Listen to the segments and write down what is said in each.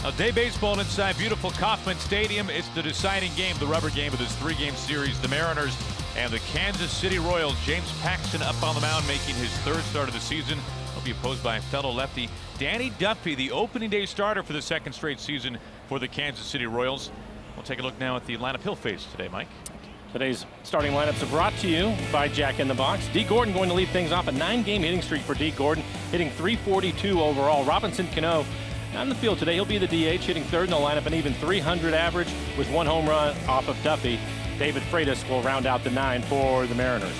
A day baseball inside beautiful Kauffman Stadium. It's the deciding game, the rubber game of this three-game series. The Mariners and the Kansas City Royals. James Paxton up on the mound, making his third start of the season. He'll be opposed by fellow lefty Danny Duffy, the opening day starter for the second straight season for the Kansas City Royals. We'll take a look now at the lineup he'll face today, Mike. Today's starting lineups are brought to you by Jack in the Box. D. Gordon going to lead things off, a 9-game hitting streak for D. Gordon, hitting .342 overall. Robinson Cano not in the field today. He'll be the DH, hitting third in the lineup, an even .300 average with 1 home run off of Duffy. David Freitas will round out the 9 for the Mariners.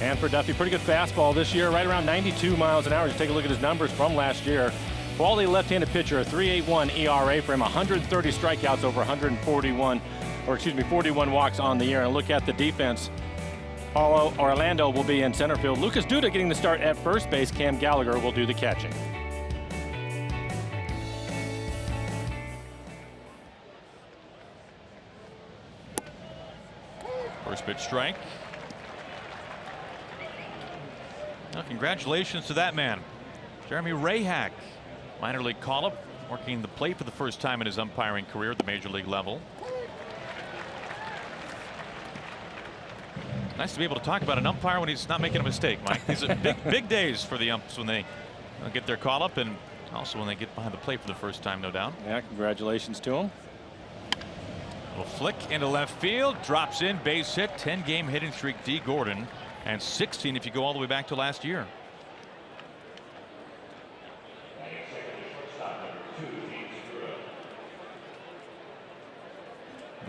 And for Duffy, pretty good fastball this year, right around 92 miles an hour. Just take a look at his numbers from last year. Quality left-handed pitcher, a 3.81 ERA for him, 130 strikeouts over 41 walks on the year. And look at the defense. Orlando will be in center field. Lucas Duda getting the start at first base. Cam Gallagher will do the catching. First pitch strike. Well, congratulations to that man, Jeremy Rahak, minor league call-up, working the plate for the first time in his umpiring career at the major league level. Nice to be able to talk about an umpire when he's not making a mistake, Mike. These are big days for the umps when they get their call-up, and also when they get behind the plate for the first time, no doubt. Yeah, congratulations to him. Little flick into left field, drops in, base hit. 10-game hitting streak, D. Gordon, and 16 if you go all the way back to last year.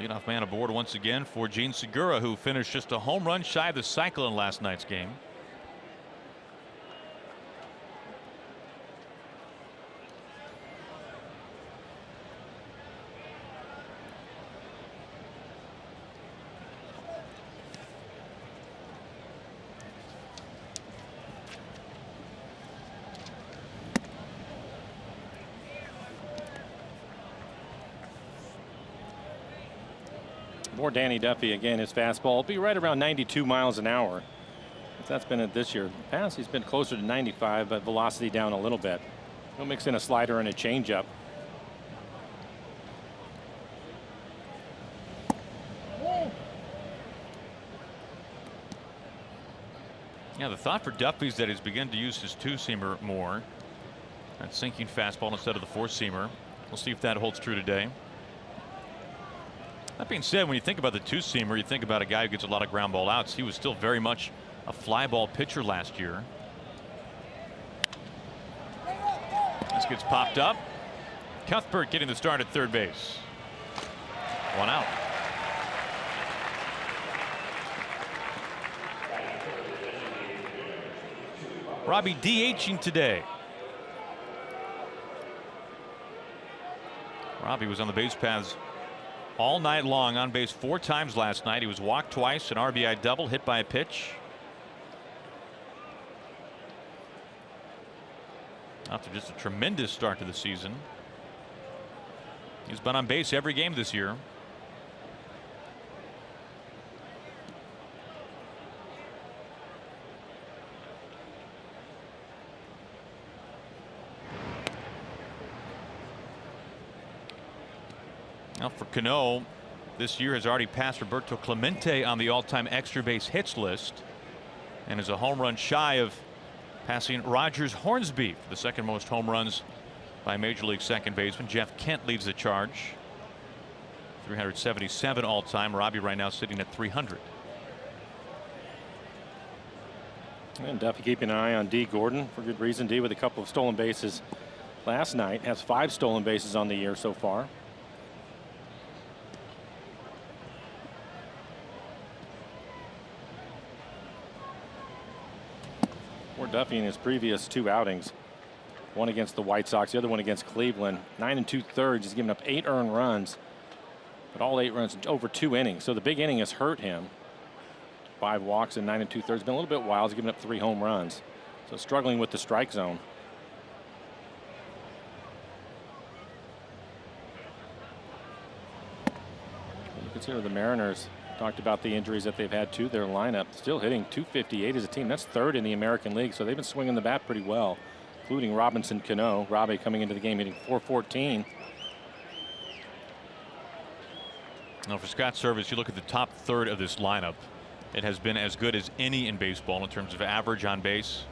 Leadoff man aboard once again for Gene Segura, who finished just a home run shy of the cycle in last night's game. More Danny Duffy again. His fastball will be right around 92 miles an hour. That's been it this year. In the past, he's been closer to 95, but velocity down a little bit. He'll mix in a slider and a changeup. Yeah, the thought for Duffy is that he's begun to use his two-seamer more. That sinking fastball instead of the four-seamer. We'll see if that holds true today. That being said, when you think about the two-seamer, you think about a guy who gets a lot of ground ball outs. He was still very much a fly ball pitcher last year. This gets popped up. Cuthbert getting the start at third base. 1 out. Robbie DHing today. Robbie was on the base paths all night long, on base 4 times last night. He was walked twice, an RBI double, hit by a pitch. After just a tremendous start to the season. He's been on base every game this year. Now for Cano, this year has already passed Roberto Clemente on the all-time extra base hits list, and is a home run shy of passing Rogers Hornsby for the second most home runs by Major League second baseman. Jeff Kent leads the charge, 377 all-time. Robbie right now sitting at 300. And Duffy keeping an eye on D. Gordon for good reason. D with a couple of stolen bases last night, has 5 stolen bases on the year so far. Duffy in his previous 2 outings, one against the White Sox, the other one against Cleveland, 9 2/3. He's given up 8 earned runs, but all 8 runs over 2 innings. So the big inning has hurt him. 5 walks and 9 2/3. Been a little bit wild. He's given up 3 home runs. So struggling with the strike zone. You consider the Mariners. Talked about the injuries that they've had to their lineup. Still hitting .258 as a team. That's 3rd in the American League. So they've been swinging the bat pretty well, including Robinson Cano. Robbie coming into the game hitting .414. Now for Scott Service, you look at the top third of this lineup. It has been as good as any in baseball in terms of average on base.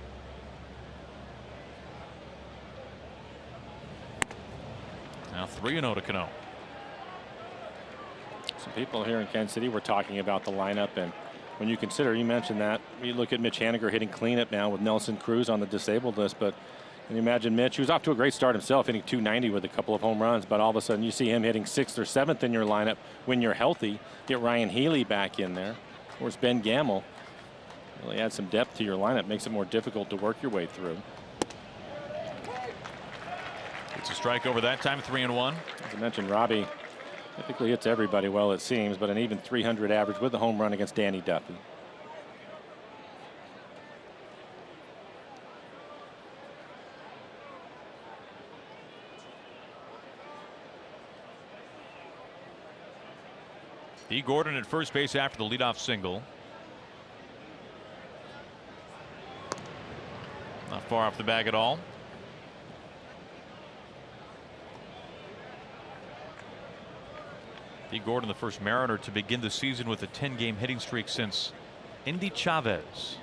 Now 3-0 to Cano. Some people here in Kansas City were talking about the lineup, and when you consider, you mentioned that, you look at Mitch Haniger hitting cleanup now with Nelson Cruz on the disabled list, but can you imagine Mitch, who was off to a great start himself, hitting .290 with a couple of home runs, but all of a sudden you see him hitting 6th or 7th in your lineup when you're healthy. Get Ryan Healy back in there. Of course, Ben Gamble really adds some depth to your lineup, makes it more difficult to work your way through. It's a strike over that time, 3-1. As I mentioned, Robbie typically hits everybody well, it seems, but an even .300 average with the home run against Danny Duffy. Dee Gordon at first base after the leadoff single. Not far off the bag at all. Dee Gordon, the first Mariner to begin the season with a 10-game hitting streak since Indy Chavez.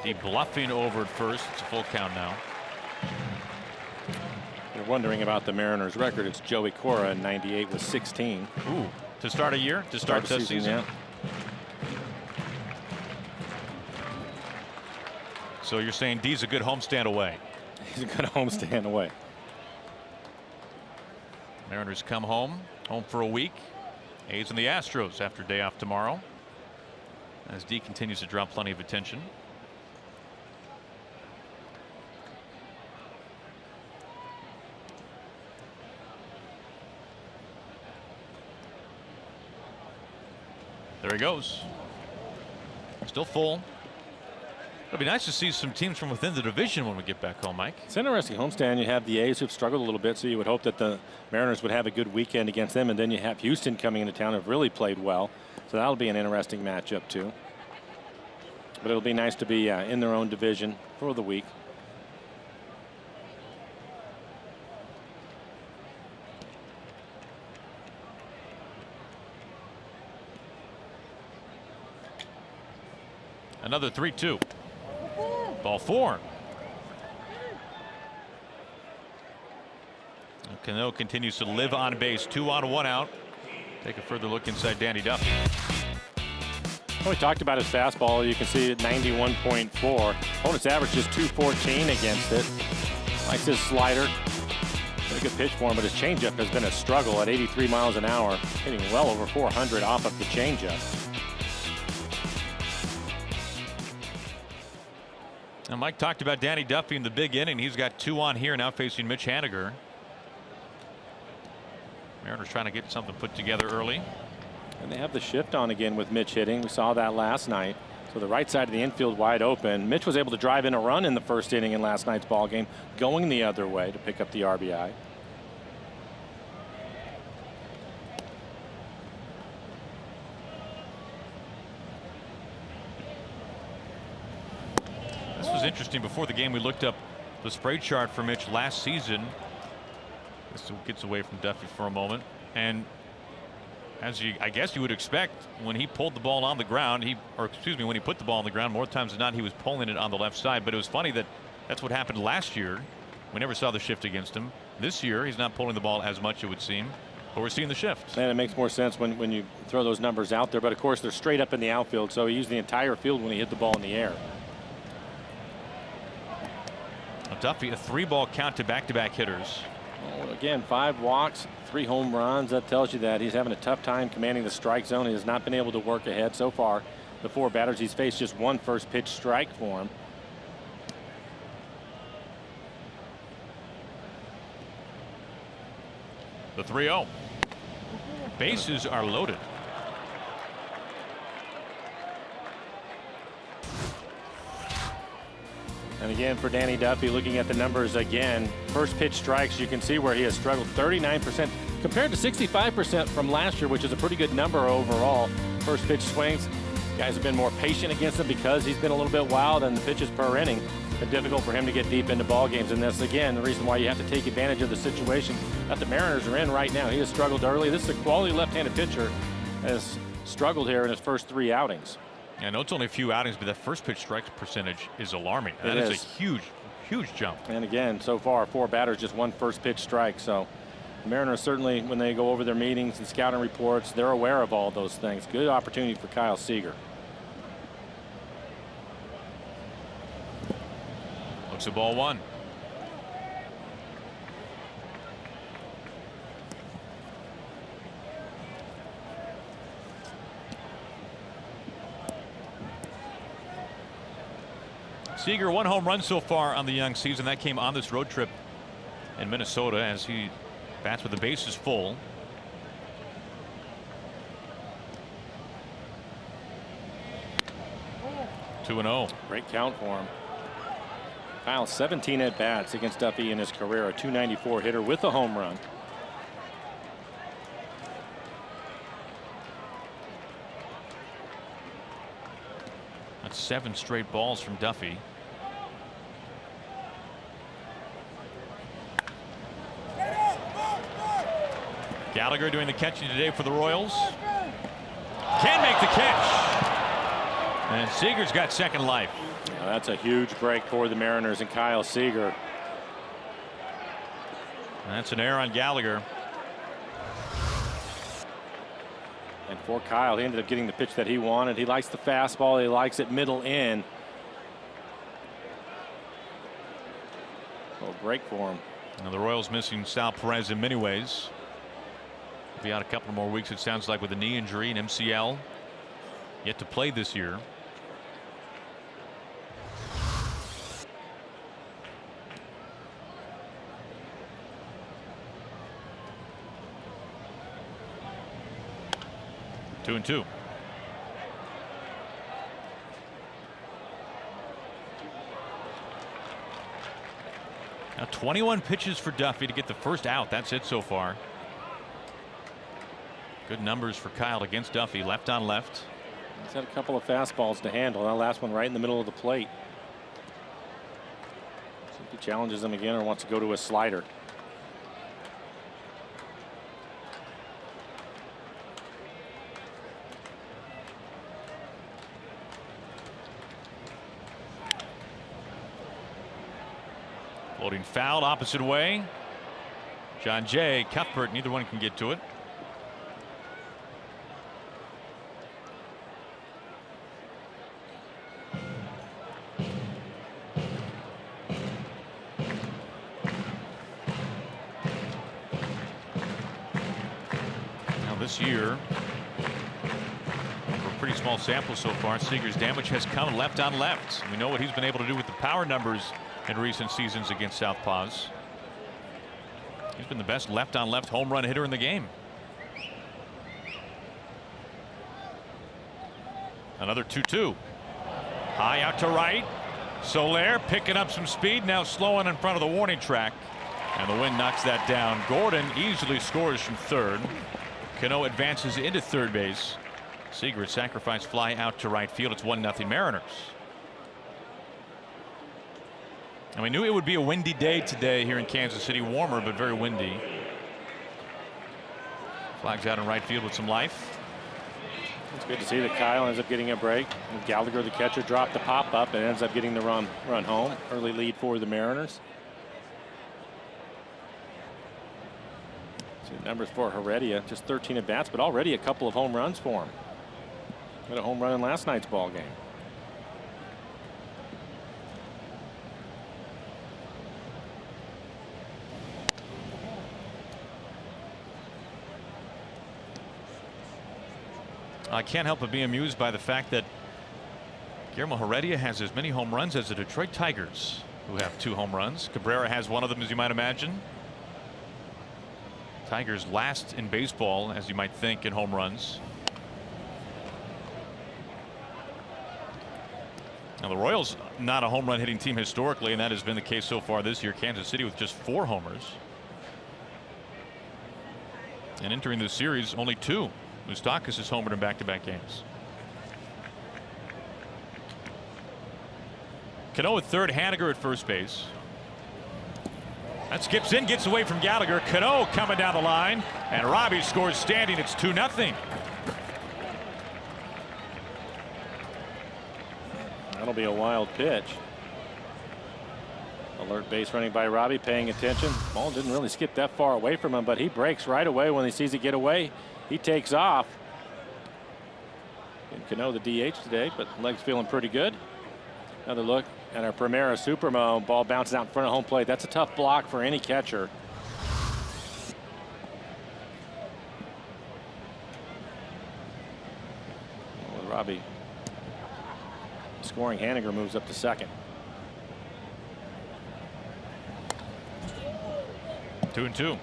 Dee bluffing over at first. It's a full count now. You're wondering about the Mariners' record. It's Joey Cora in '98 with 16. Ooh, to start a year, to start the season. Yeah. So you're saying Dee's a good homestand away. He's a good homestand away. Mariners come home for a week. A's and the Astros after day off tomorrow, as Dee continues to draw plenty of attention. There he goes. Still full. It'll be nice to see some teams from within the division when we get back home, Mike. It's an interesting homestand. You have the A's who've struggled a little bit, so you would hope that the Mariners would have a good weekend against them, and then you have Houston coming into town, who've really played well, so that'll be an interesting matchup too. But it'll be nice to be in their own division for the week. Another 3-2. Ball 4. Cano continues to live on base. 2 on, 1 out. Take a further look inside Danny Duffy. Well, we talked about his fastball. You can see it 91.4. Opponent's average is 214 against it. Likes his slider. Got a good pitch for him, but his changeup has been a struggle at 83 miles an hour, hitting well over 400 off of the changeup. Now Mike talked about Danny Duffy in the big inning. He's got 2 on here now, facing Mitch Haniger. Mariners trying to get something put together early. And they have the shift on again with Mitch hitting. We saw that last night. So the right side of the infield wide open. Mitch was able to drive in a run in the first inning in last night's ball game, going the other way to pick up the RBI. This was interesting. Before the game, we looked up the spray chart for Mitch last season. This gets away from Duffy for a moment, and as I guess you would expect, when he pulled the ball on the ground, when he put the ball on the ground, more times than not, he was pulling it on the left side. But it was funny that that's what happened last year. We never saw the shift against him. This year, he's not pulling the ball as much, it would seem, but we're seeing the shift. And it makes more sense when you throw those numbers out there. But of course, they're straight up in the outfield, so he used the entire field when he hit the ball in the air. Duffy, a 3-ball count to back-to-back hitters. Well, again, 5 walks, 3 home runs. That tells you that he's having a tough time commanding the strike zone. He has not been able to work ahead so far. The 4 batters he's faced, just 1 first pitch strike for him. The 3-0. Bases are loaded. And again, for Danny Duffy, looking at the numbers again, first pitch strikes, you can see where he has struggled. 39% compared to 65% from last year, which is a pretty good number overall. First pitch swings, guys have been more patient against him because he's been a little bit wild, and the pitches per inning been difficult for him to get deep into ball games. And that's, again, the reason why you have to take advantage of the situation that the Mariners are in right now. He has struggled early. This is a quality left-handed pitcher, has struggled here in his first 3 outings. I know it's only a few outings, but that first pitch strike percentage is alarming. That is a huge jump. And again, so far, 4 batters, just 1 first pitch strike. So the Mariners certainly, when they go over their meetings and scouting reports, they're aware of all those things. Good opportunity for Kyle Seager. Looks at ball 1. Seager 1 home run so far on the young season. That came on this road trip in Minnesota as he bats with the bases full. Two and 0. Great count for him. Kyle, 17 at bats against Duffy in his career, a .294 hitter with a home run. That's 7 straight balls from Duffy. Gallagher doing the catching today for the Royals. Can make the catch. And Seager's got second life. Now that's a huge break for the Mariners and Kyle Seager. That's an error on Gallagher. And for Kyle, he ended up getting the pitch that he wanted. He likes the fastball. He likes it middle in. Oh, break for him. Now the Royals missing Sal Perez in many ways. Be out a couple more weeks, it sounds like, with a knee injury and MCL. Yet to play this year. Two and 2. Now 21 pitches for Duffy to get the first out. That's it so far. Good numbers for Kyle against Duffy. Left on left. He's had a couple of fastballs to handle. That last one right in the middle of the plate. See if he challenges him again or wants to go to a slider. Floating foul opposite way. John Jay, Cuthbert, neither one can get to it. Now this year, for a pretty small sample so far, Seager's damage has come left on left. We know what he's been able to do with the power numbers in recent seasons against Southpaws. He's been the best left on left home run hitter in the game. Another 2-2. High out to right. Soler picking up some speed, now slowing in front of the warning track, and the wind knocks that down. Gordon easily scores from third. Cano advances into third base. Seager sacrifice fly out to right field. It's 1-0 Mariners. And we knew it would be a windy day today here in Kansas City. Warmer, but very windy. Flags out in right field with some life. It's good to see that Kyle ends up getting a break. And Gallagher, the catcher, dropped the pop up and ends up getting the run home. Early lead for the Mariners. See the numbers for Heredia, just 13 at bats, but already a couple of home runs for him. Got a home run in last night's ball game. I can't help but be amused by the fact that Guillermo Heredia has as many home runs as the Detroit Tigers, who have 2 home runs. Cabrera has one of them, as you might imagine. Tigers last in baseball, as you might think, in home runs. Now the Royals, not a home run hitting team historically, and that has been the case so far this year. Kansas City with just 4 homers. And entering the series, only 2. Moustakas has homered in back-to-back games. Cano at third, Haniger at first base. That skips in, gets away from Gallagher. Cano coming down the line, and Robbie scores standing. It's 2-0. That'll be a wild pitch. Alert base running by Robbie, paying attention. Ball didn't really skip that far away from him, but he breaks right away when he sees it get away. He takes off. And Cano the DH today, but legs feeling pretty good. Another look at our Primera Supremo. Ball bounces out in front of home plate. That's a tough block for any catcher. Well, Robbie scoring, Haniger moves up to second. 2-2.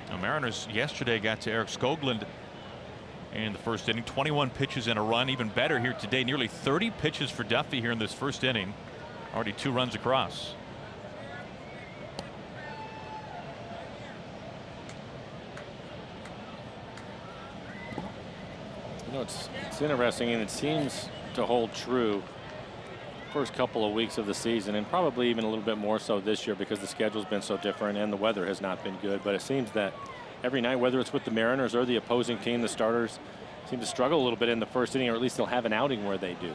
The Mariners yesterday got to Eric Skoglund in the first inning. 21 pitches and a run. Even better here today. Nearly 30 pitches for Duffy here in this first inning. Already 2 runs across. You know, it's interesting, and it seems to hold true first couple of weeks of the season, and probably even a little bit more so this year because the schedule's been so different and the weather has not been good. But it seems that every night, whether it's with the Mariners or the opposing team, the starters seem to struggle a little bit in the first inning, or at least they'll have an outing where they do.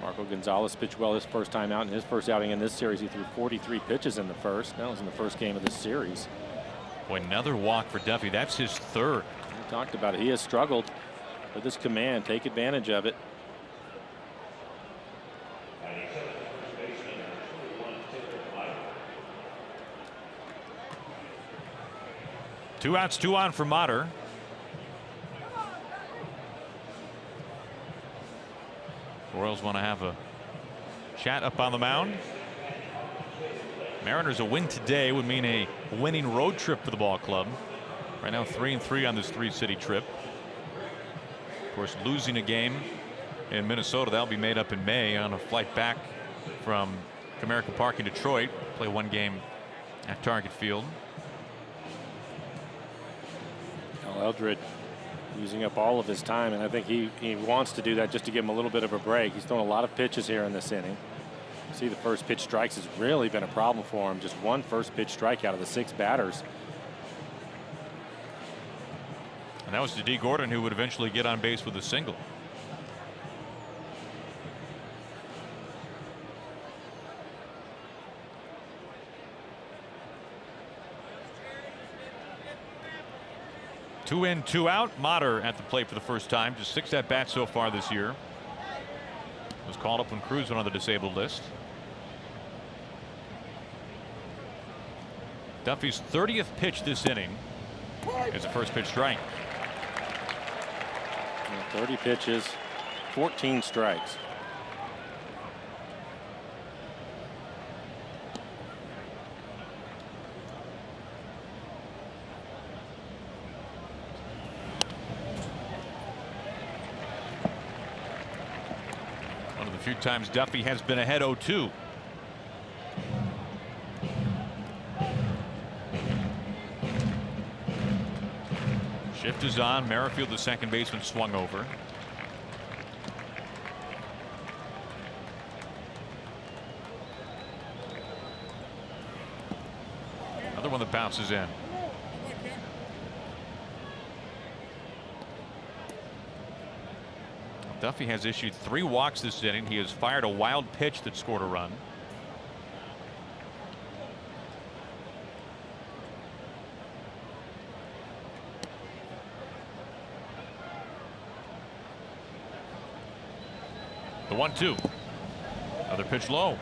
Marco Gonzalez pitched well his first time out. In his first outing in this series, he threw 43 pitches in the first. That was in the first game of this series. Boy, another walk for Duffy. That's his third. We talked about it. He has struggled with his command. Take advantage of it. Two outs, 2 on for Motter. Royals want to have a chat up on the mound. Mariners a win today would mean a winning road trip for the ball club. Right now 3-3 on this 3-city trip. Of course, losing a game in Minnesota, that'll be made up in May on a flight back from Comerica Park in Detroit. Play 1 game at Target Field. Eldred using up all of his time, and I think he wants to do that just to give him a little bit of a break. He's thrown a lot of pitches here in this inning. See, the first pitch strikes has really been a problem for him. Just 1 first pitch strike out of the 6 batters. And that was to D. Gordon, who would eventually get on base with a single. Two in, 2 out. Motter at the plate for the first time. Just 6 at bats so far this year. Was called up when Cruz went on the disabled list. Duffy's 30th pitch this inning is a first pitch strike. 30 pitches, 14 strikes. One of the few times Duffy has been ahead 0-2. Shift is on. Merrifield, the second baseman, swung over. Another one that bounces in. Duffy has issued 3 walks this inning. He has fired a wild pitch that scored a run. The 1-2. Another pitch low.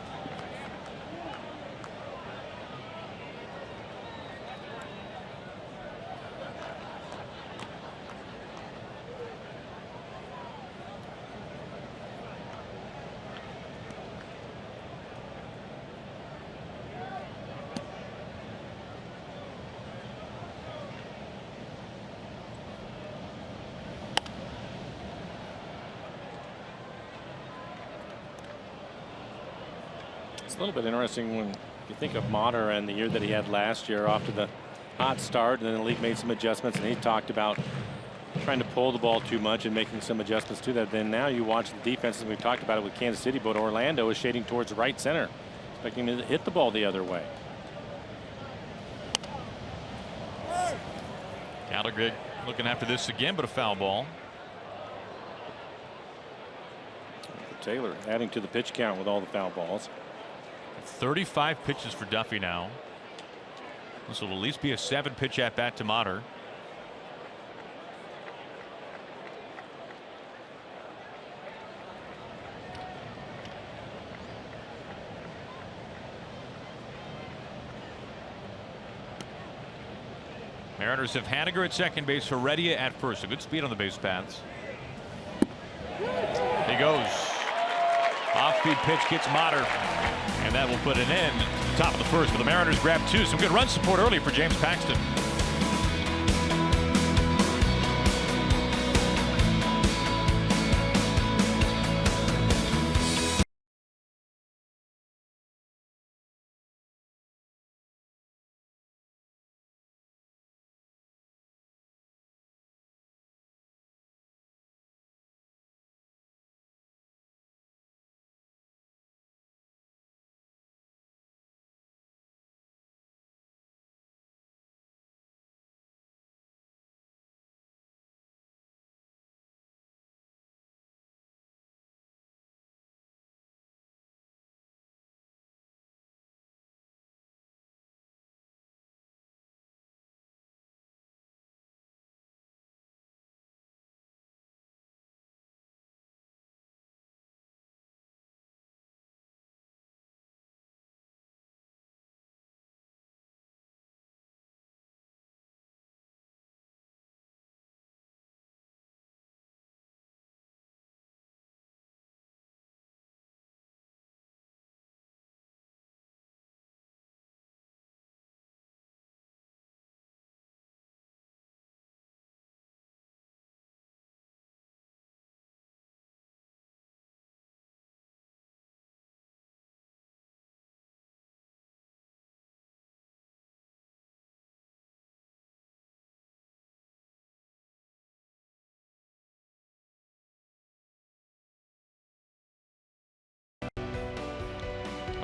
It's a little bit interesting when you think of Motter and the year that he had last year, off to the hot start, and then the league made some adjustments, and he talked about trying to pull the ball too much and making some adjustments to that. Then now you watch the defenses, we've talked about it with Kansas City, but Orlando is shading towards right center, expecting to hit the ball the other way. Gallagher looking after this again, but a foul ball. Taylor adding to the pitch count with all the foul balls. 35 pitches for Duffy now. This will at least be a 7-pitch at bat to Mater. Mariners have Haniger at second base, Heredia at first. A good speed on the base paths. He goes. Off-speed pitch gets Mater, and that will put an end to the top of the first. But the Mariners grab 2. Some good run support early for James Paxton.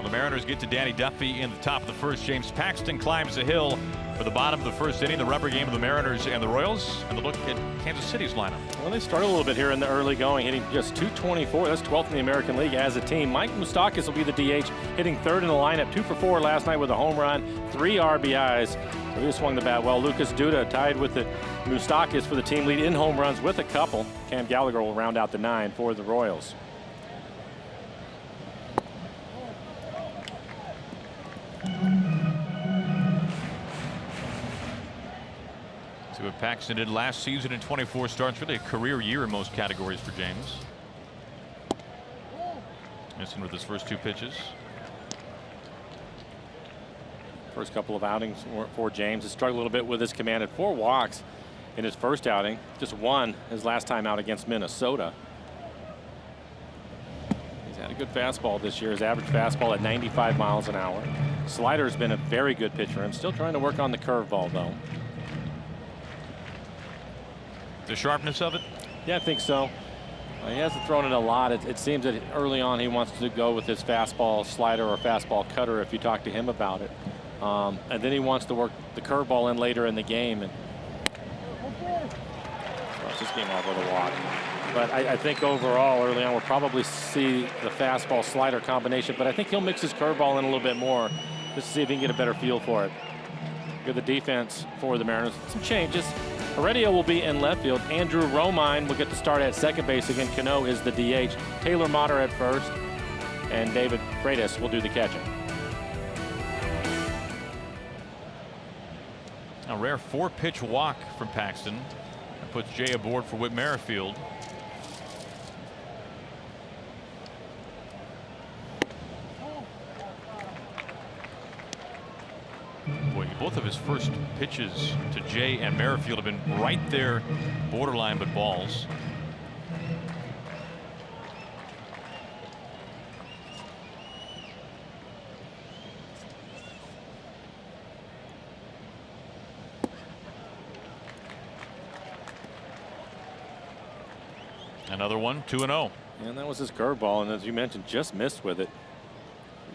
The Mariners get to Danny Duffy in the top of the first. James Paxton climbs the hill for the bottom of the first inning. The rubber game of the Mariners and the Royals, and the look at Kansas City's lineup. Well, they started a little bit here in the early going, hitting just 224. That's 12th in the American League as a team. Mike Moustakas will be the DH, hitting third in the lineup, 2 for 4 last night with a home run, 3 RBIs. So he swung the bat well. Lucas Duda tied with the Moustakas for the team lead in home runs with a couple. Cam Gallagher will round out the 9 for the Royals. See what Paxton did last season in 24 starts. Really a career year in most categories for James. Missing with his first 2 pitches. First couple of outings for James. He struggled a little bit with his command at 4 walks in his first outing. Just 1 his last time out against Minnesota. He's had a good fastball this year. His average fastball at 95 miles an hour. Slider's been a very good pitch for him. Still trying to work on the curveball though. The sharpness of it? Yeah, I think so. He hasn't thrown it a lot. It seems that early on he wants to go with his fastball slider or fastball cutter if you talk to him about it. And then he wants to work the curveball in later in the game. And this game off with a walk. But I think overall early on we'll probably see the fastball slider combination. But I think he'll mix his curveball in a little bit more just to see if he can get a better feel for it. Good the defense for the Mariners. Some changes. Heredia will be in left field. Andrew Romine will get to start at second base again. Cano is the DH. Taylor Mater at first. And David Freitas will do the catching. A rare 4-pitch walk from Paxton. That puts Jay aboard for Whit Merrifield. Boy, both of his first pitches to Jay and Merrifield have been right there, borderline, but balls. Another one, 2-0. And that was his curveball, and as you mentioned, just missed with it.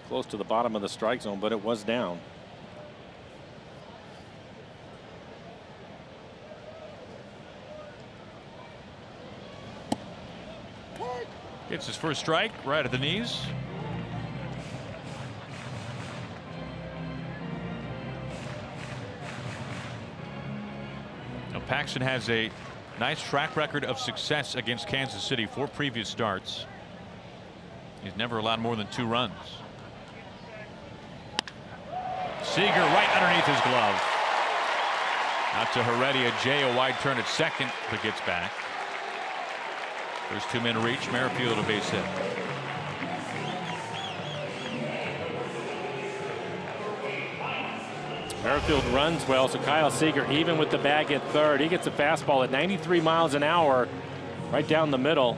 Close to the bottom of the strike zone, but it was down. Gets his first strike right at the knees. Now Paxton has a nice track record of success against Kansas City. 4 previous starts. He's never allowed more than 2 runs. Seager right underneath his glove. Out to Heredia. Jay a wide turn at second, but gets back. First 2 men reach. Merrifield a base hit. Merrifield runs well, so Kyle Seager, even with the bag at third, he gets a fastball at 93 miles an hour right down the middle.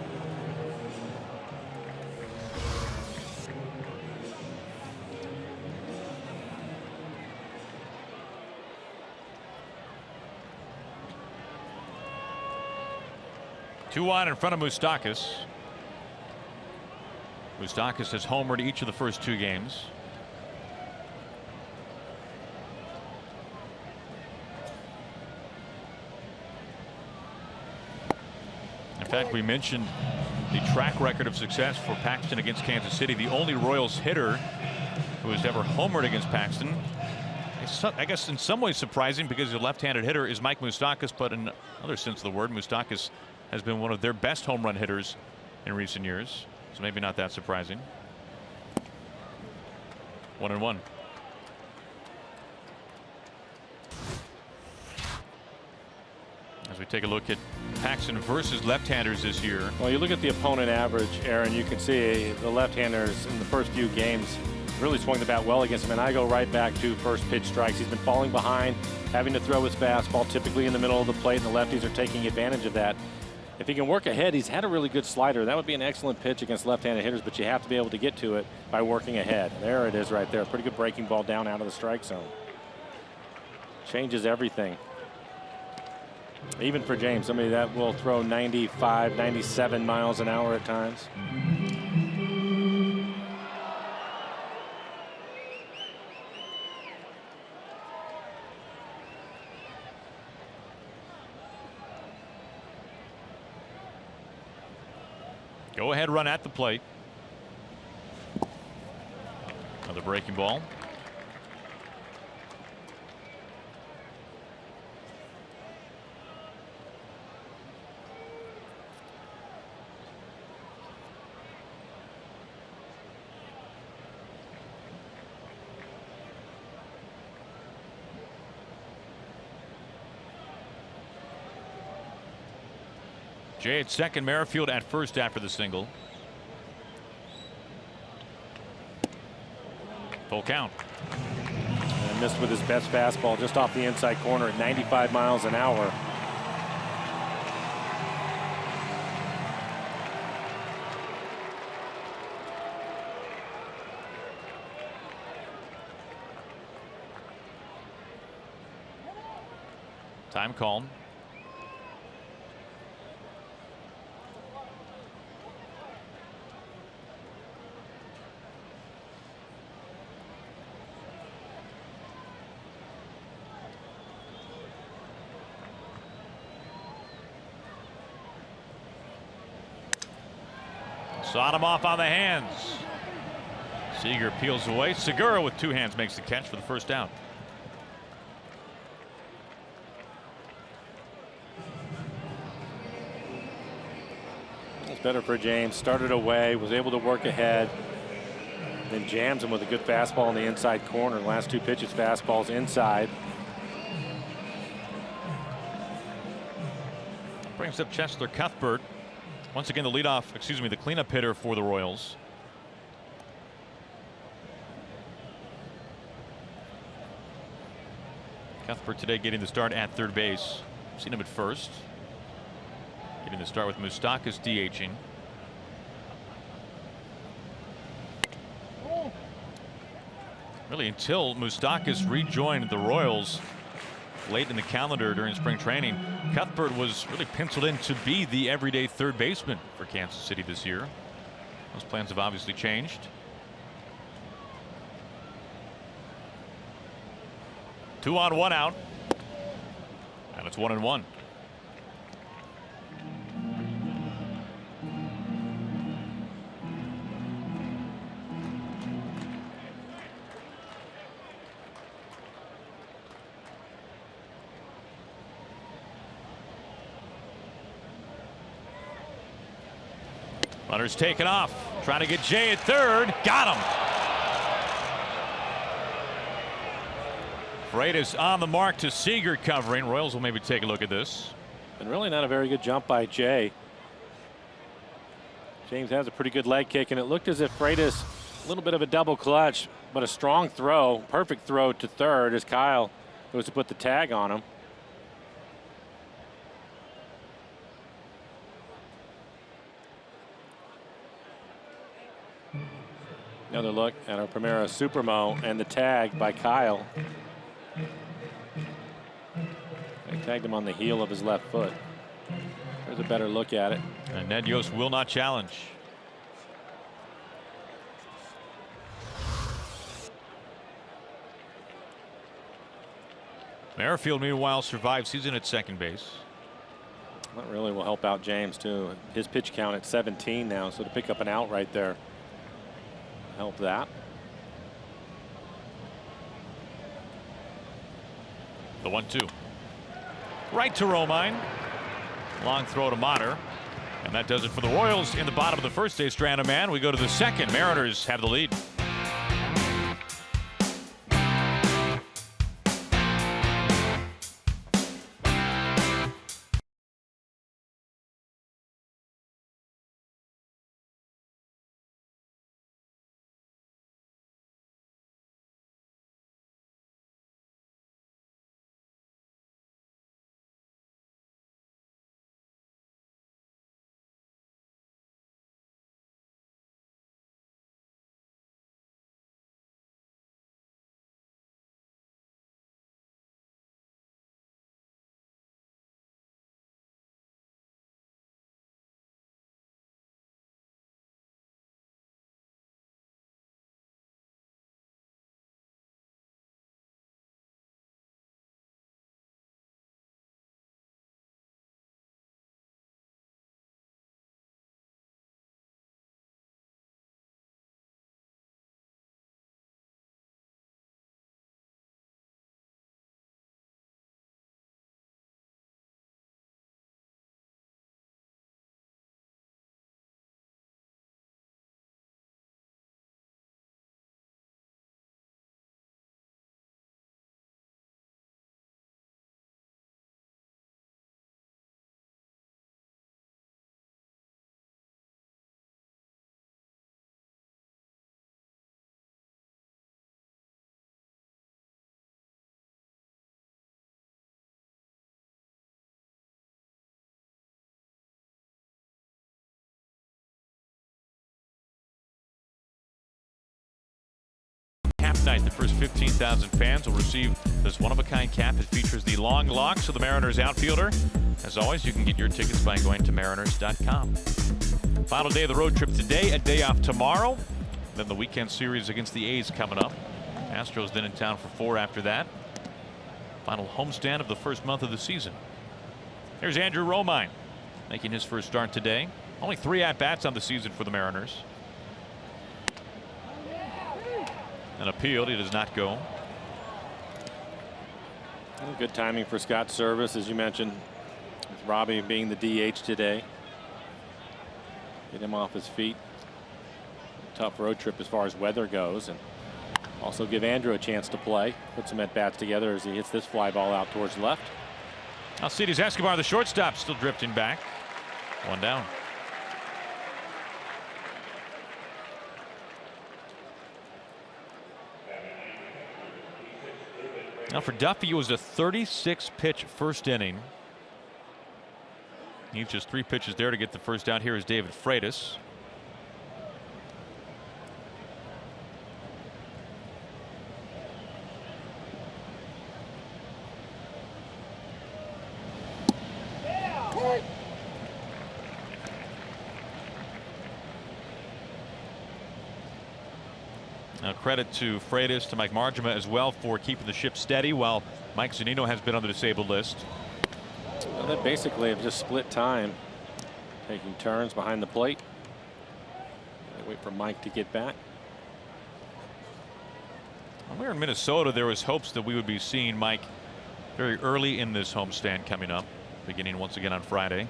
Two wide in front of Moustakas. Moustakas has homered each of the first 2 games. In fact, we mentioned the track record of success for Paxton against Kansas City. The only Royals hitter who has ever homered against Paxton, I guess in some ways surprising because he's a left-handed hitter, is Mike Moustakas, but in other sense of the word, Moustakas has been one of their best home run hitters in recent years, so maybe not that surprising. 1-1. As we take a look at Paxton versus left-handers this year. Well, you look at the opponent average, Aaron, you can see the left-handers in the first few games really swung the bat well against him, and I go right back to first pitch strikes. He's been falling behind, having to throw his fastball typically in the middle of the plate, and the lefties are taking advantage of that. If he can work ahead, he's had a really good slider. That would be an excellent pitch against left-handed hitters, but you have to be able to get to it by working ahead. There it is right there. Pretty good breaking ball down out of the strike zone. Changes everything. Even for James, somebody that will throw 95, 97 miles an hour at times. Go ahead run at the plate. Another breaking ball. Jay at second, Merrifield at first after the single. Full count. And missed with his best fastball just off the inside corner at 95 miles an hour. Time called. Sawed him off on the hands. Seager peels away. Segura with 2 hands makes the catch for the first down. It's better for James. Started away, was able to work ahead, then jams him with a good fastball in the inside corner. Last 2 pitches, fastballs inside. Brings up Chesler Cuthbert. Once again, the cleanup hitter for the Royals. Cuthbert today getting the start at third base. Seen him at first. Getting the start with Moustakas DHing. Really, until Moustakas rejoined the Royals, late in the calendar during spring training, Cuthbert was really penciled in to be the everyday third baseman for Kansas City this year. Those plans have obviously changed. Two on, one out, and it's 1-1. Runner's taken off, trying to get Jay at third. Got him. Freitas on the mark to Seager covering. Royals will maybe take a look at this. And really not a very good jump by Jay. James has a pretty good leg kick, and it looked as if Freitas, a little bit of a double clutch, but a strong throw, perfect throw to third as Kyle goes to put the tag on him. Another look at our Primera Supermo and the tag by Kyle. They tagged him on the heel of his left foot. There's a better look at it. And Ned Yost will not challenge. Merrifield, meanwhile, survived season at second base. That really will help out James, too. His pitch count at 17 now, so to pick up an out right there. Help that. The 1-2. Right to Romine. Long throw to Motter. And that does it for the Royals in the bottom of the first. Strand of man. We go to the second. Mariners have the lead. Night. The first 15,000 fans will receive this one-of-a-kind cap that features the long locks of the Mariners outfielder. As always, you can get your tickets by going to mariners.com. Final day of the road trip today, a day off tomorrow. Then the weekend series against the A's coming up. Astros then in town for 4 after that. Final homestand of the first month of the season. Here's Andrew Romine making his first start today. Only 3 at-bats on the season for the Mariners. And appealed. He does not go. Good timing for Scott's service, as you mentioned, with Robbie being the DH today. Get him off his feet. Tough road trip as far as weather goes, and also give Andrew a chance to play. Put some at bats together as he hits this fly ball out towards left. Alcides Escobar, the shortstop, still drifting back. 1 down. Now for Duffy, it was a 36-pitch first inning. Needs just 3 pitches there to get the first out. Here is David Freitas. Now credit to Freitas, to Mike Margema as well for keeping the ship steady while Mike Zunino has been on the disabled list. Well, they basically have just split time, taking turns behind the plate. They wait for Mike to get back. When we were in Minnesota, there was hopes that we would be seeing Mike very early in this homestand coming up, beginning once again on Friday.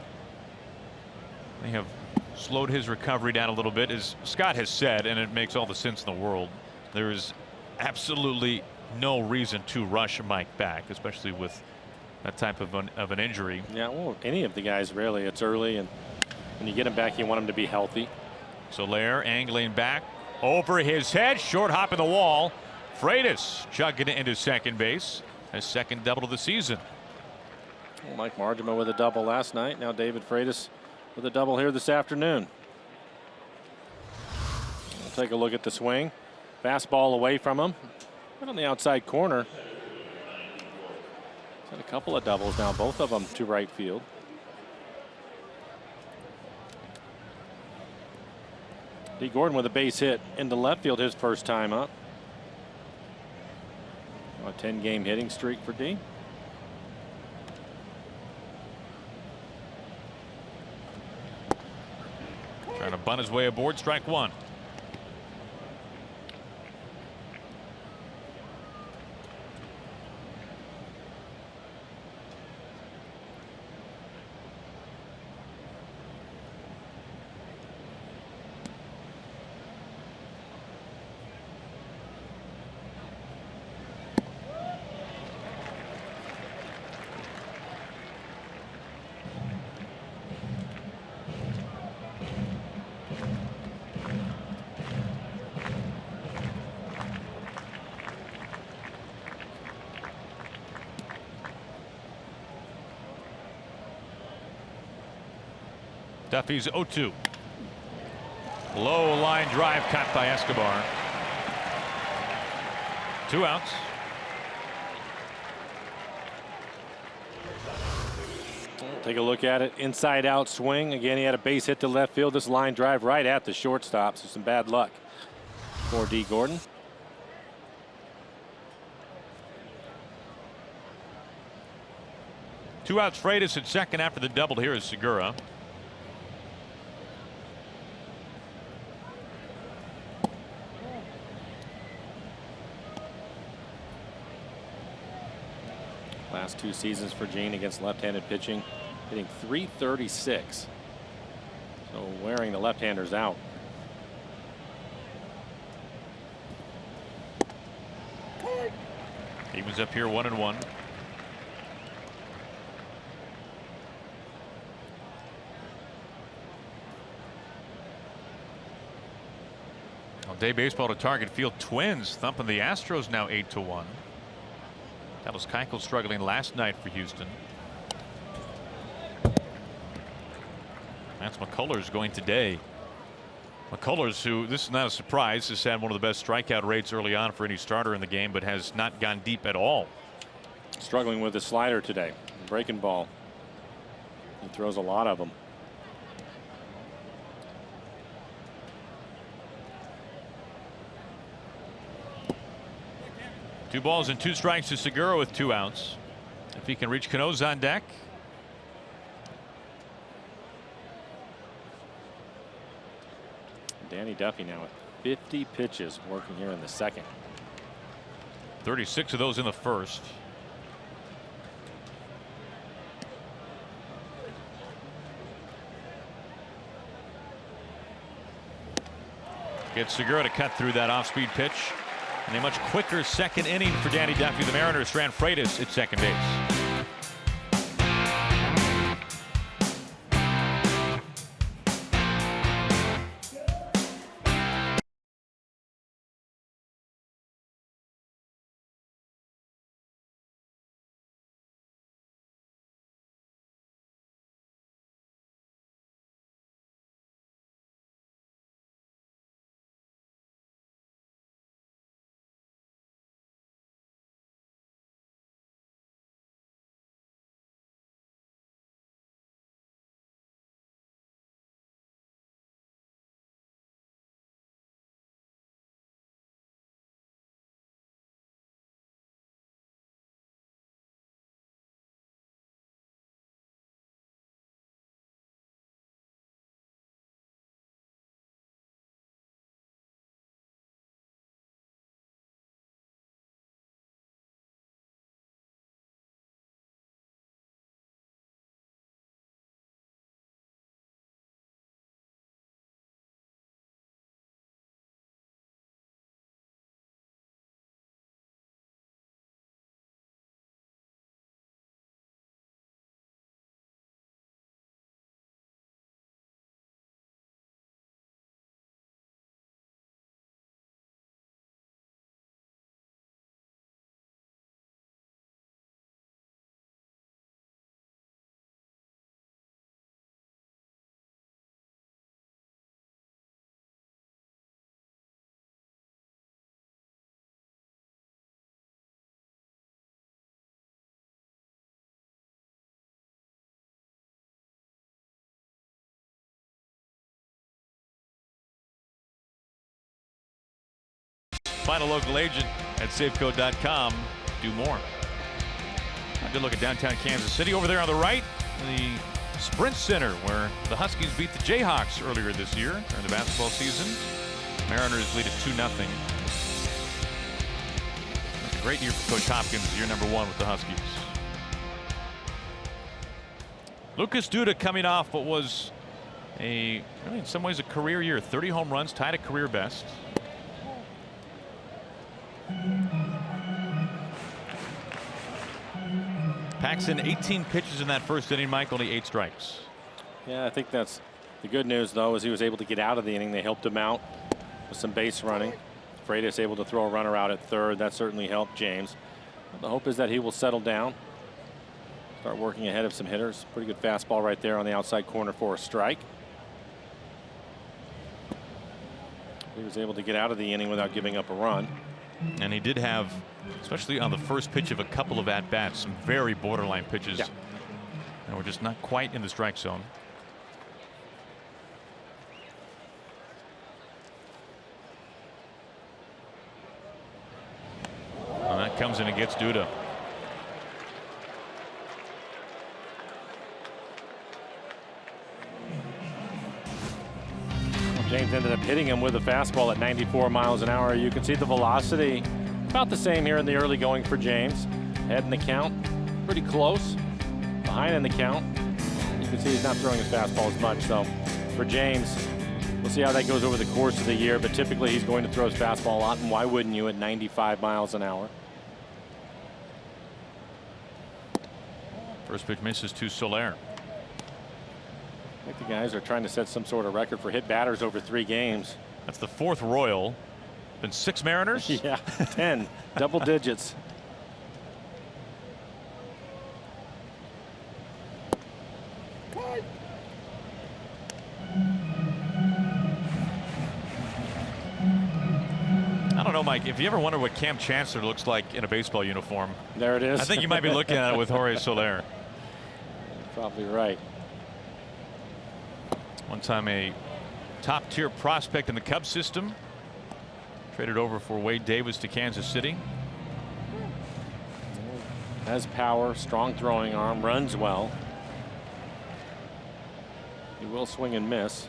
They have slowed his recovery down a little bit, as Scott has said, and it makes all the sense in the world. There is absolutely no reason to rush Mike back, especially with that type of an injury. Yeah, well, any of the guys really. It's early, and when you get him back, you want him to be healthy. Soler angling back over his head, short hop in the wall. Freitas chugging it into second base, his second double of the season. Well, Mike Margema with a double last night. Now David Freitas with a double here this afternoon. We'll take a look at the swing. Fastball away from him. Right on the outside corner. He's had a couple of doubles now, both of them to right field. D. Gordon with a base hit into left field his first time up. A 10-game hitting streak for D. Trying to bunt his way aboard, strike one. Duffy's 0-2. Low line drive caught by Escobar. 2 outs. Take a look at it. Inside out swing. Again, he had a base hit to left field. This line drive right at the shortstop. So some bad luck for D. Gordon. Two outs. Freitas at second after the double. Here is Segura. Last 2 seasons for Gene against left-handed pitching, hitting .336. So wearing the left-handers out. He was up here 1-1. Well, day baseball to Target Field. Twins thumping the Astros now 8-1. That was Keuchel struggling last night for Houston. That's McCullers going today. McCullers, who, this is not a surprise, has had one of the best strikeout rates early on for any starter in the game, but has not gone deep at all. Struggling with the slider today. Breaking ball. He throws a lot of them. Two balls and 2 strikes to Segura with 2 outs. If he can reach Cano's on deck. Danny Duffy now with 50 pitches working here in the second. 36 of those in the first. Gets Segura to cut through that off-speed pitch. And a much quicker second inning for Danny Duffy. The Mariners ran Freitas at second base. Find a local agent at safeco.com. Do more. A good look at downtown Kansas City. Over there on the right, the Sprint Center, where the Huskies beat the Jayhawks earlier this year during the basketball season. Mariners lead at 2-0. It's a great year for Coach Hopkins, year number 1 with the Huskies. Lucas Duda coming off what was really in some ways a career year. 30 home runs, tied a career best. Paxton 18 pitches in that first inning, Mike, only 8 strikes. Yeah, I think that's the good news, though, is he was able to get out of the inning. They helped him out with some base running. Freitas able to throw a runner out at third. That certainly helped James. The hope is that he will settle down, start working ahead of some hitters. Pretty good fastball right there on the outside corner for a strike. He was able to get out of the inning without giving up a run. And he did have, especially on the first pitch of a couple of at-bats, some very borderline pitches. Yeah. And we're just not quite in the strike zone. And that comes in and gets Duda. James ended up hitting him with a fastball at 94 miles an hour. You can see the velocity about the same here in the early going for James. Head in the count, pretty close. Behind in the count. You can see he's not throwing his fastball as much. So for James, we'll see how that goes over the course of the year. But typically he's going to throw his fastball a lot. And why wouldn't you at 95 miles an hour? First pitch misses to Soler. I think the guys are trying to set some sort of record for hit batters over 3 games. That's the 4th Royal. Been 6 Mariners? Yeah, 10. Double digits. I don't know, Mike, if you ever wonder what Cam Chancellor looks like in a baseball uniform. There it is. I think you might be looking at it with Jorge Soler. Probably right. One time a top tier prospect in the Cubs system. Traded over for Wade Davis to Kansas City. Has power, strong throwing arm, runs well. He will swing and miss.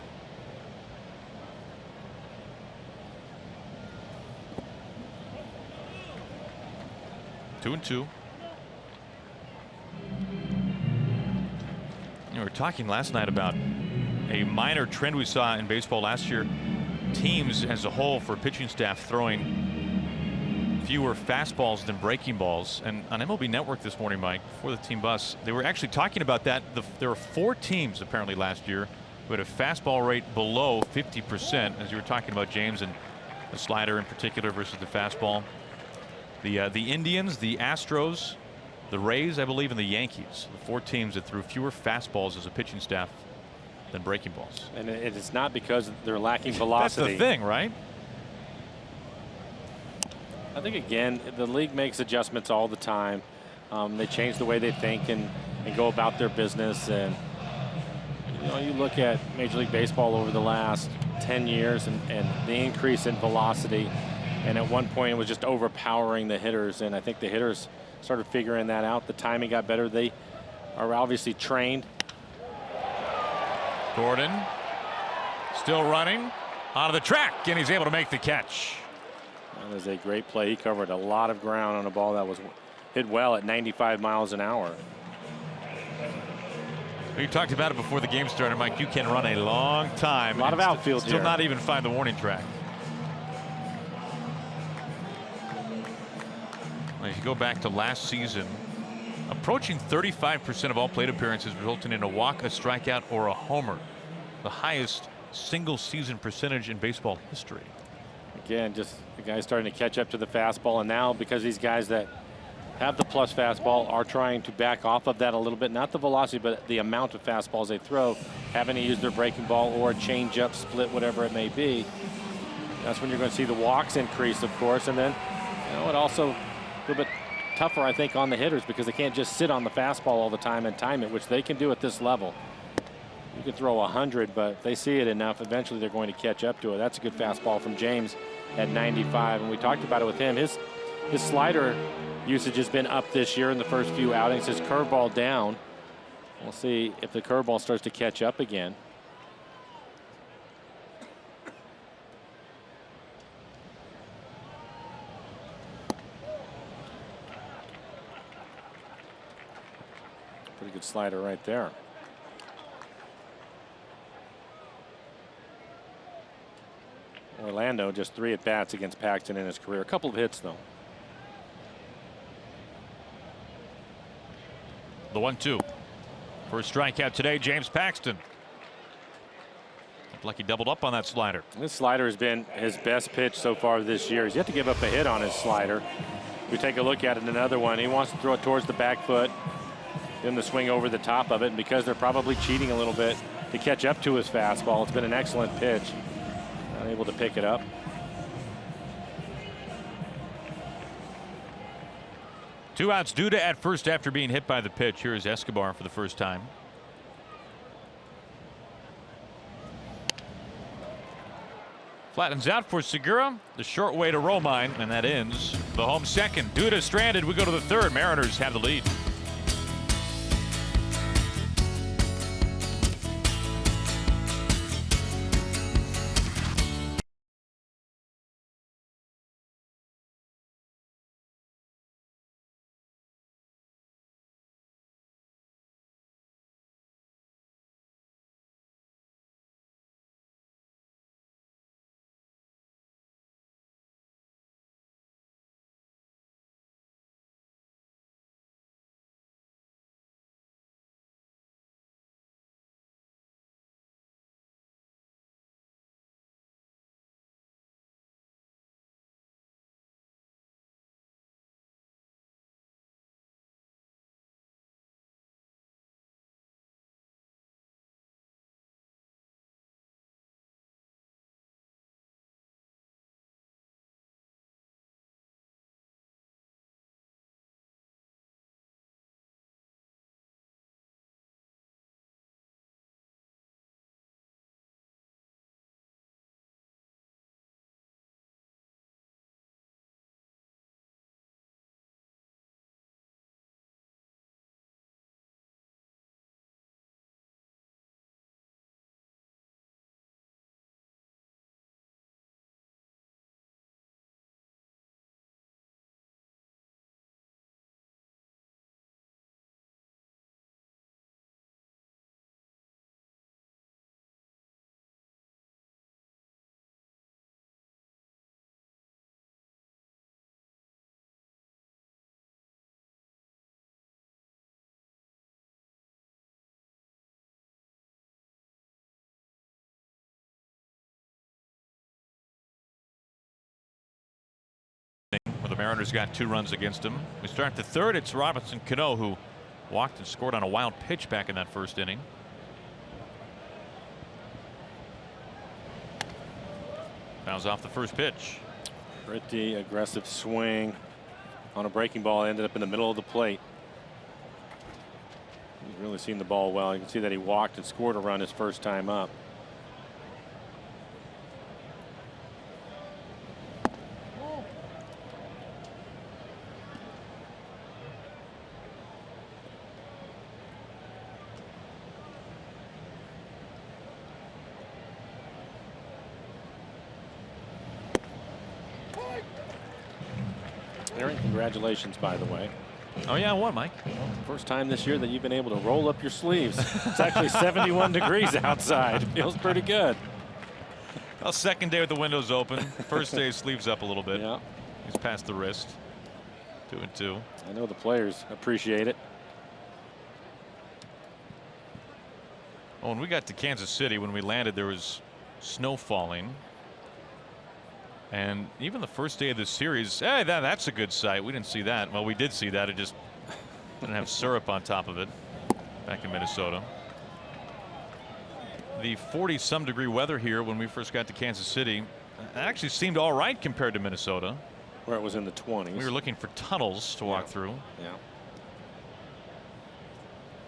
Two and two. We were talking last night about a minor trend we saw in baseball last year. Teams as a whole, for pitching staff, throwing fewer fastballs than breaking balls. And on MLB Network this morning, Mike, before the team bus, they were actually talking about that. There were 4 teams apparently last year who had a fastball rate below 50%, as you were talking about, James, and the slider in particular versus the fastball. The Indians, the Astros, the Rays, I believe, and the Yankees. The 4 teams that threw fewer fastballs as a pitching staff than breaking balls. And it is not because they're lacking velocity. That's the thing, right? I think, again, the league makes adjustments all the time. They change the way they think and go about their business. And you look at Major League Baseball over the last 10 years and the increase in velocity. And at one point it was just overpowering the hitters. And I think the hitters started figuring that out. The timing got better. They are obviously trained. Gordon still running onto the track, and he's able to make the catch. That is a great play. He covered a lot of ground on a ball that was hit well at 95 miles an hour. We talked about it before the game started, Mike. You can run a long time. A lot of outfield still here. Not even find the warning track. If you go back to last season, approaching 35% of all plate appearances resulting in a walk, a strikeout, or a homer. The highest single season percentage in baseball history. Again, just the guys starting to catch up to the fastball. And now, because these guys that have the plus fastball are trying to back off of that a little bit, not the velocity, but the amount of fastballs they throw, having to use their breaking ball or a change-up, split, whatever it may be. That's when you're going to see the walks increase, of course. And then, it also a little bit tougher, I think, on the hitters because they can't just sit on the fastball all the time and time it, which they can do at this level. You could throw 100, but if they see it enough, eventually they're going to catch up to it. That's a good fastball from James at 95. And we talked about it with him. His slider usage has been up this year in the first few outings. His curveball down. We'll see if the curveball starts to catch up again. Pretty good slider right there. Orlando just 3 at-bats against Paxton in his career. A couple of hits, though. The 1-2. First strikeout today, James Paxton. Looked like he doubled up on that slider. This slider has been his best pitch so far this year. He's yet to give up a hit on his slider. If we take a look at it, another one. He wants to throw it towards the back foot, then the swing over the top of it. And because they're probably cheating a little bit to catch up to his fastball, it's been an excellent pitch. Able to pick it up. Two outs due to at first after being hit by the pitch. Here's Escobar for the first time. Flattens out for Segura. The short way to Romine, and that ends the home second. Duda stranded. We go to the third. Mariners have the lead. Well, the Mariners got 2 runs against him. We start the third. It's Robinson Cano who walked and scored on a wild pitch back in that first inning. Fouls off the first pitch. Pretty aggressive swing on a breaking ball. Ended up in the middle of the plate. He's really seen the ball well. You can see that he walked and scored a run his first time up. Aaron, congratulations, by the way. Oh, yeah, what, Mike? First time this year that you've been able to roll up your sleeves. It's actually 71 degrees outside. Feels pretty good. Well, second day with the windows open. First day, sleeves up a little bit. Yeah. He's past the wrist. 2-2. I know the players appreciate it. Oh, when we got to Kansas City, when we landed, there was snow falling. And even the first day of the series, hey, that's a good sight. We didn't see that. Well, we did see that. It just didn't have syrup on top of it back in Minnesota. The 40-some degree weather here when we first got to Kansas City actually seemed all right compared to Minnesota, where it was in the 20s. We were looking for tunnels to walk through. Yeah.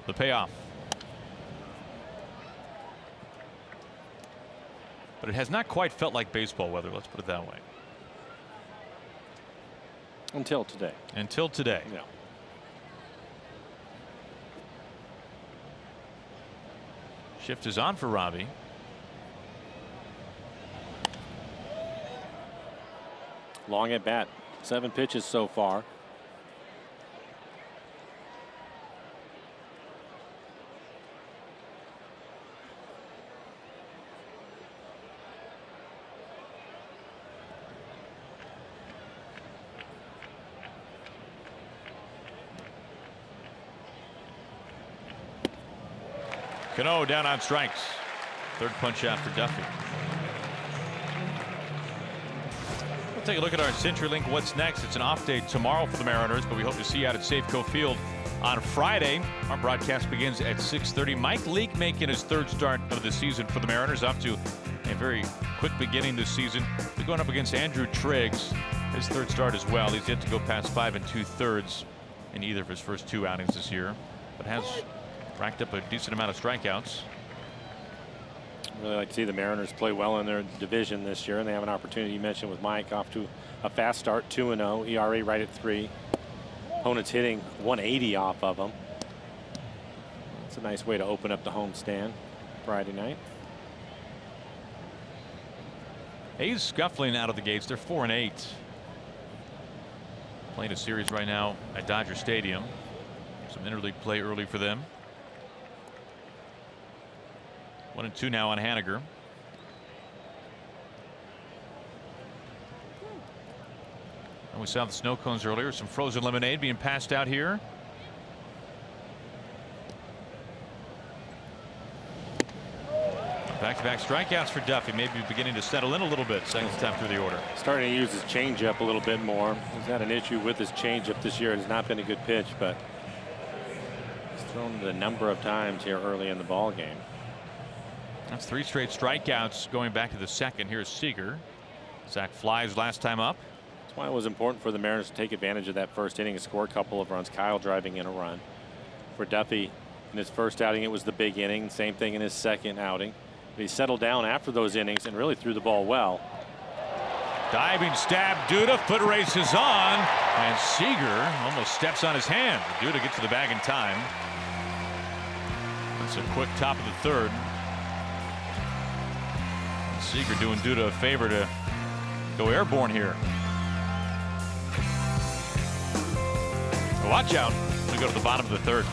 The payoff. but it has not quite felt like baseball weather. Let's put it that way. Until today. Until today. Yeah. Shift is on for Robbie. Long at bat. 7 pitches so far. Cano down on strikes. Third punch out for Duffy. We'll take a look at our CenturyLink What's Next. It's an off day tomorrow for the Mariners, but we hope to see you out at Safeco Field on Friday. Our broadcast begins at 6:30. Mike Leake making his third start of the season for the Mariners, off to a very quick beginning this season. They're going up against Andrew Triggs, his third start as well. He's yet to go past 5 2/3 in either of his first 2 outings this year, but has racked up a decent amount of strikeouts. Really like to see the Mariners play well in their division this year, and they have an opportunity. You mentioned with Mike off to a fast start, 2-0, ERA right at 3. Opponents hitting 180 off of them. It's a nice way to open up the homestand Friday night. A's scuffling out of the gates. They're 4-8. Playing a series right now at Dodger Stadium. Some interleague play early for them. 1-2 now on Haniger. And we saw the snow cones earlier. Some frozen lemonade being passed out here. Back-to-back strikeouts for Duffy. Maybe beginning to settle in a little bit. Second time through the order. Starting to use his changeup a little bit more. He's had an issue with his changeup this year. It has not been a good pitch, but he's thrown it a number of times here early in the ball game. That's 3 straight strikeouts going back to the second. Here's Seager. Zach flies last time up. That's why it was important for the Mariners to take advantage of that first inning and score a couple of runs. Kyle driving in a run. For Duffy, in his first outing, it was the big inning. Same thing in his second outing. But he settled down after those innings and really threw the ball well. Diving stab, Duda, foot race is on, and Seager almost steps on his hand. Duda gets to the bag in time. That's a quick top of the third. Seager doing Duda a favor to go airborne here. Watch out. We go to the bottom of the third.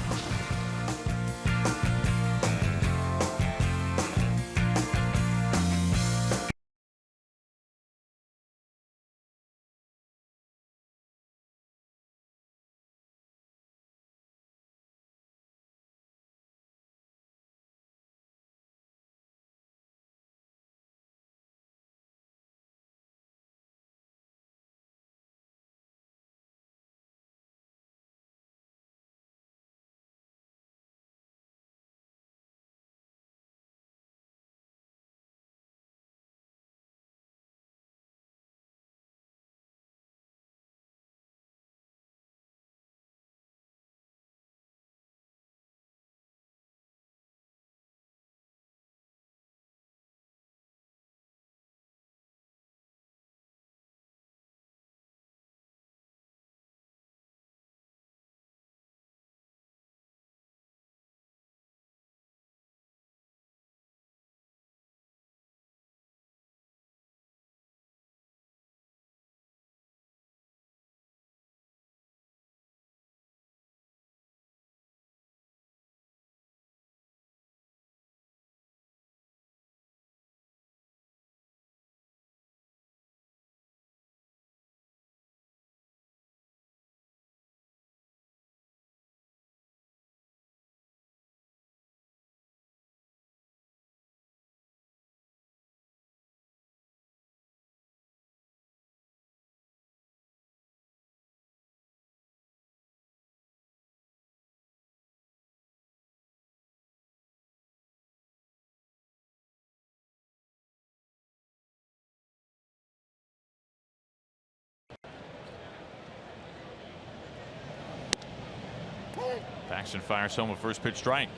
Paxton fires home a first pitch strike.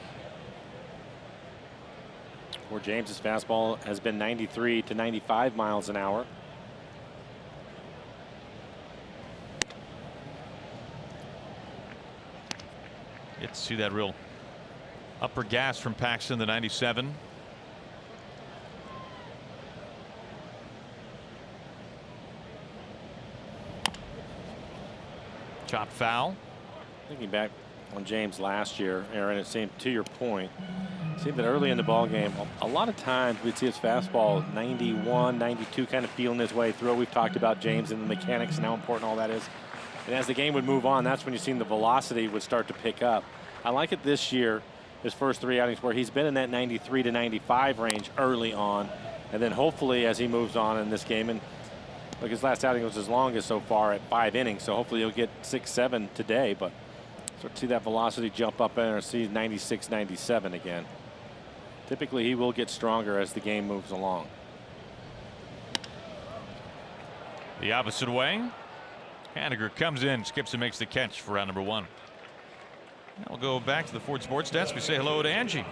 where James's fastball has been 93 to 95 miles an hour. Get to see that real upper gas from Paxton, the 97. Chop foul. Thinking back on James last year, Aaron, it seemed, to your point, it seemed that early in the ball game, a lot of times we'd see his fastball 91, 92, kind of feeling his way through. We've talked about James and the mechanics and how important all that is. And as the game would move on, that's when you seen the velocity would start to pick up. I like it this year, his first 3 outings, where he's been in that 93 to 95 range early on. And then hopefully as he moves on in this game, and look, his last outing was his longest so far at 5 innings. So hopefully he'll get 6, 7 today. But start to see that velocity jump up there and see 96, 97 again. Typically he will get stronger as the game moves along. The opposite way. Haniger comes in, skips and makes the catch for round number 1. Now we'll go back to the Ford Sports Desk. We say hello to Angie.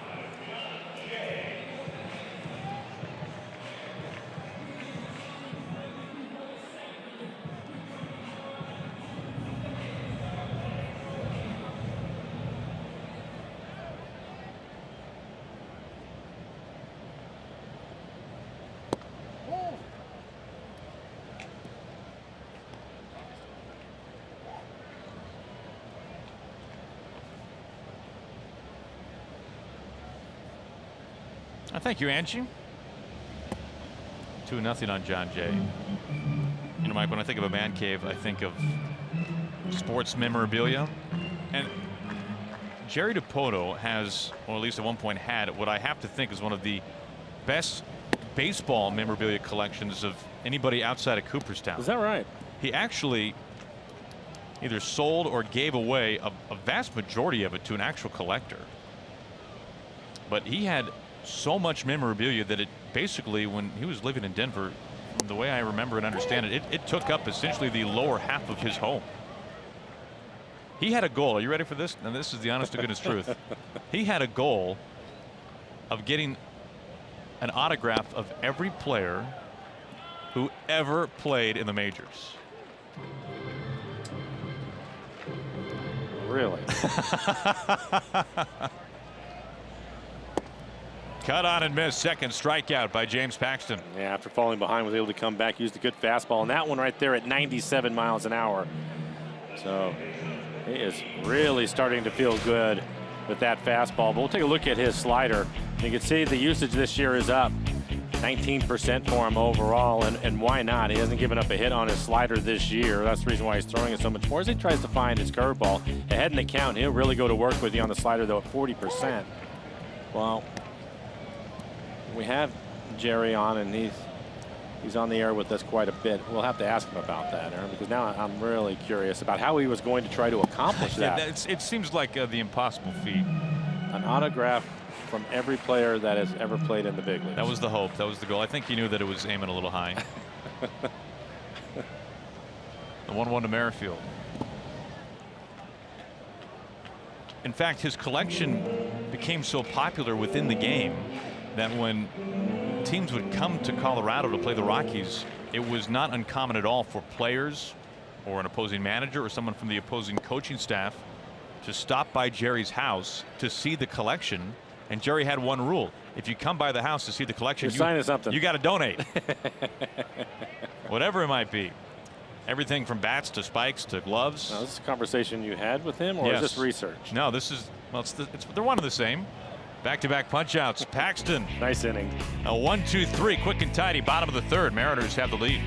Thank you, Angie. 2-0 on John Jay. You know, Mike, when I think of a man cave, I think of sports memorabilia. And Jerry DiPoto has, or at least at one point had, what I have to think is one of the best baseball memorabilia collections of anybody outside of Cooperstown. Is that right? He actually either sold or gave away a vast majority of it to an actual collector. But he had so much memorabilia that it basically, when he was living in Denver, the way I remember and understand it, it took up essentially the lower half of his home. He had a goal. Are you ready for this? And this is the honest to goodness truth. He had a goal of getting an autograph of every player who ever played in the majors. Really? Cut on and miss. Second strikeout by James Paxton. Yeah, after falling behind, was able to come back, used a good fastball, and that one right there at 97 miles an hour. So he is really starting to feel good with that fastball. But we'll take a look at his slider. You can see the usage this year is up 19% for him overall, and why not? He hasn't given up a hit on his slider this year. That's the reason why he's throwing it so much more as he tries to find his curveball. Ahead in the count, he'll really go to work with you on the slider, though, at 40%. Well, we have Jerry on, and he's on the air with us quite a bit. We'll have to ask him about that, Aaron, because now I'm really curious about how he was going to try to accomplish that. It seems like the impossible feat. An autograph from every player that has ever played in the big leagues. That was the hope. That was the goal. I think he knew that it was aiming a little high. The 1-1 to Merrifield. In fact, his collection became so popular within the game that when teams would come to Colorado to play the Rockies, it was not uncommon at all for players or an opposing manager or someone from the opposing coaching staff to stop by Jerry's house to see the collection. And Jerry had one rule: if you come by the house to see the collection, you're signing something. You got to donate. Whatever it might be. Everything from bats to spikes to gloves. Now, this is a conversation you had with him, or yes. is this research? No, this is, well, they're one and the same. Back-to-back punch-outs. Paxton. Nice inning. A 1-2-3, quick and tidy. Bottom of the third. Mariners have the lead.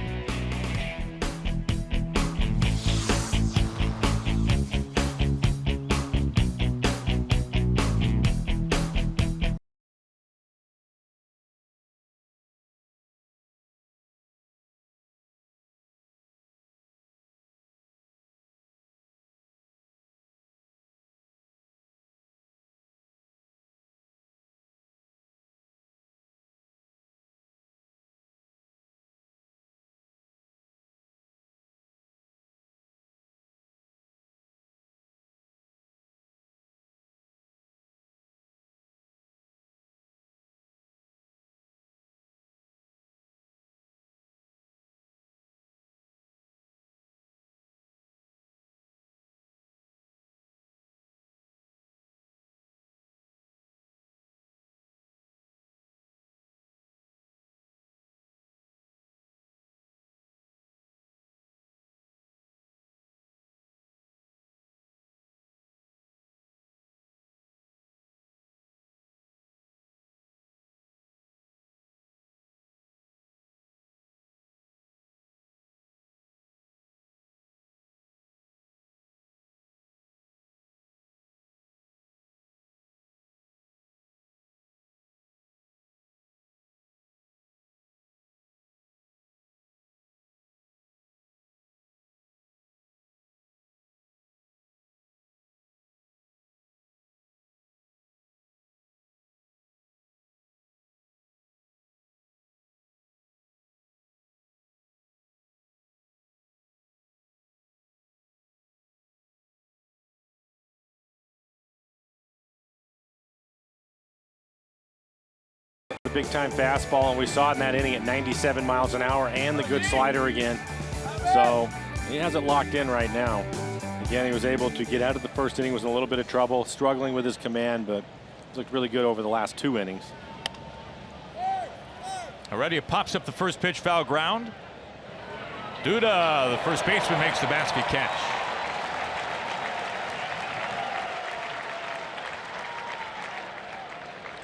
big-time fastball, and we saw it in that inning at 97 miles an hour and the good slider again. So he has it locked in right now. Again, he was able to get out of the first inning, was in a little bit of trouble, struggling with his command, but looked really good over the last 2 innings. Already it pops up the first pitch, foul ground. Duda, the first baseman, makes the basket catch.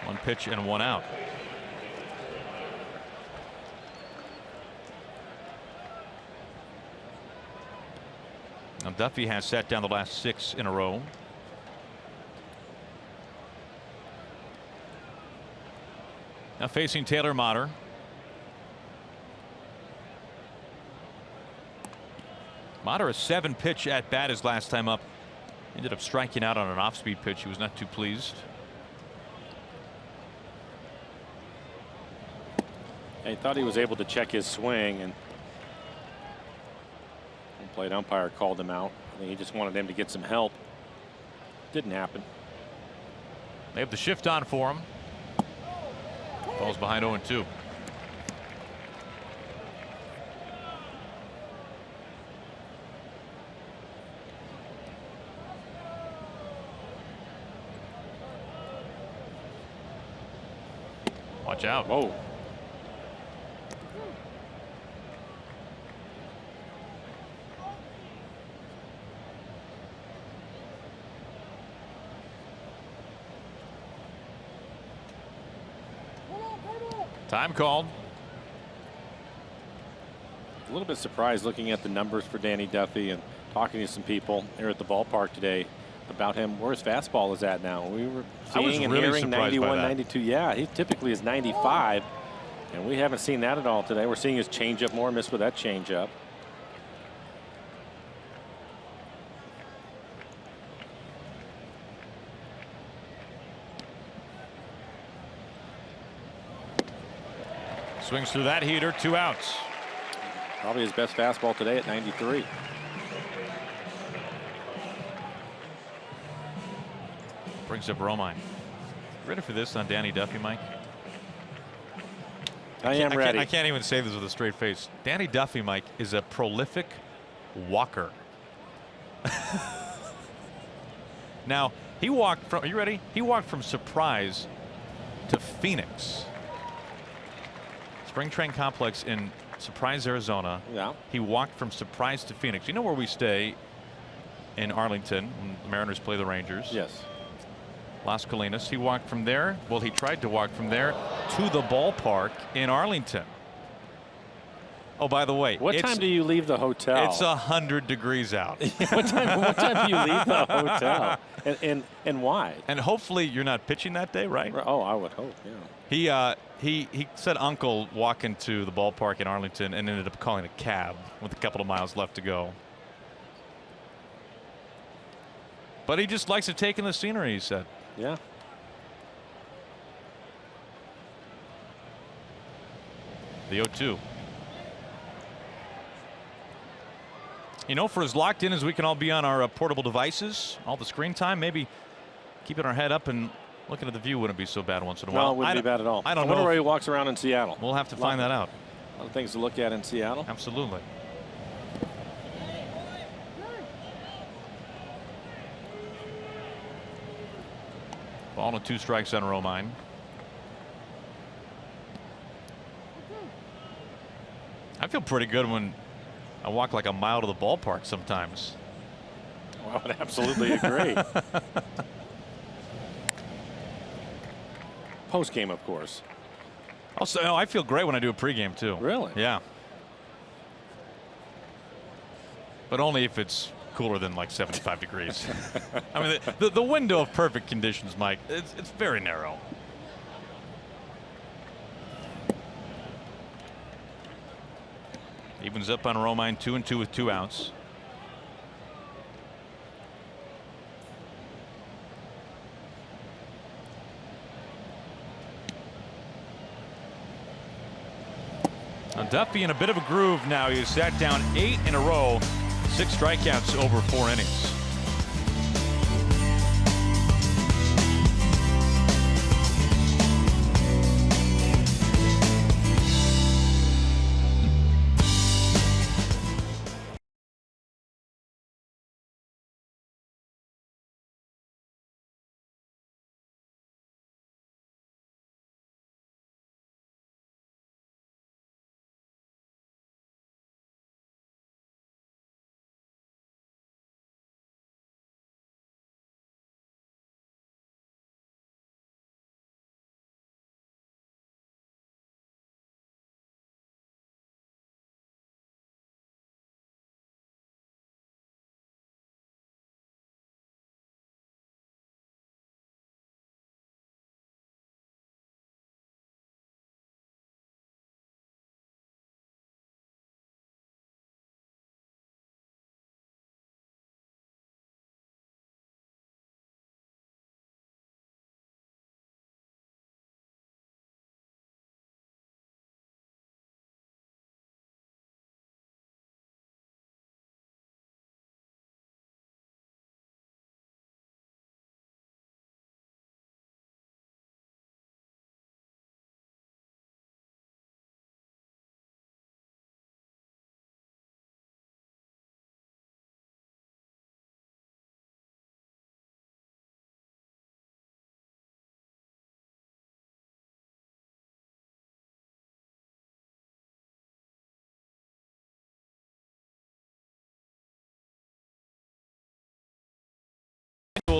One pitch and 1 out. Now Duffy has sat down the last 6 in a row. Now facing Taylor Motter. Motter, a 7-pitch at bat his last time up. Ended up striking out on an off-speed pitch. He was not too pleased. He thought he was able to check his swing, and the plate umpire called him out. I think he just wanted him to get some help. Didn't happen. They have the shift on for him. Falls behind 0-2. Watch out. Whoa. Time called. A little bit surprised looking at the numbers for Danny Duffy and talking to some people here at the ballpark today about him, where his fastball is at now. We were seeing and hearing 91, 92. Yeah, he typically is 95, and we haven't seen that at all today. We're seeing his changeup more, missed with that changeup. Swings through that heater, 2 outs. Probably his best fastball today at 93. Brings up Romine. Ready for this on Danny Duffy, Mike? I am ready. I can't even say this with a straight face. Danny Duffy, Mike, is a prolific walker. Now, he walked from, are you ready? He walked from Surprise to Phoenix. Spring Train Complex in Surprise, Arizona. Yeah. He walked from Surprise to Phoenix. You know where we stay in Arlington when the Mariners play the Rangers? Yes. Las Colinas. He walked from there. Well, he tried to walk from there to the ballpark in Arlington. Oh, by the way, what time do you leave the hotel? It's 100 degrees out. what time do you leave the hotel? And why? And hopefully you're not pitching that day, right? Oh, I would hope. Yeah. He said uncle walking to the ballpark in Arlington and ended up calling a cab with a couple of miles left to go. But he just likes to take in the scenery, he said. Yeah. The 0-2. You know, for as locked in as we can all be on our portable devices, all the screen time, maybe keeping our head up and looking at the view wouldn't be so bad once in a while. No, it wouldn't be bad at all. I don't know know where he walks around in Seattle. We'll have to find that out. A lot of things to look at in Seattle. Absolutely. Ball and 2 strikes on Romine. I feel pretty good when I walk like a mile to the ballpark sometimes. Well, I would absolutely agree. Post game, of course. Also, no, I feel great when I do a pregame too. Really? Yeah. But only if it's cooler than like 75 degrees. I mean, the window of perfect conditions, Mike, it's very narrow. Evens up on Romine, 2-2 with 2 outs. Now Duffy in a bit of a groove now. He has sat down 8 in a row, 6 strikeouts over 4 innings.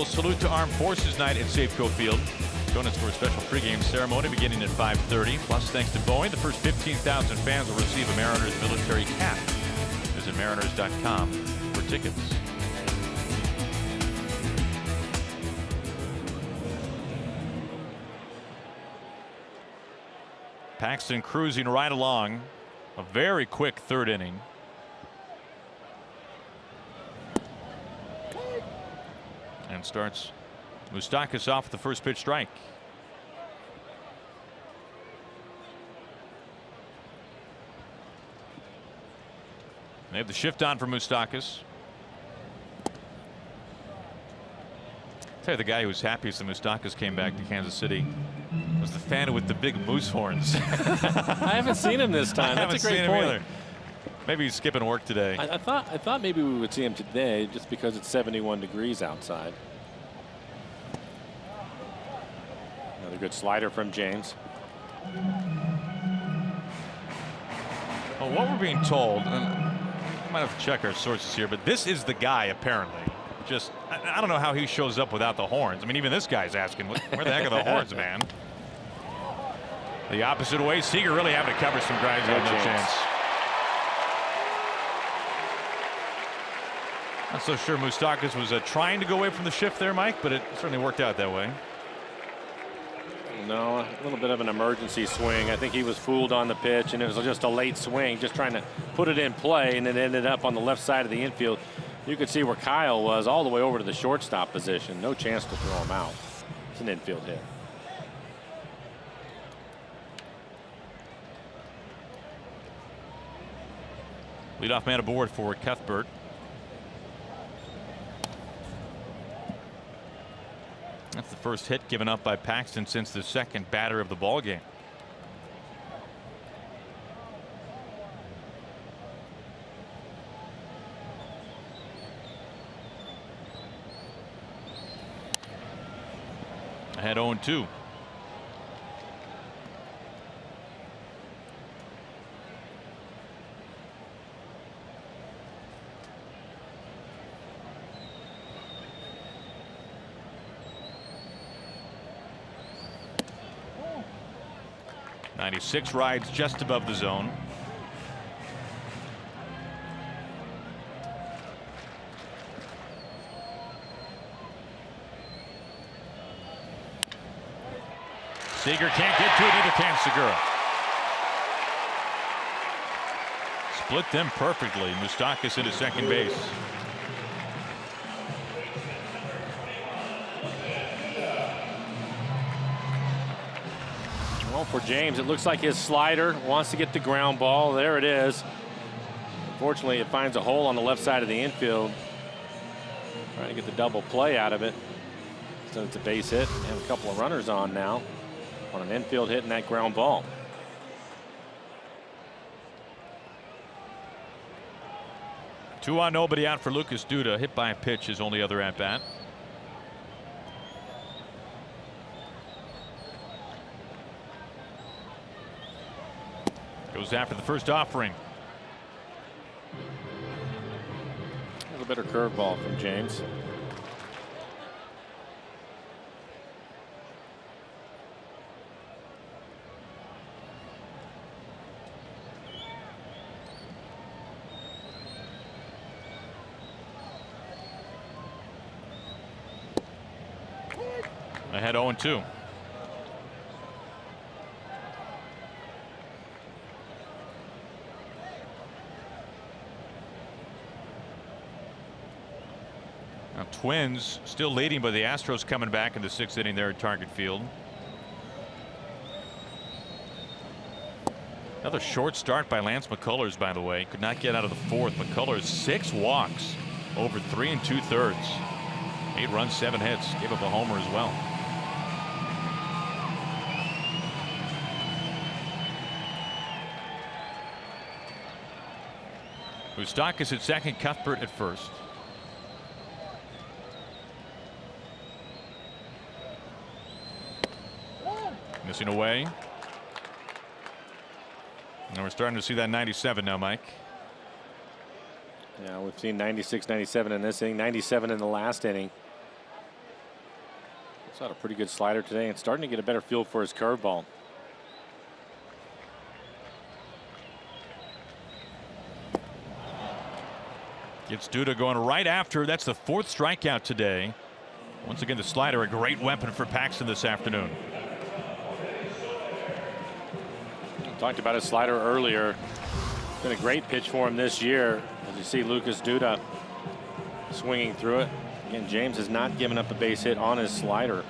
annual Salute to Armed Forces Night at Safeco Field. Join us for a special pregame ceremony beginning at 5:30. Plus, thanks to Boeing, the first 15,000 fans will receive a Mariners military cap. Visit mariners.com for tickets. Paxton cruising right along. A very quick third inning. And starts Moustakas off with the first pitch strike. They have the shift on for Moustakas. Tell you, the guy who was happiest that Moustakas came back to Kansas City was the fan with the big moose horns. I haven't seen him this time. That's a great point. Either. Maybe he's skipping work today. I thought maybe we would see him today just because it's 71 degrees outside. Another good slider from James. Well, what we're being told, and we might have to check our sources here, but this is the guy apparently. Just, I don't know how he shows up without the horns. I mean, even this guy's asking, where the heck are the horns, man? The opposite way, Seager really having to cover some guys. No chance. Not so sure Moustakas was trying to go away from the shift there, Mike, but it certainly worked out that way. No, a little bit of an emergency swing. I think he was fooled on the pitch, and it was just a late swing, just trying to put it in play, and it ended up on the left side of the infield. You could see where Kyle was all the way over to the shortstop position. No chance to throw him out. It's an infield hit. Leadoff man aboard for Cuthbert. That's the first hit given up by Paxton since the second batter of the ball game. Ahead 0-2. .96 rides just above the zone. Seager can't get to it, neither can Segura. Split them perfectly. Moustakas into second base. Well, for James, it looks like his slider wants to get the ground ball. There it is. Unfortunately, it finds a hole on the left side of the infield. Trying to get the double play out of it. So it's a base hit. And a couple of runners on now on an infield hit and that ground ball. Two on, nobody out for Lucas Duda. Hit by a pitch, his only other at bat. Goes after the first offering. A little better curveball from James. Ahead 0-2. Now, Twins still leading, but the Astros coming back in the sixth inning there at Target Field. Another short start by Lance McCullers, by the way. Could not get out of the fourth. McCullers 6 walks over 3 2/3. 8 runs, 7 hits. Gave up a homer as well. Moustakas at second, Cuthbert at first. Missing away. And we're starting to see that 97 now, Mike. Yeah, we've seen 96, 97 in this inning, 97 in the last inning. Got a pretty good slider today and starting to get a better feel for his curveball. Gets Duda going right after. That's the 4th strikeout today. Once again, the slider, a great weapon for Paxton this afternoon. Talked about his slider earlier. It's been a great pitch for him this year. As you see Lucas Duda swinging through it. Again, James has not given up a base hit on his slider.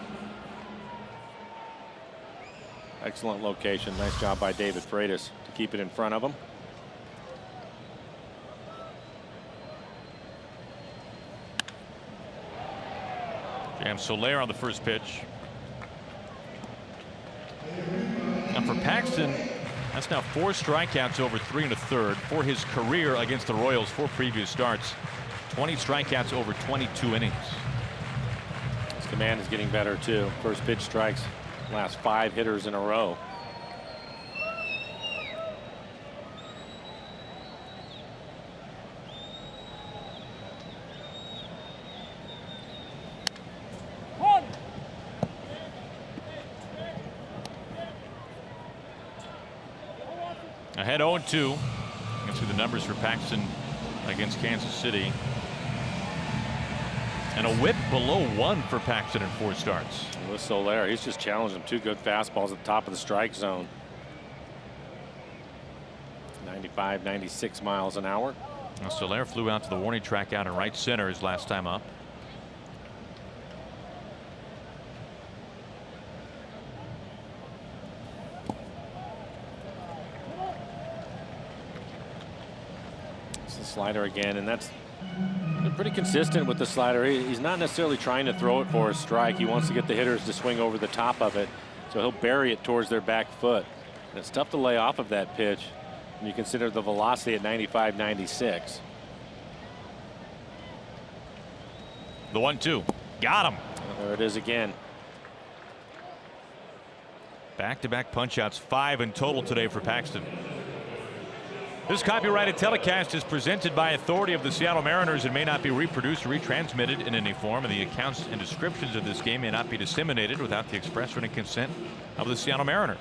Excellent location. Nice job by David Freitas to keep it in front of him. Jam Soler on the first pitch. And for Paxton, that's now 4 strikeouts over 3 1/3 for his career against the Royals. 4 previous starts. 20 strikeouts over 22 innings. His command is getting better too. First pitch strikes last 5 hitters in a row. Ahead 0-2. You can see the numbers for Paxton against Kansas City. And a whip below 1 for Paxton in 4 starts. With Soler, he's just challenged him. 2 good fastballs at the top of the strike zone. 95, 96 miles an hour. Now Soler flew out to the warning track out in right center his last time up. Slider again, and that's been pretty consistent with the slider. He's not necessarily trying to throw it for a strike. He wants to get the hitters to swing over the top of it, so he'll bury it towards their back foot. And it's tough to lay off of that pitch when you consider the velocity at 95, 96. The 1-2. Got him. There it is again. Back-to-back punch-outs, 5 in total today for Paxton. This copyrighted telecast is presented by authority of the Seattle Mariners and may not be reproduced or retransmitted in any form, and the accounts and descriptions of this game may not be disseminated without the express written consent of the Seattle Mariners.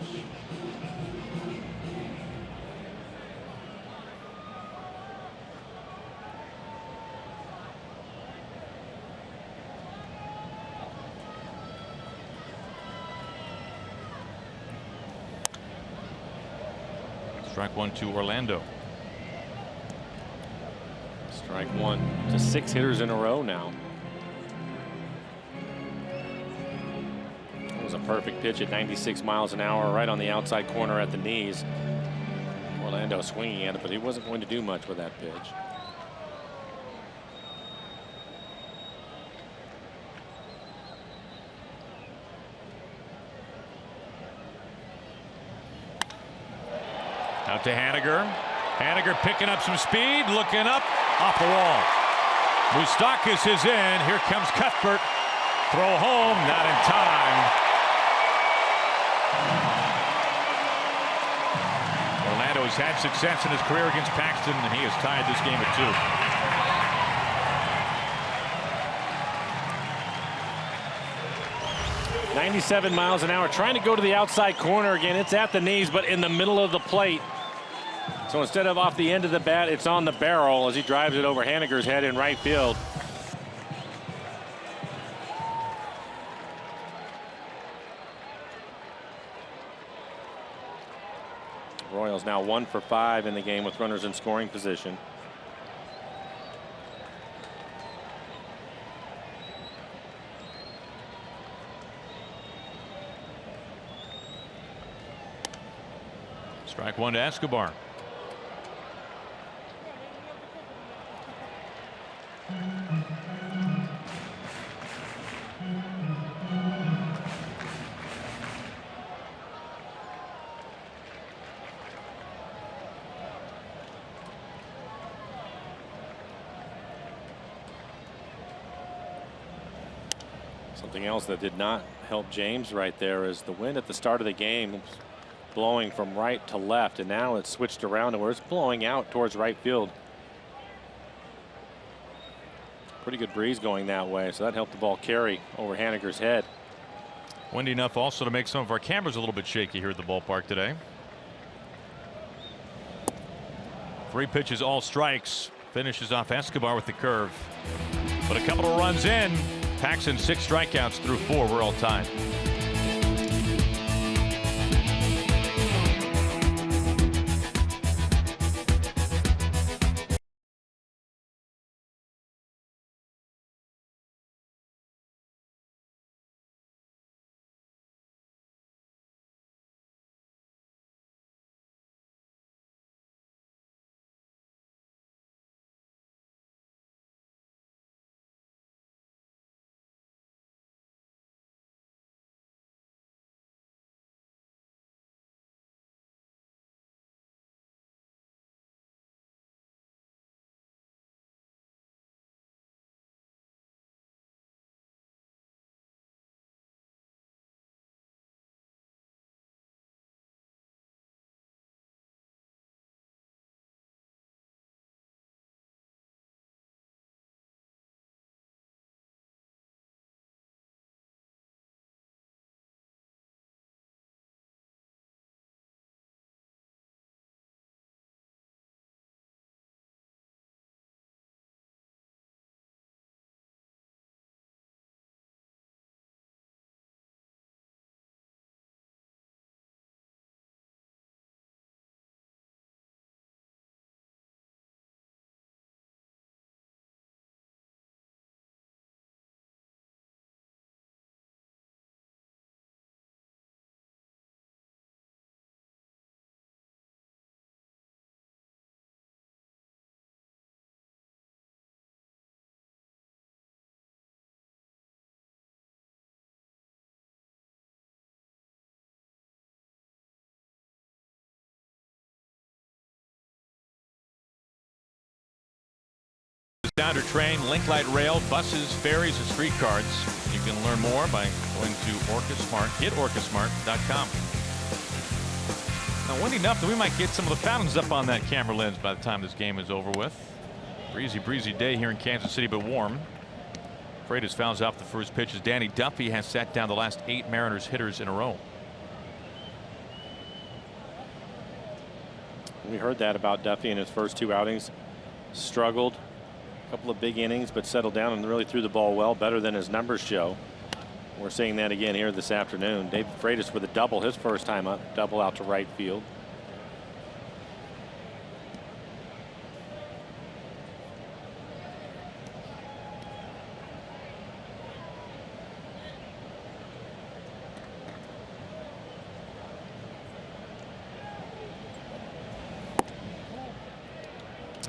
Strike 1 to Orlando. Strike 1 to 6 hitters in a row now. It was a perfect pitch at 96 miles an hour right on the outside corner at the knees. Orlando swinging at it, but he wasn't going to do much with that pitch. Out to Haniger. Haniger picking up some speed, looking up, off the wall. Moustakas is in. Here comes Cuthbert. Throw home, not in time. Orlando has had success in his career against Paxton, and he has tied this game at 2. 97 miles an hour, trying to go to the outside corner again. It's at the knees, but in the middle of the plate. So instead of off the end of the bat, it's on the barrel as he drives it over Haniger's head in right field. Royals now 1 for 5 in the game with runners in scoring position. Strike 1 to Escobar. Something else that did not help James right there is the wind at the start of the game was blowing from right to left, and now it's switched around to where it's blowing out towards right field. Pretty good breeze going that way, so that helped the ball carry over Haniger's head. Windy enough also to make some of our cameras a little bit shaky here at the ballpark today. 3 pitches, all strikes. Finishes off Escobar with the curve. But a couple of runs in. Paxton 6 strikeouts through 4. We're all tied. Sounder train, link light rail, buses, ferries, and streetcars. You can learn more by going to GetOrcaSmart.com. Now, windy enough that we might get some of the fountains up on that camera lens by the time this game is over with. Breezy day here in Kansas City, but warm. Freitas fouls off the first pitch as Danny Duffy has sat down the last 8 Mariners hitters in a row. We heard that about Duffy in his first 2 outings. Struggled. Couple of big innings, but settled down and really threw the ball well, better than his numbers show. We're seeing that again here this afternoon. David Freitas with a double his first time up, double out to right field.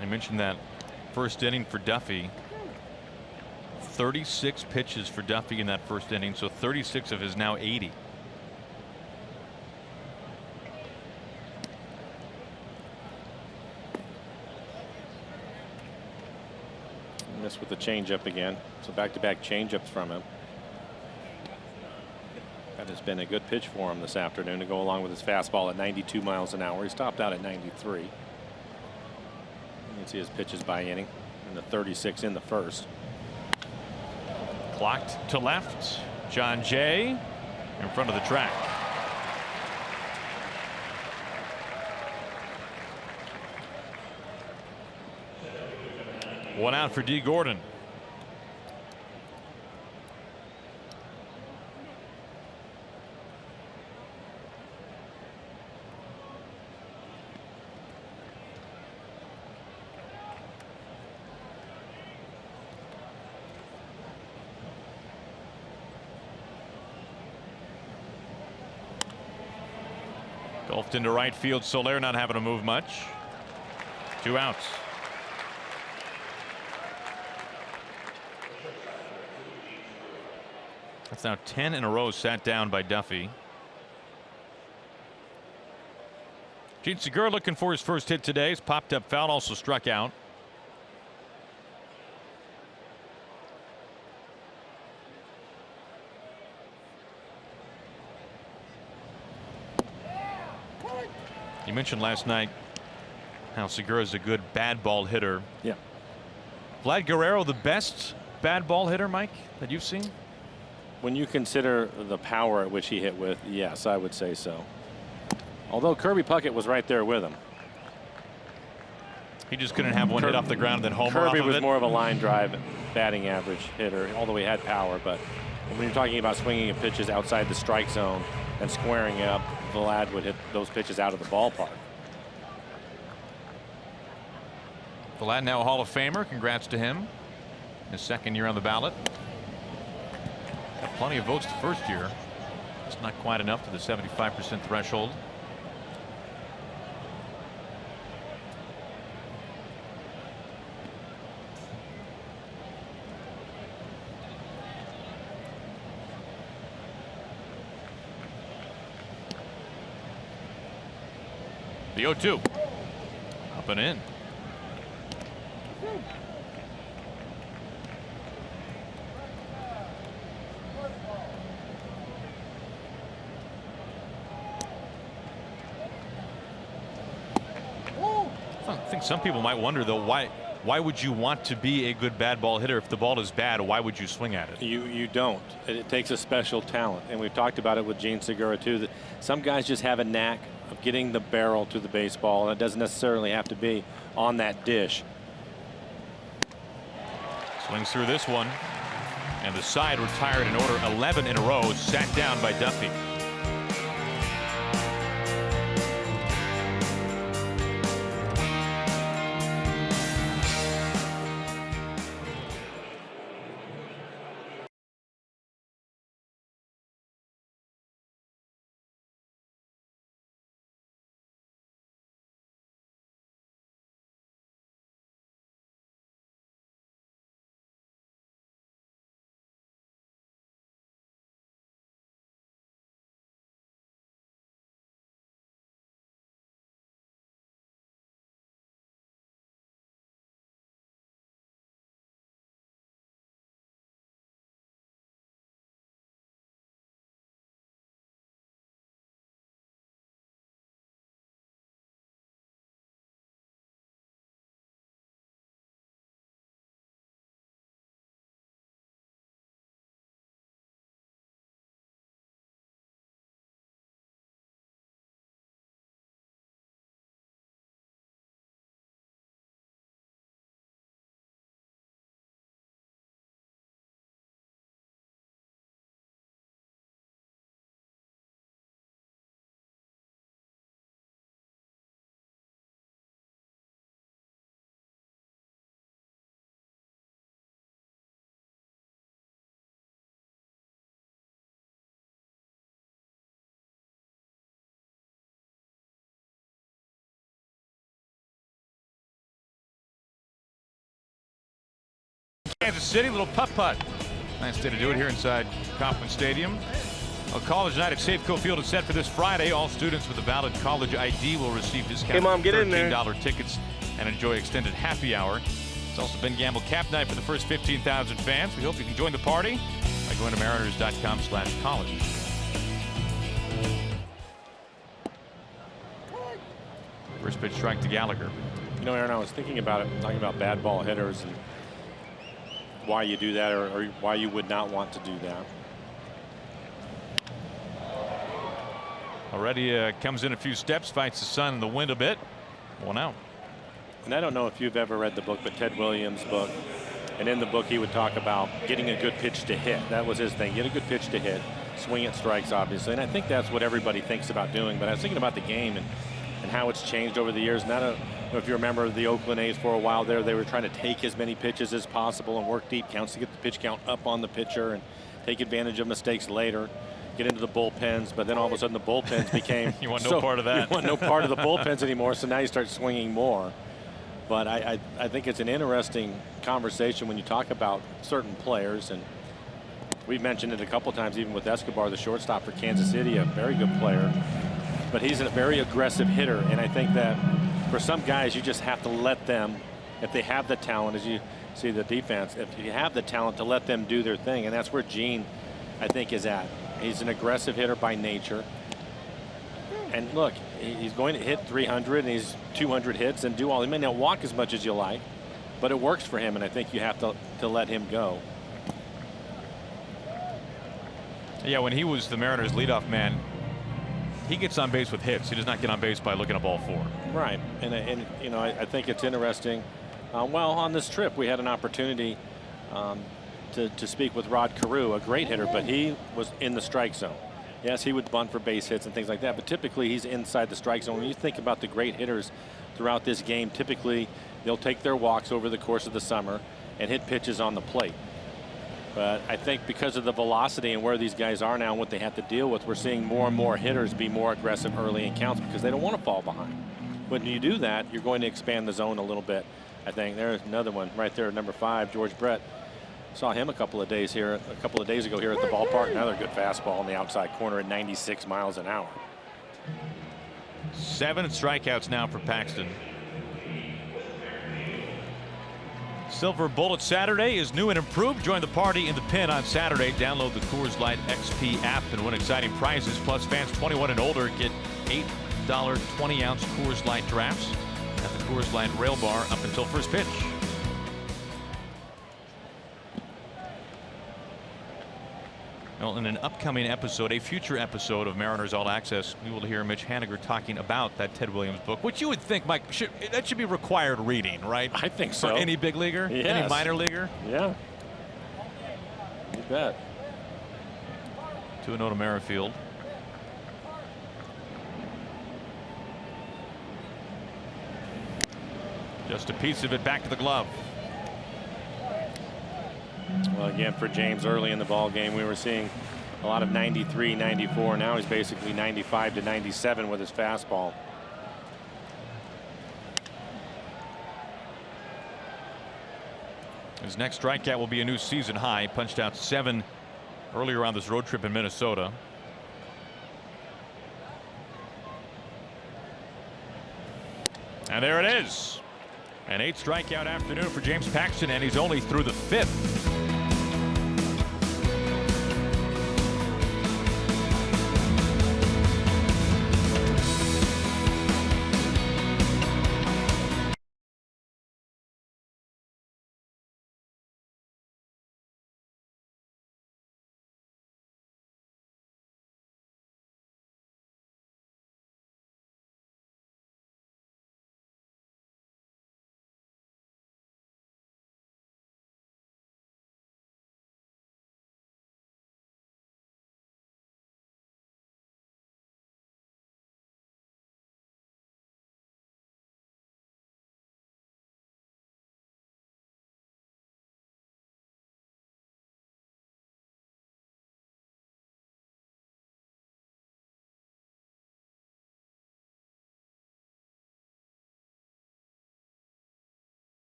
I mentioned that first inning for Duffy. 36 pitches for Duffy in that first inning, so 36 of his now 80. Missed with the changeup again. So back-to-back changeups from him. That has been a good pitch for him this afternoon to go along with his fastball at 92 miles an hour. He stopped out at 93. You can see his pitches by inning, and the 36 in the first. Clocked to left. John Jay in front of the track. One out for D. Gordon. Golfed into right field. Soler not having to move much. 2 outs. That's now 10 in a row sat down by Duffy. Gene Segura looking for his first hit today. He's popped up foul, also struck out. You mentioned last night how Segura is a good bad ball hitter. Yeah. Vlad Guerrero, the best bad ball hitter, Mike, that you've seen? When you consider the power at which he hit with, yes, I would say so. Although Kirby Puckett was right there with him. He just couldn't have one hit off the ground and then homer Kirby off of was it. more of a line drive batting average hitter, although he had power. But when you're talking about swinging at pitches outside the strike zone and squaring up, Vlad would hit those pitches out of the ballpark. Vlad now a Hall of Famer. Congrats to him. His second year on the ballot. Got plenty of votes the first year. It's not quite enough to the 75% threshold. The 0-2. Up and in. I think some people might wonder, though, why would you want to be a good bad ball hitter? If the ball is bad, why would you swing at it? You don't. It takes a special talent, and we've talked about it with Gene Segura too, that some guys just have a knack of getting the barrel to the baseball, and it doesn't necessarily have to be on that dish. Swings through this one, and the side retired in order 11 in a row, sat down by Duffy. Kansas City, little putt-putt. Nice day to do it here inside Kauffman Stadium. A college night at Safeco Field is set for this Friday. All students with a valid college ID will receive discounted $13 tickets and enjoy extended happy hour. It's also been Gamble Cap Night for the first 15,000 fans. We hope you can join the party by going to mariners.com/college. First pitch strike to Gallagher. You know, Aaron, I was thinking about it, talking about bad ball hitters and why you do that, or why you would not want to do that. Already comes in a few steps, fights the sun and the wind a bit. 1 out. And I don't know if you've ever read the book, but Ted Williams' book, and in the book he would talk about getting a good pitch to hit. That was his thing, get a good pitch to hit, swing at strikes, obviously, and I think that's what everybody thinks about doing. But I was thinking about the game and how it's changed over the years. And I don't know if you remember the Oakland A's for a while there, they were trying to take as many pitches as possible and work deep counts to get the pitch count up on the pitcher and take advantage of mistakes later, get into the bullpens. But then all of a sudden the bullpens became you want no part of that. You want no part of the bullpens anymore, so now you start swinging more. But I think it's an interesting conversation when you talk about certain players, and we've mentioned it a couple times, even with Escobar, the shortstop for Kansas City, a very good player. But he's a very aggressive hitter, and I think that for some guys you just have to let them, if they have the talent, as you see the defense, if you have the talent, to let them do their thing. And that's where Gene, I think, is at. He's an aggressive hitter by nature. And look, he's going to hit 300 and he's 200 hits and do all. He may not walk as much as you like, but it works for him, and I think you have to let him go. Yeah, when he was the Mariners' leadoff man, he gets on base with hits. He does not get on base by looking at ball 4. Right, and you know, I think it's interesting. Well, on this trip, we had an opportunity to speak with Rod Carew, a great hitter, but he was in the strike zone. Yes, he would bunt for base hits and things like that, but typically he's inside the strike zone. When you think about the great hitters throughout this game, typically they'll take their walks over the course of the summer and hit pitches on the plate. But I think because of the velocity and where these guys are now and what they have to deal with, we're seeing more and more hitters be more aggressive early in counts because they don't want to fall behind. When you do that, you're going to expand the zone a little bit. I think there's another one right there, number 5, George Brett. Saw him a couple of days ago here at the ballpark. Another good fastball on the outside corner at 96 miles an hour. 7 strikeouts now for Paxton. Silver Bullet Saturday is new and improved. Join the party in the Pin on Saturday. Download the Coors Light XP app and win exciting prizes. Plus, fans 21 and older get $8 20-ounce Coors Light drafts at the Coors Light Rail Bar up until first pitch. Well, in an upcoming episode, a future episode of Mariners All Access, we will hear Mitch Haniger talking about that Ted Williams book, which you would think, Mike, that should be required reading, right? I think so. For any big leaguer, yes. Any minor leaguer. Yeah. You bet. 2-0 to Merrifield. Just a piece of it back to the glove. Well, again, for James early in the ball game, we were seeing a lot of 93, 94. Now he's basically 95 to 97 with his fastball. His next strikeout will be a new season high. Punched out 7 earlier on this road trip in Minnesota. And there it is. An 8 strikeout afternoon for James Paxton, and he's only through the 5th.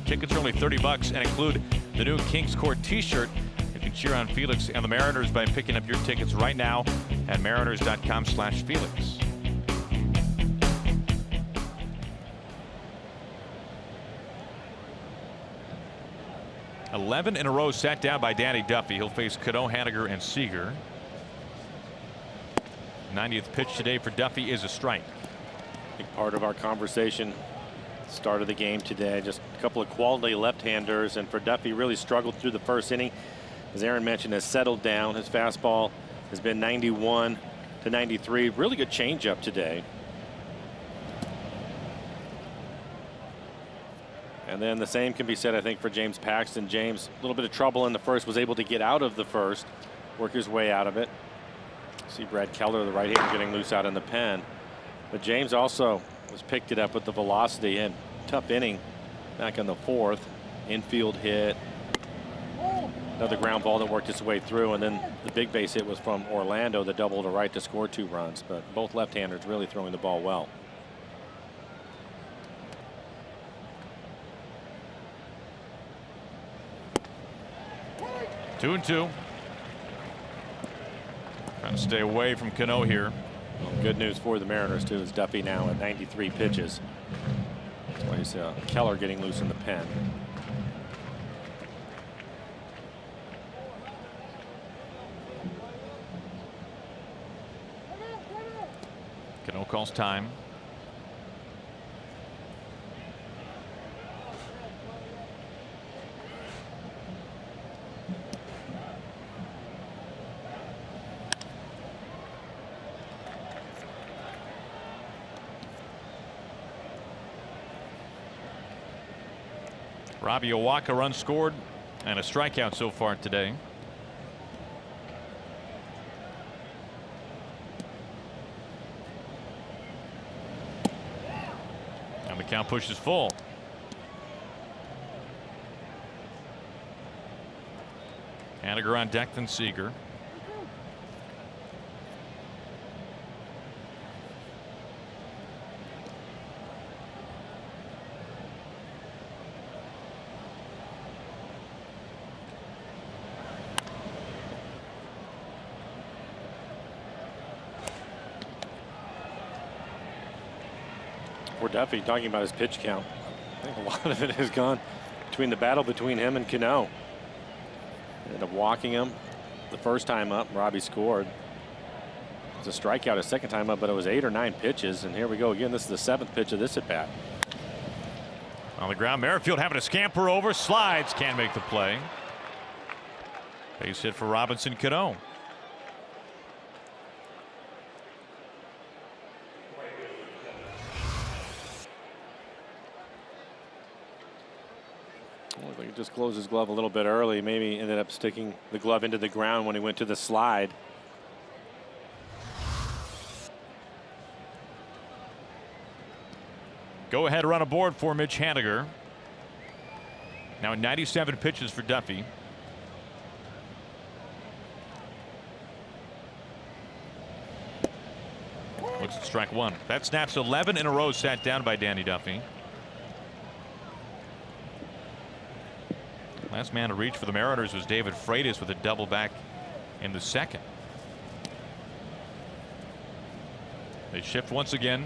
Tickets are only $30 and include the new Kings Court t-shirt. You can cheer on Felix and the Mariners by picking up your tickets right now at mariners.com/Felix. 11 in a row sat down by Danny Duffy. He'll face Cano, Haniger, and Seager. 90th pitch today for Duffy is a strike. Big part of our conversation. Start of the game today, just a couple of quality left-handers, and for Duffy really struggled through the first inning. As Aaron mentioned, has settled down. His fastball has been 91 to 93. Really good changeup today. And then the same can be said, I think, for James Paxton. James, a little bit of trouble in the first, was able to get out of the first, work his way out of it. See Brad Keller, the right-hander, getting loose out in the pen. But James also was picked it up with the velocity, and tough inning back in the 4th. Infield hit. Another ground ball that worked its way through, and then the big base hit was from Orlando, the double to right to score 2 runs. But both left-handers really throwing the ball well. Two and two. Trying to stay away from Cano here. Well, good news for the Mariners too is Duffy now at 93 pitches. That's why you see Keller getting loose in the pen. Cano calls time. Robbie Owaka run scored and a strikeout so far today. And the count pushes full. Haniger on deck, then Seager. For Duffy, talking about his pitch count, I think a lot of it has gone between the battle between him and Cano. Ended up walking him the first time up. Robbie scored. It's a strikeout a second time up, but it was 8 or 9 pitches. And here we go again. This is the 7th pitch of this at bat. On the ground, Merrifield having to scamper over, slides, can't make the play. Base hit for Robinson Cano. Looked like he just closed his glove a little bit early. Maybe ended up sticking the glove into the ground when he went to the slide. Go ahead run aboard for Mitch Haniger. Now 97 pitches for Duffy. Looks at strike one. That snaps 11 in a row sat down by Danny Duffy. Last man to reach for the Mariners was David Freitas with a double back in the 2nd. They shift once again.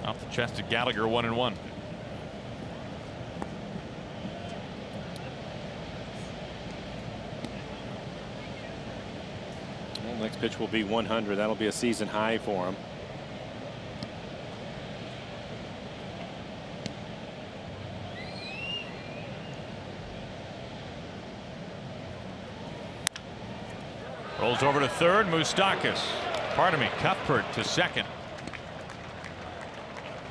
Off the chest of Gallagher, 1-1. Well, next pitch will be 100. That'll be a season high for him. Rolls over to third. Cuthbert to second.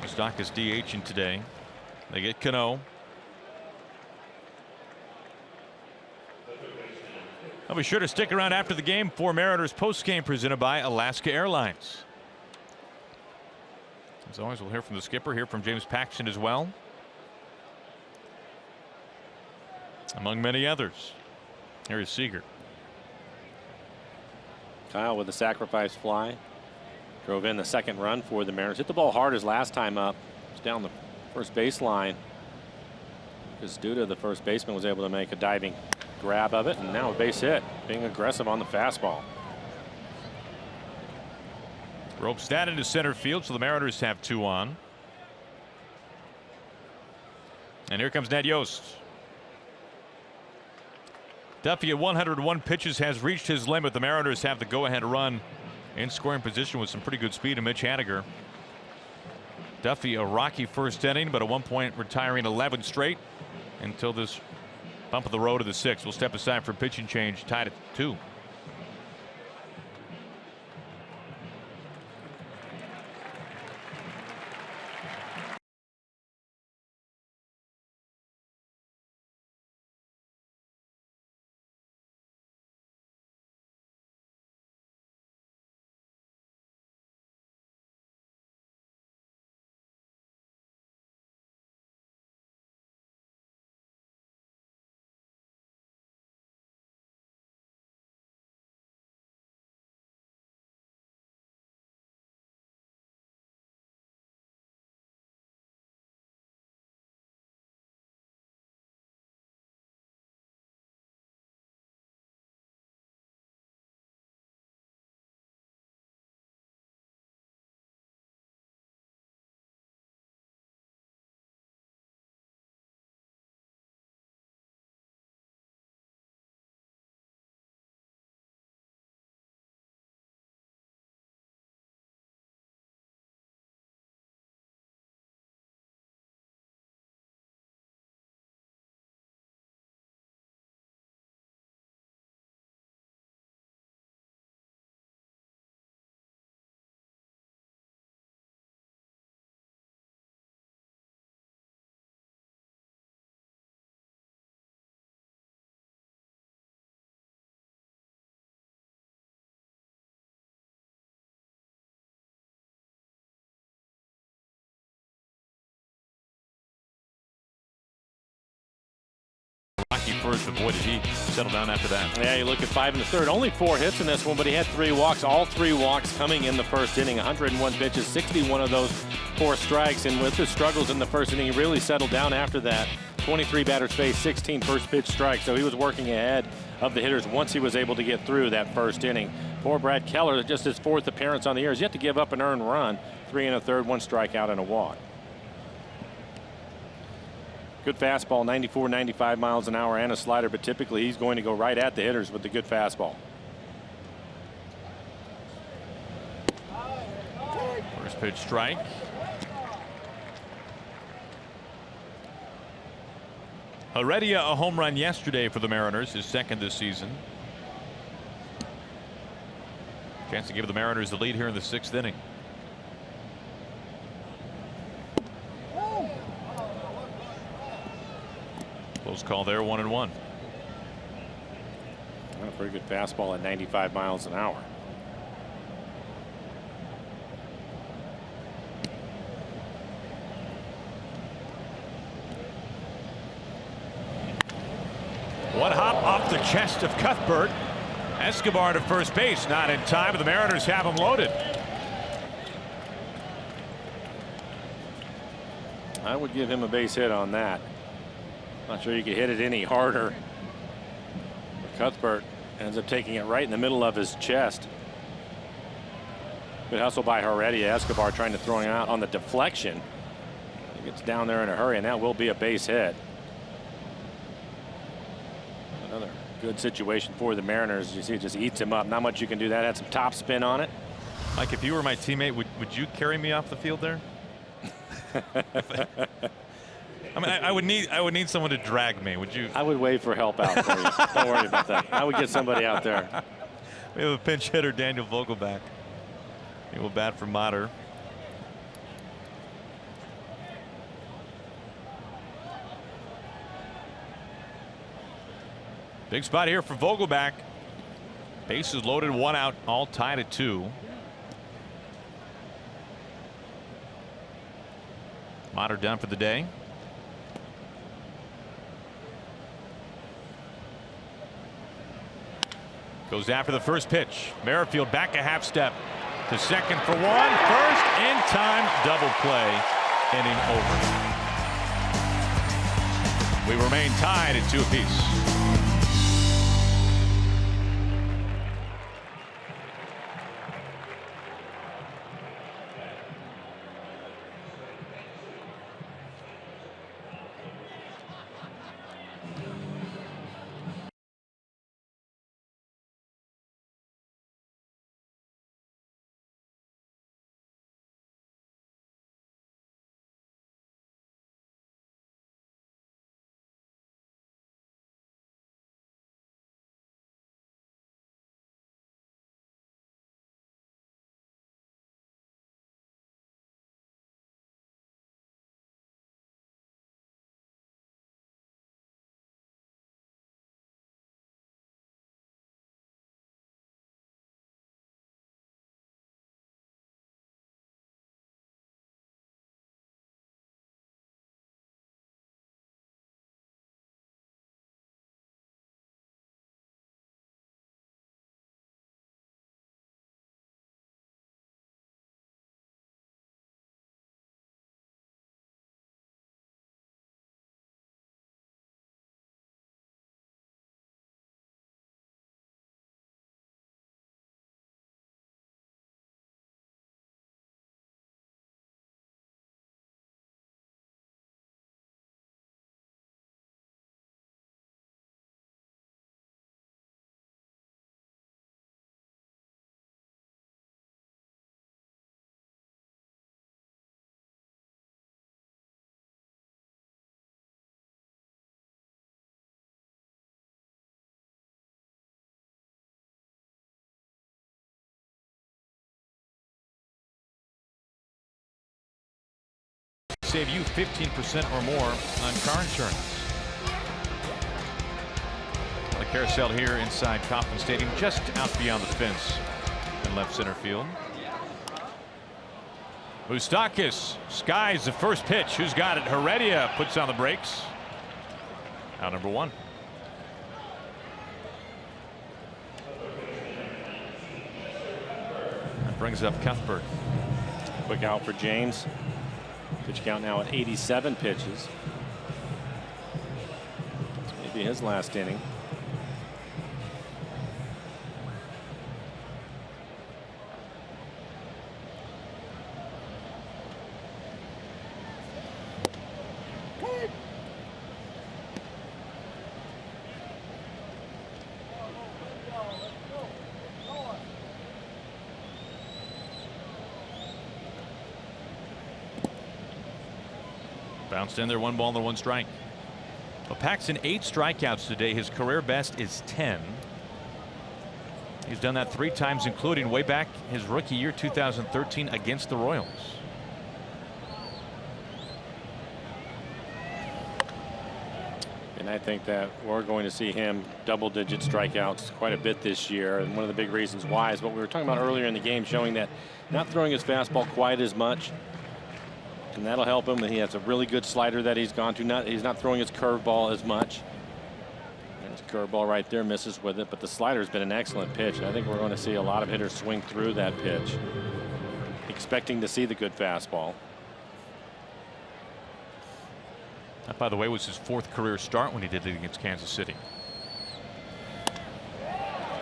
Moustakis DHing today. They get Cano. I'll be sure to stick around after the game for Mariners postgame presented by Alaska Airlines. As always, we'll hear from the skipper, hear from James Paxton as well, among many others. Here is Seager. Kyle with the sacrifice fly. Drove in the 2nd run for the Mariners. Hit the ball hard his last time up. It's down the first baseline. Because Duda, the first baseman, was able to make a diving grab of it. And now a base hit. Being aggressive on the fastball. Ropes that into center field, so the Mariners have 2 on. And here comes Ned Yost. Duffy at 101 pitches has reached his limit. The Mariners have the go-ahead run in scoring position with some pretty good speed in Mitch Haniger. Duffy a rocky first inning, but at one point retiring 11 straight until this bump of the road to the 6th. We'll step aside for pitching change, tied at 2. first, but boy, did he settle down after that. Yeah, you look at 5 in the third. Only 4 hits in this one, but he had 3 walks. All 3 walks coming in the first inning. 101 pitches, 61 of those 4 strikes. And with his struggles in the first inning, he really settled down after that. 23 batters faced, 16 first pitch strikes. So he was working ahead of the hitters once he was able to get through that first inning. Poor Brad Keller, just his 4th appearance on the year, has yet to give up an earned run. 3 in a third, 1 strikeout and a walk. Good fastball, 94, 95 miles an hour, and a slider, but typically he's going to go right at the hitters with the good fastball. First pitch strike. Heredia, a home run yesterday for the Mariners, his 2nd this season. Chance to give the Mariners the lead here in the 6th inning. Close call there, 1-1. A pretty good fastball at 95 miles an hour. One hop off the chest of Cuthbert. Escobar to first base, not in time, but the Mariners have him loaded. I would give him a base hit on that. Not sure you could hit it any harder. Cuthbert ends up taking it right in the middle of his chest. Good hustle by Heredia. Escobar trying to throw him out on the deflection. He gets down there in a hurry, and that will be a base hit. Another good situation for the Mariners. You see, it just eats him up. Not much you can do. That had some top spin on it. Mike, if you were my teammate, would you carry me off the field there? I mean, I would need someone to drag me. Would you? I would wait for help out for you. Don't worry about that. I would get somebody out there. We have a pinch hitter, Daniel Vogelbach. He will bat for Mater. Big spot here for Vogelbach. Bases loaded, 1 out, all tied at 2. Mater down for the day. Goes after the first pitch. Merrifield back a half step to second for 1. First in time, double play, inning over. We remain tied at 2 apiece. Save you 15% or more on car insurance. The carousel here inside Kauffman Stadium, just out beyond the fence in left center field. Moustakas skies the first pitch. Who's got it? Heredia puts on the brakes. Out number 1. brings up Cuthbert. Quick out for James. Pitch count now at 87 pitches. Maybe his last inning. Bounced in there, 1 ball and 1 strike. Well, Paxton 8 strikeouts today. His career best is 10. He's done that 3 times, including way back his rookie year 2013 against the Royals. And I think that we're going to see him double-digit strikeouts quite a bit this year. And one of the big reasons why is what we were talking about earlier in the game, showing that not throwing his fastball quite as much. And that'll help him. He has a really good slider that he's gone to. He's not throwing his curveball as much. There's a curveball right there, misses with it. But the slider's been an excellent pitch. And I think we're going to see a lot of hitters swing through that pitch, expecting to see the good fastball. That, by the way, was his 4th career start when he did it against Kansas City.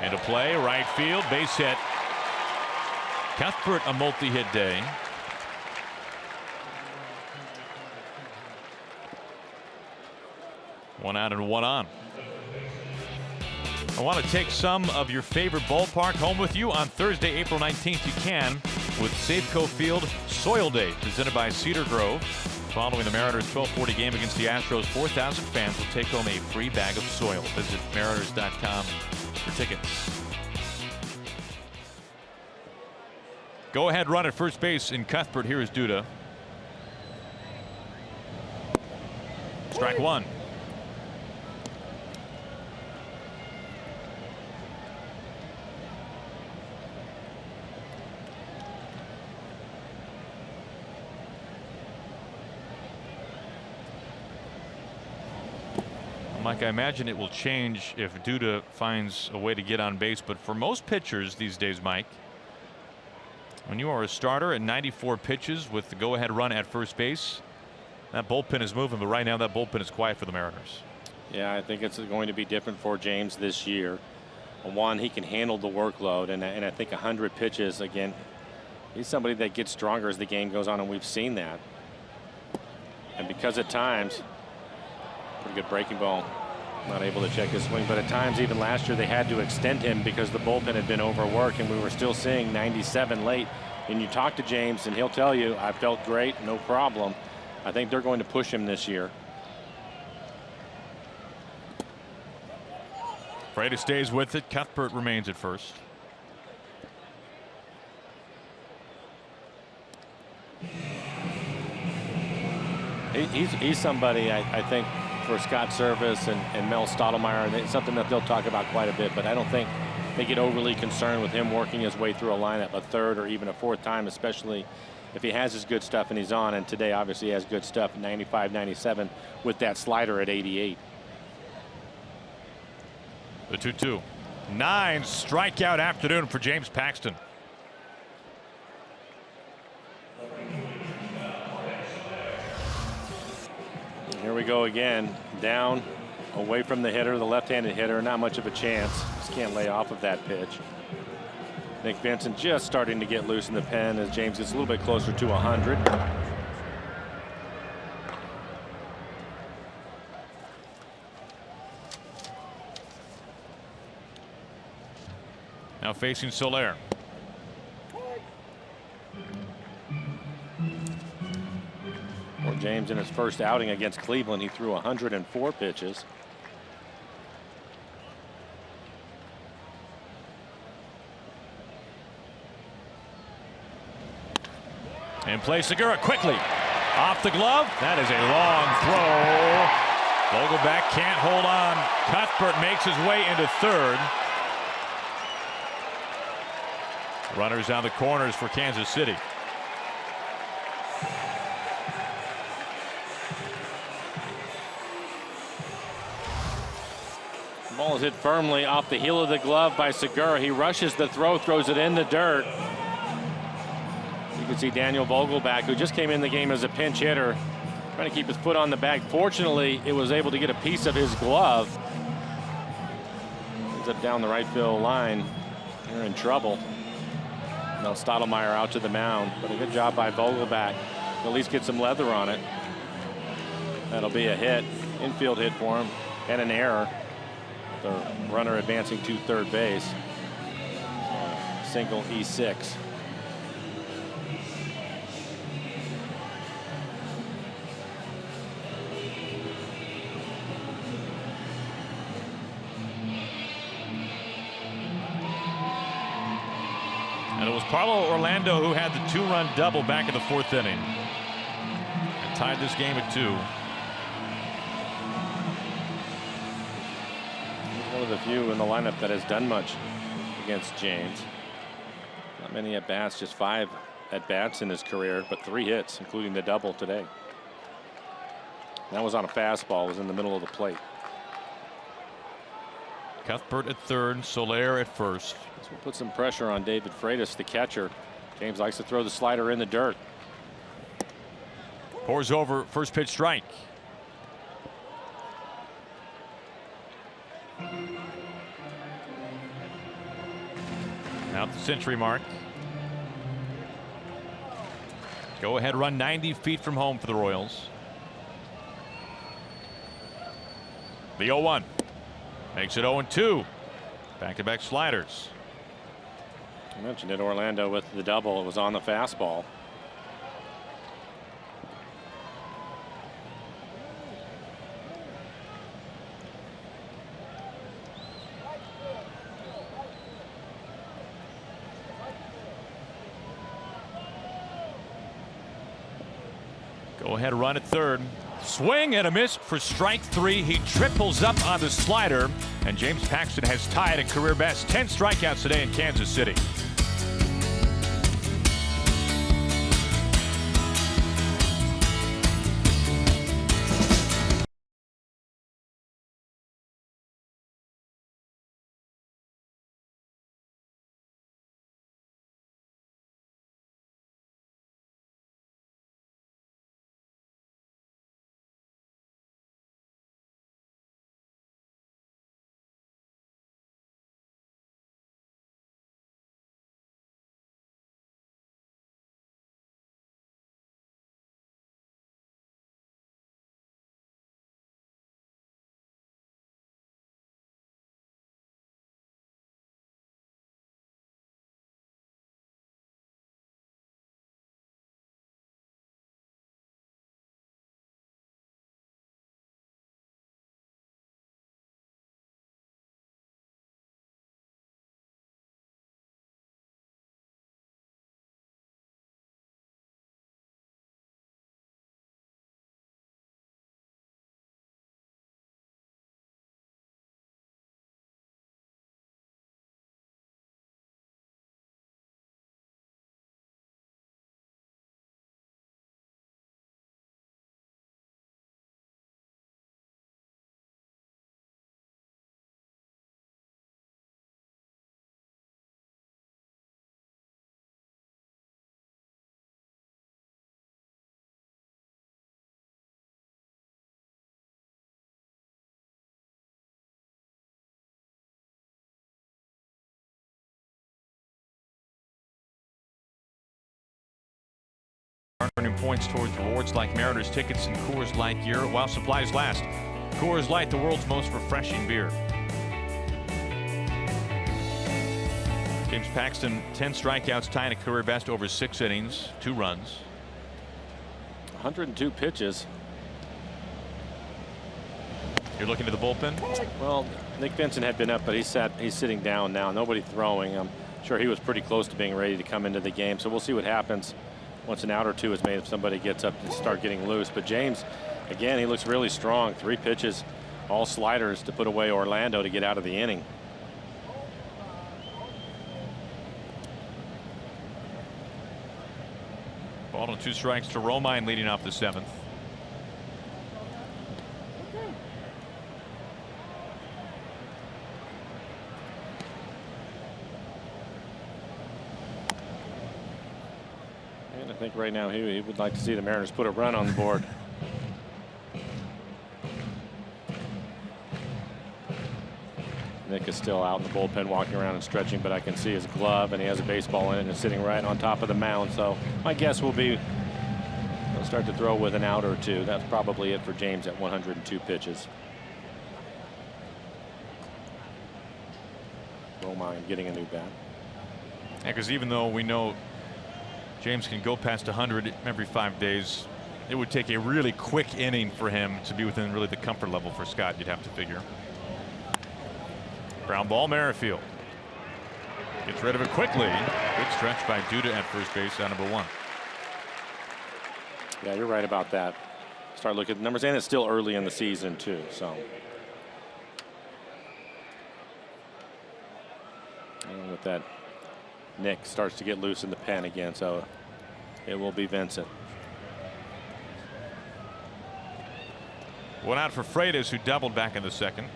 And a play, right field, base hit. Cuthbert, a multi-hit day. One out and 1 on. I want to take some of your favorite ballpark home with you on Thursday, April 19th. You can with Safeco Field Soil Day, presented by Cedar Grove. Following the Mariners' 12:40 game against the Astros, 4,000 fans will take home a free bag of soil. Visit mariners.com for tickets. Go ahead run at first base in Cuthbert. Here is Duda. Strike 1. Mike, I imagine it will change if Duda finds a way to get on base, but for most pitchers these days, Mike, when you are a starter at 94 pitches with the go-ahead run at first base, that bullpen is moving, but right now that bullpen is quiet for the Mariners. Yeah, I think it's going to be different for James this year. One, he can handle the workload, and I think 100 pitches, again, he's somebody that gets stronger as the game goes on, and we've seen that. And because at times, pretty good breaking ball, not able to check his swing, but at times even last year they had to extend him because the bullpen had been overworked, and we were still seeing 97 late. And you talk to James and he'll tell you, I felt great, no problem. I think they're going to push him this year. Freda stays with it. Cuthbert remains at first. He's somebody I think for Scott Service and Mel Stottlemyre, it's something that they'll talk about quite a bit, but I don't think they get overly concerned with him working his way through a lineup a 3rd or even a 4th time, especially if he has his good stuff and he's on. And today obviously he has good stuff, 95, 97 with that slider at 88. The 2-2. 9 strikeout afternoon for James Paxton. Here we go again, down, away from the hitter, the left-handed hitter, not much of a chance. Just can't lay off of that pitch. Nick Vincent just starting to get loose in the pen as James gets a little bit closer to 100. Now facing Soler. Well, James in his first outing against Cleveland, he threw 104 pitches. And play Segura quickly off the glove. That is a long throw. Vogelback can't hold on. Cuthbert makes his way into 3rd. Runners on the corners for Kansas City. The ball is hit firmly off the heel of the glove by Segura. He rushes the throw, throws it in the dirt. can see Daniel Vogelback, who just came in the game as a pinch hitter, trying to keep his foot on the bag. Fortunately, it was able to get a piece of his glove. Ends up down the right field line. They're in trouble. Now Stottlemyre out to the mound, but a good job by Vogelback. At least get some leather on it. That'll be a hit, infield hit for him, and an error. The runner advancing to third base. Single E6. And it was Paulo Orlando who had the 2-run double back in the 4th inning and tied this game at 2. He's one of the few in the lineup that has done much against James. Not many at bats, just 5 at bats in his career, but 3 hits, including the double today. That was on a fastball, was in the middle of the plate. Cuthbert at third, Soler at first. This will put some pressure on David Freitas, the catcher. James likes to throw the slider in the dirt. Pours over, first pitch strike. Now at the century mark. Go ahead run 90 feet from home for the Royals. The 0-1. Makes it 0-2. Back-to-back sliders. I mentioned it, Orlando with the double. It was on the fastball. Go ahead run at third. Swing and a miss for strike 3. He triples up on the slider, and James Paxton has tied a career best 10 strikeouts today in Kansas City. Earning points towards rewards like Mariners tickets and Coors Light gear while supplies last. Coors Light, the world's most refreshing beer. James Paxton, 10 strikeouts, tying a career best over 6 innings, 2 runs. 102 pitches. You're looking to the bullpen? Well, Nick Vincent had been up, but he's sitting down now. Nobody throwing. I'm sure he was pretty close to being ready to come into the game. So we'll see what happens once an out or two is made if somebody gets up and start getting loose. But James, again, he looks really strong. 3 pitches, all sliders to put away Orlando to get out of the inning. Ball and 2 strikes to Romine leading off the 7th. think right now he would like to see the Mariners put a run on the board. Nick is still out in the bullpen walking around and stretching, but I can see his glove, and he has a baseball in it and is sitting right on top of the mound. So my guess will be he'll start to throw with an out or two. That's probably it for James at 102 pitches. Romine getting a new bat. Yeah, because even though we know James can go past 100 every 5 days, it would take a really quick inning for him to be within really the comfort level for Scott, you'd have to figure. Ground ball, Merrifield gets rid of it quickly. Good stretch by Duda at first base on number 1. Yeah, you're right about that. Start looking at the numbers, and it's still early in the season too. So, and with that, Nick starts to get loose in the pen again. So it will be Vincent. One out for Freitas, who doubled back in the second.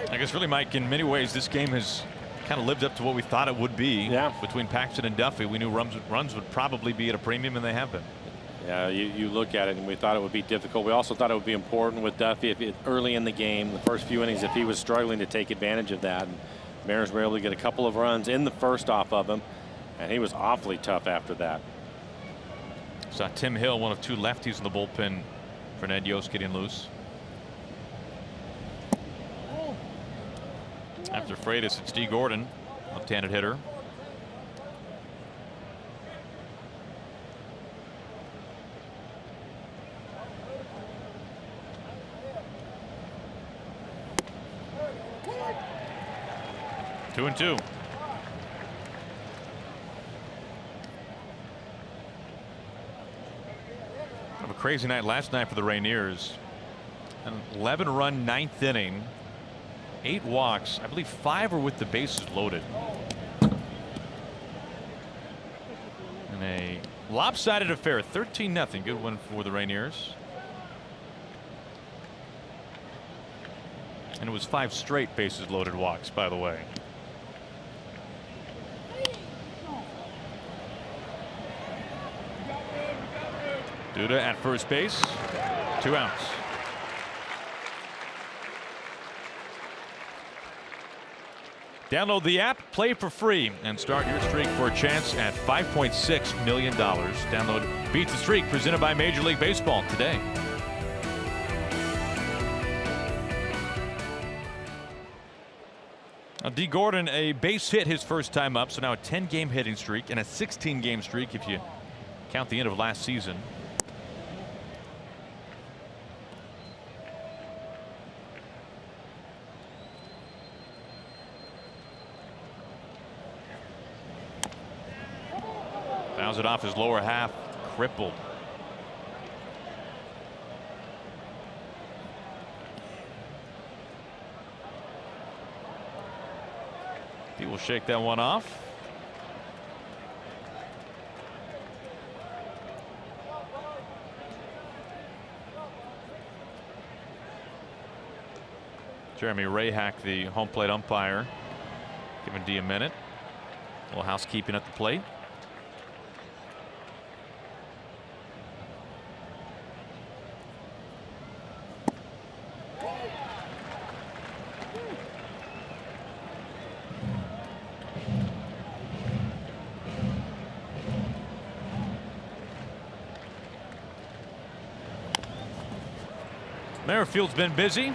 I guess really, Mike, in many ways this game has kind of lived up to what we thought it would be. Yeah. Between Paxton and Duffy, we knew runs would probably be at a premium, and they have been. Yeah, you look at it and we thought it would be difficult. We also thought it would be important with Duffy if early in the game, the first few innings, if he was struggling to take advantage of that. And Mariners were able to get a couple of runs in the first off of him, and he was awfully tough after that. Saw Tim Hill, one of 2 lefties in the bullpen for Ned Yost, getting loose. After Freitas, it's D. Gordon, left-handed hitter. Two and two. Have a crazy night last night for the Rainiers. An 11-run 9th inning. 8 walks. I believe 5 were with the bases loaded. And a lopsided affair. 13-0. Good one for the Rainiers. And it was 5 straight bases loaded walks, by the way. Duda at first base. 2 outs. Download the app, play for free, and start your streak for a chance at $5.6 million. Download Beat the Streak, presented by Major League Baseball today. Now, D. Gordon, a base hit his first time up, so now a 10-game hitting streak and a 16-game streak if you count the end of last season. Fouls it off his lower half, crippled. He will shake that one off. Jeremy Rayhack, the home plate umpire, giving D a minute. A little housekeeping at the plate. Merrifield's been busy.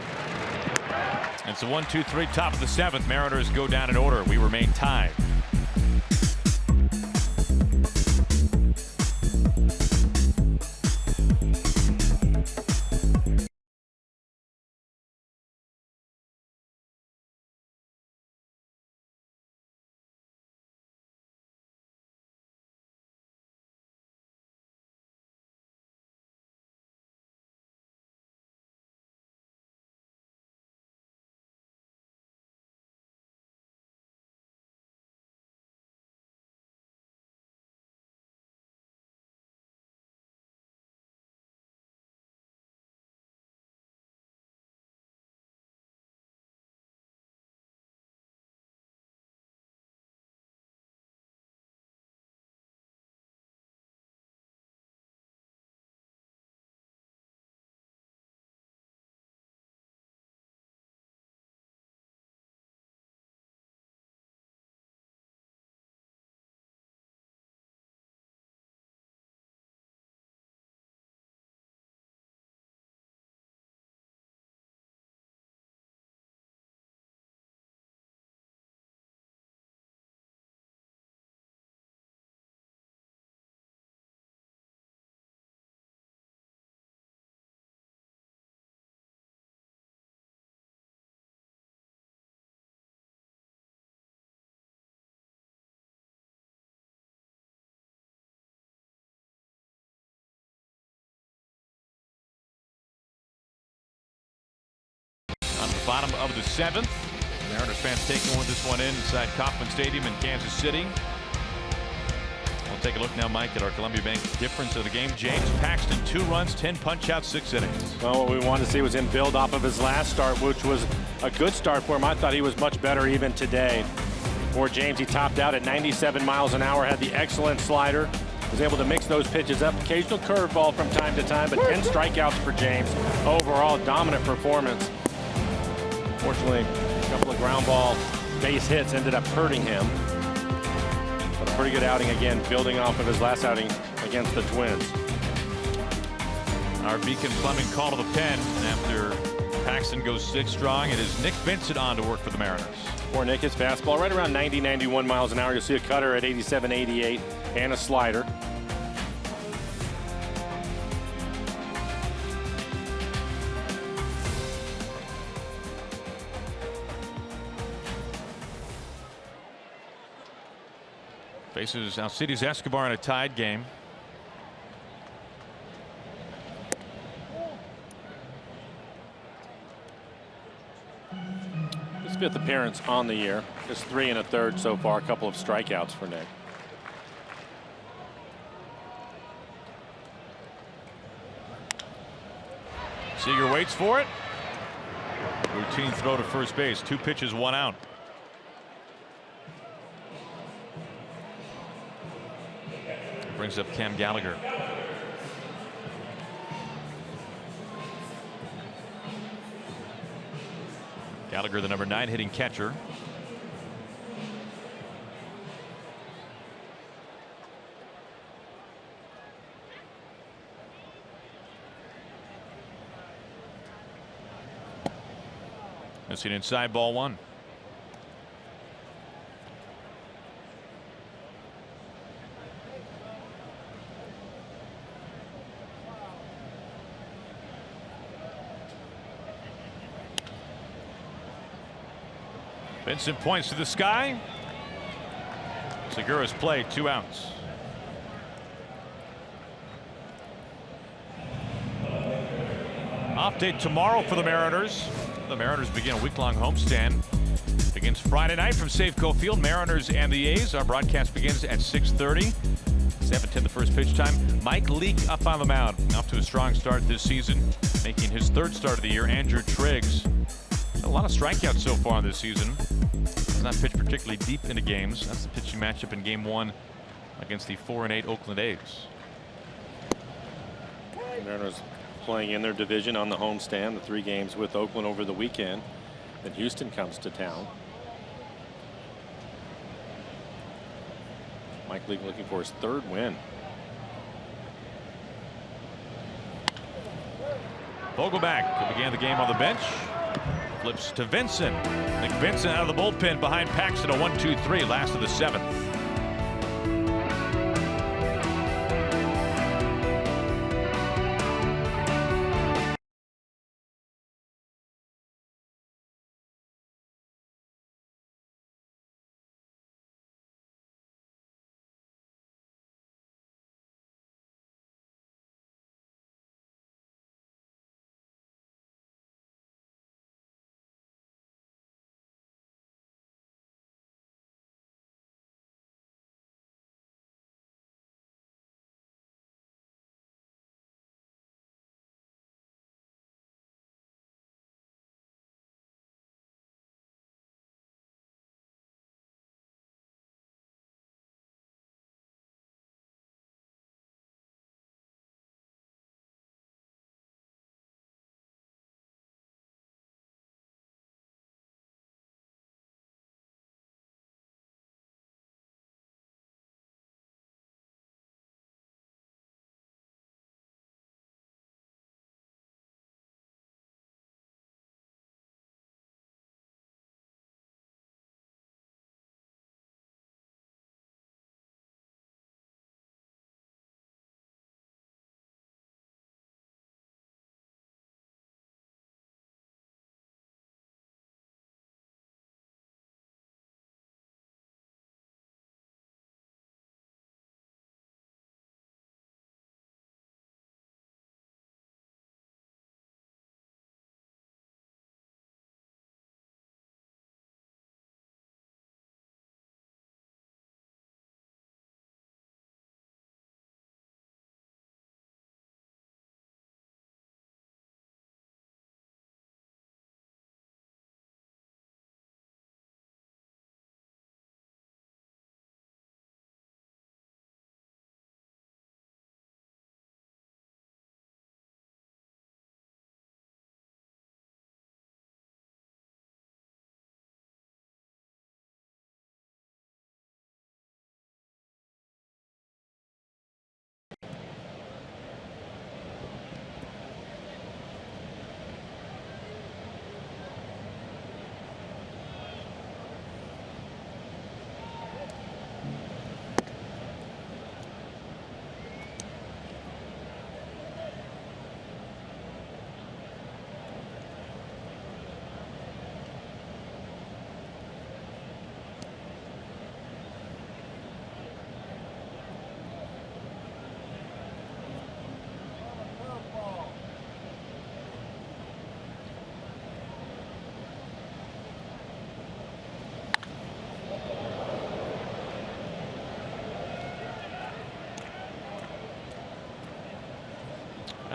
It's a 1-2-3 top of the 7th. Mariners go down in order. We remain tied. Bottom of the 7th. Mariners fans taking this one inside Kauffman Stadium in Kansas City. We'll take a look now, Mike, at our Columbia Bank difference of the game. James Paxton, 2 runs, 10 punch-outs, 6 innings. Well, what we wanted to see was him build off of his last start, which was a good start for him. I thought he was much better even today. For James, he topped out at 97 miles an hour, had the excellent slider, was able to mix those pitches up. Occasional curveball from time to time, but 10 strikeouts for James. Overall, dominant performance. Fortunately, a couple of ground ball base hits ended up hurting him. But a pretty good outing again, building off of his last outing against the Twins. Our Beacon Plumbing call to the pen after Paxton goes 6 strong. It is Nick Vincent on to work for the Mariners. For Nick, his fastball right around 90, 91 miles an hour. You'll see a cutter at 87, 88, and a slider. Faces Alcides Escobar in a tied game. His 5th appearance on the year. Just 3 1/3 so far. A couple of strikeouts for Nick. Seager waits for it. Routine throw to first base. 2 pitches, 1 out. Brings up Cam Gallagher. Gallagher, the number 9 hitting catcher. That's an inside ball 1. Vincent points to the sky. Segura's play, 2 outs. Off day tomorrow for the Mariners. The Mariners begin a week-long homestand. Begins Friday night from Safeco Field. Mariners and the A's. Our broadcast begins at 6:30. 7:10 the first pitch time. Mike Leake up on the mound. Off to a strong start this season, making his 3rd start of the year. Andrew Triggs. A lot of strikeouts so far this season. Has not pitched particularly deep into games. That's the pitching matchup in Game 1 against the 4-8 Oakland A's. The Mariners playing in their division on the homestand. The 3 games with Oakland over the weekend. Then Houston comes to town. Mike Leake looking for his 3rd win. Vogelback, who began the game on the bench, flips to Vincent. Nick Vincent out of the bullpen behind Paxton. A 1-2-3, last of the 7th.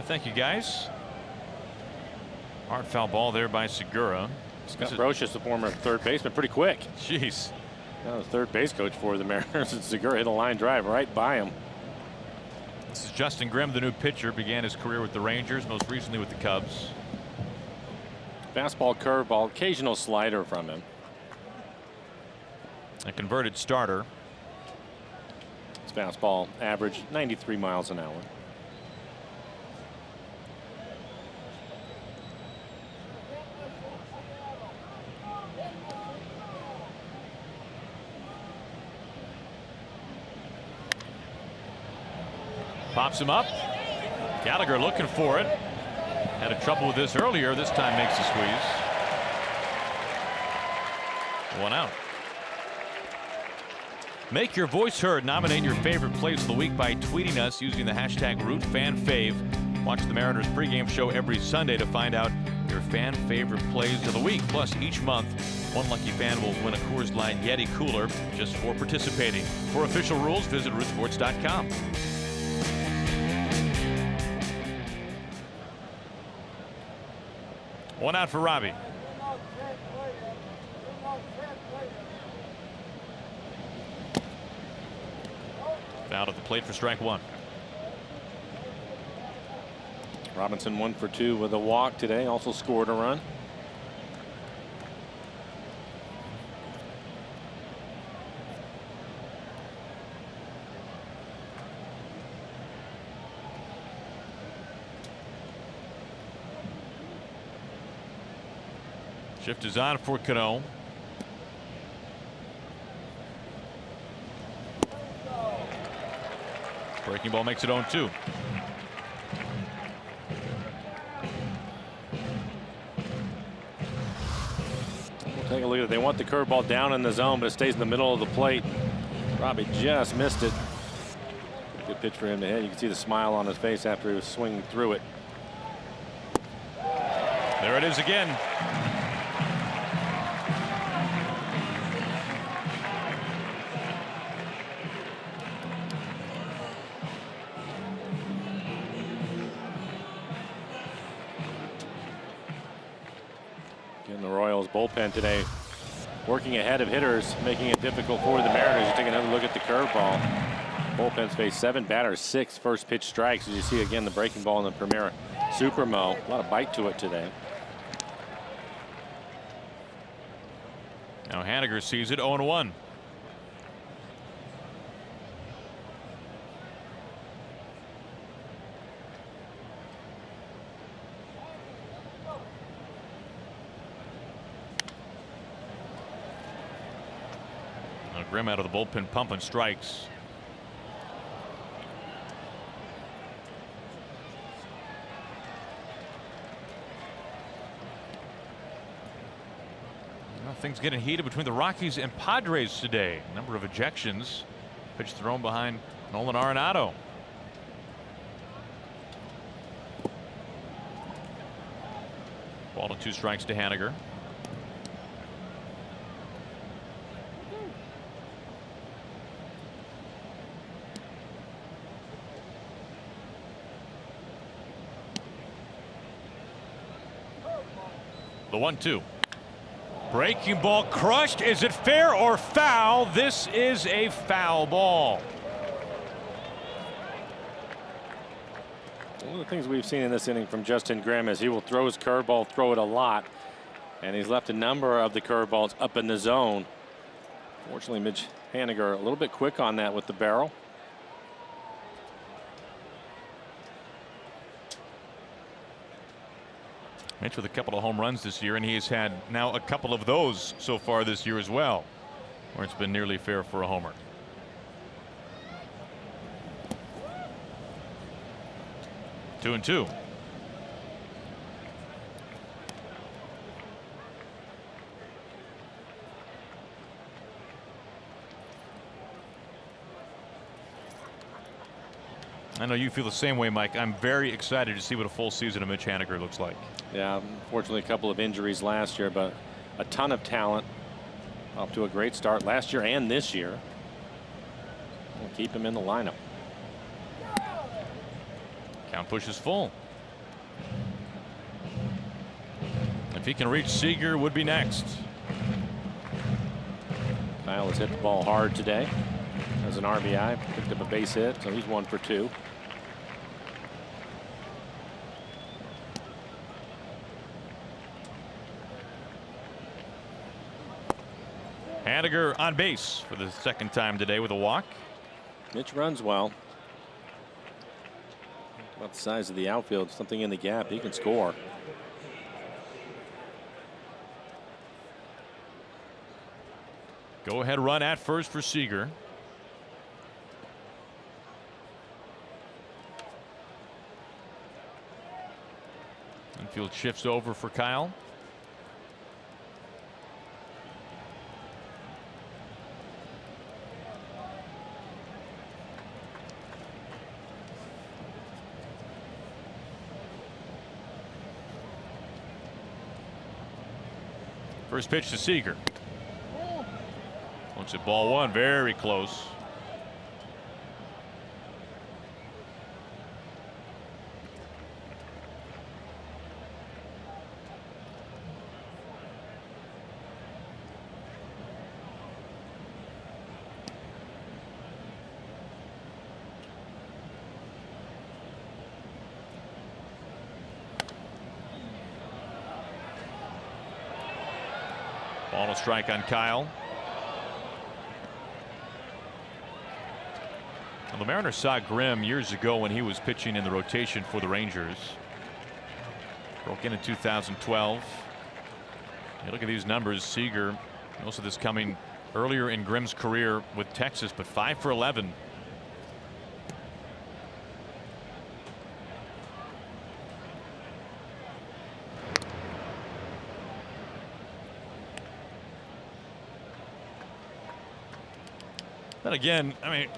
Thank you, guys. Hard foul ball there by Segura. Scott Brocious, the former third baseman, pretty quick. Jeez. Now the third base coach for the Mariners, and Segura hit a line drive right by him. This is Justin Grimm, the new pitcher. Began his career with the Rangers, most recently with the Cubs. Fastball, curveball, occasional slider from him. A converted starter. His fastball averaged 93 miles an hour. Pops him up. Gallagher looking for it. Had a trouble with this earlier. This time makes the squeeze. 1 out. Make your voice heard. Nominate your favorite plays of the week by tweeting us using the hashtag #RootFanFave. Watch the Mariners pregame show every Sunday to find out your fan favorite plays of the week. Plus, each month, one lucky fan will win a Coors Light Yeti cooler just for participating. For official rules, visit rootsports.com. One out for Robbie. Out at the plate for strike one. Robinson 1 for 2 with a walk today. Also scored a run. Shift is on for Cano. Breaking ball makes it 0-2. Take a look at it. They want the curveball down in the zone, but it stays in the middle of the plate. Robbie just missed it. Good pitch for him to hit. You can see the smile on his face after he was swinging through it. There it is again. Bullpen today working ahead of hitters, making it difficult for the Mariners. You take another look at the curveball. Bullpen's faced 7 batters, 6 first pitch strikes. As you see again, the breaking ball in the Premier Supermo. A lot of bite to it today. Now Haniger sees it. 0-1. Grimm out of the bullpen pumping strikes. Well, things getting heated between the Rockies and Padres today. A number of ejections. Pitch thrown behind Nolan Arenado. Ball to 2 strikes to Haniger. The 1-2. Breaking ball crushed. Is it fair or foul? This is a foul ball. One of the things we've seen in this inning from Justin Grimm is he will throw his curveball, throw it a lot, and he's left a number of the curveballs up in the zone. Fortunately, Mitch Haniger a little bit quick on that with the barrel. Mitch with a couple of home runs this year, and he's had now a couple of those so far this year as well, where it's been nearly fair for a homer. Two and two. I know you feel the same way, Mike. I'm very excited to see what a full season of Mitch Haniger looks like. Yeah, unfortunately, a couple of injuries last year, but a ton of talent. Off to a great start last year and this year. We'll keep him in the lineup. Count pushes full. If he can reach Seager, would be next. Kyle has hit the ball hard today. As an RBI, picked up a base hit, so he's 1 for 2. Haniger on base for the second time today with a walk. Mitch runs well. About the size of the outfield, something in the gap, he can score. Go ahead run at first for Seager. Infield shifts over for Kyle. First pitch to Seager. Looks at ball one, very close. Ball and strike on Kyle. Well, the Mariners saw Grimm years ago when he was pitching in the rotation for the Rangers. Broke in 2012. You look at these numbers. Seager, most of this coming earlier in Grimm's career with Texas, but 5 for 11. Then again, I mean,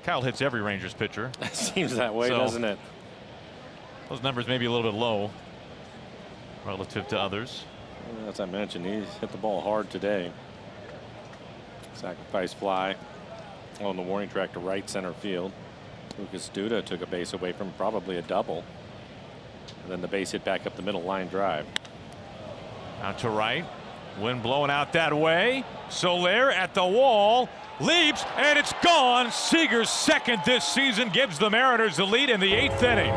Kyle hits every Rangers pitcher. It seems that way, doesn't it? Those numbers may be a little bit low relative to others. Well, as I mentioned, he's hit the ball hard today. Sacrifice fly on the warning track to right center field. Lucas Duda took a base away from probably a double. And then the base hit back up the middle, line drive. Out to right. Wind blowing out that way. Soler at the wall. Leaps, and it's gone. Seager's second this season gives the Mariners the lead in the 8th inning.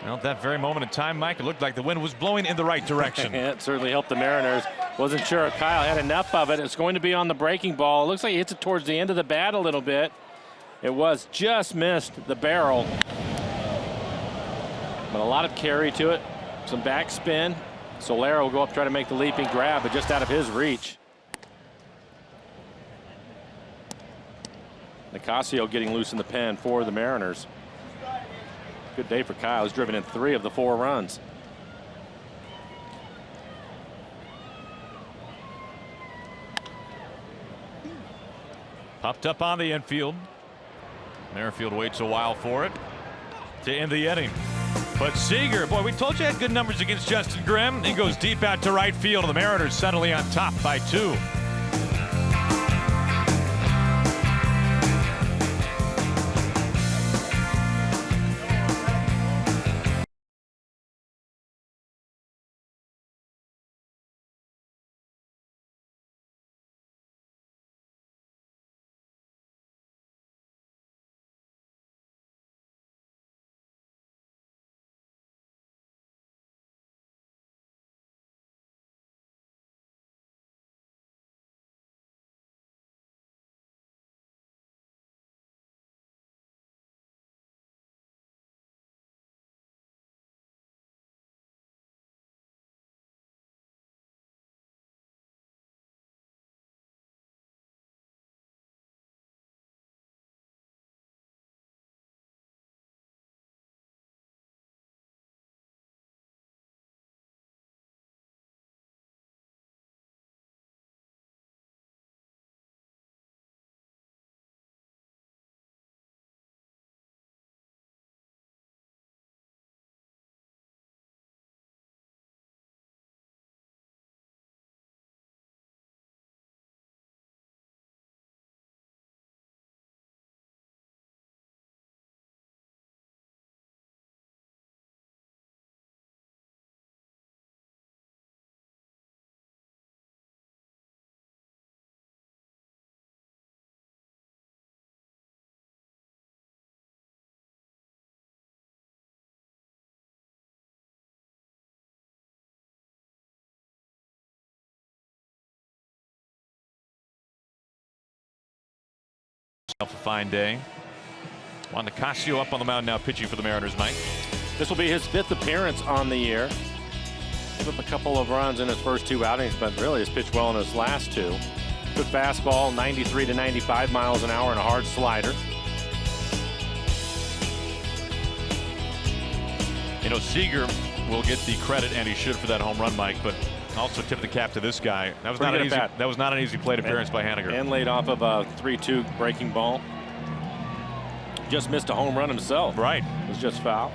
Well, at that very moment in time, Mike, it looked like the wind was blowing in the right direction. It certainly helped the Mariners. Wasn't sure if Kyle had enough of it. It's going to be on the breaking ball. It looks like he hits it towards the end of the bat a little bit. It was just missed the barrel. But a lot of carry to it. Some backspin. Soler will go up, try to make the leaping grab, but just out of his reach. Nicasio getting loose in the pen for the Mariners. Good day for Kyle. He's driven in 3 of the 4 runs. Popped up on the infield. Merrifield waits a while for it to end the inning. But Seager, boy, we told you had good numbers against Justin Grimm. He goes deep out to right field, and the Mariners suddenly on top by 2. A fine day. Juan Nicasio up on the mound now, pitching for the Mariners, Mike. This will be his 5th appearance on the year. Gave up a couple of runs in his first 2 outings, but really has pitched well in his last 2. Good fastball, 93 to 95 miles an hour, and a hard slider. You know, Seager will get the credit, and he should, for that home run, Mike, but also tip the cap to this guy. That was not an easy plate appearance by Haniger. And laid off of a 3-2 breaking ball. Just missed a home run himself. Right. It was just foul.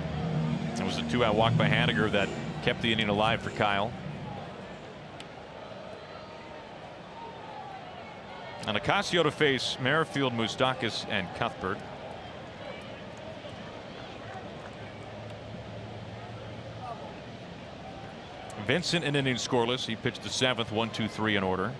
It was a 2-out walk by Haniger that kept the inning alive for Kyle. And Nicasio to face Merrifield, Moustakas, and Cuthbert. Vincent in inning scoreless. He pitched the 7th, 1-2-3 in order.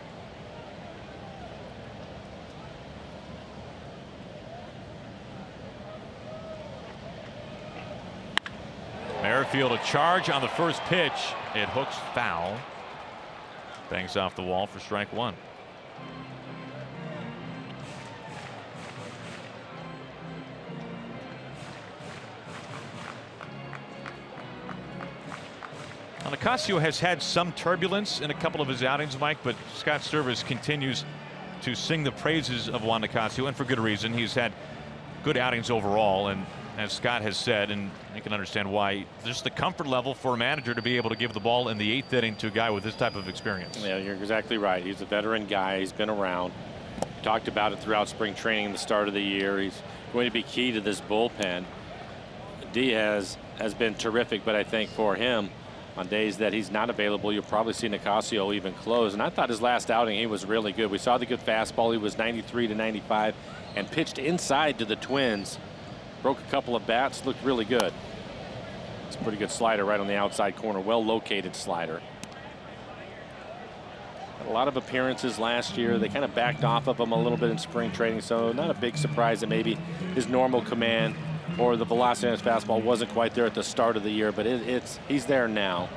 Merrifield a charge on the first pitch. It hooks foul. Bangs off the wall for strike 1. Nicasio has had some turbulence in a couple of his outings, Mike, but Scott Service continues to sing the praises of Juan Nicasio, and for good reason. He's had good outings overall, and as Scott has said, and you can understand why, just the comfort level for a manager to be able to give the ball in the 8th inning to a guy with this type of experience. Yeah, you're exactly right. He's a veteran guy. He's been around. Talked about it throughout spring training and the start of the year. He's going to be key to this bullpen. Diaz has been terrific, but I think for him, on days that he's not available, you'll probably see Nicasio even close. And I thought his last outing, he was really good. We saw the good fastball. He was 93 to 95 and pitched inside to the Twins. Broke a couple of bats, looked really good. It's a pretty good slider right on the outside corner, well located slider. Had a lot of appearances last year. They kind of backed off of him a little bit in spring training, so not a big surprise that maybe his normal command or the velocity on his fastball wasn't quite there at the start of the year, but he's there now.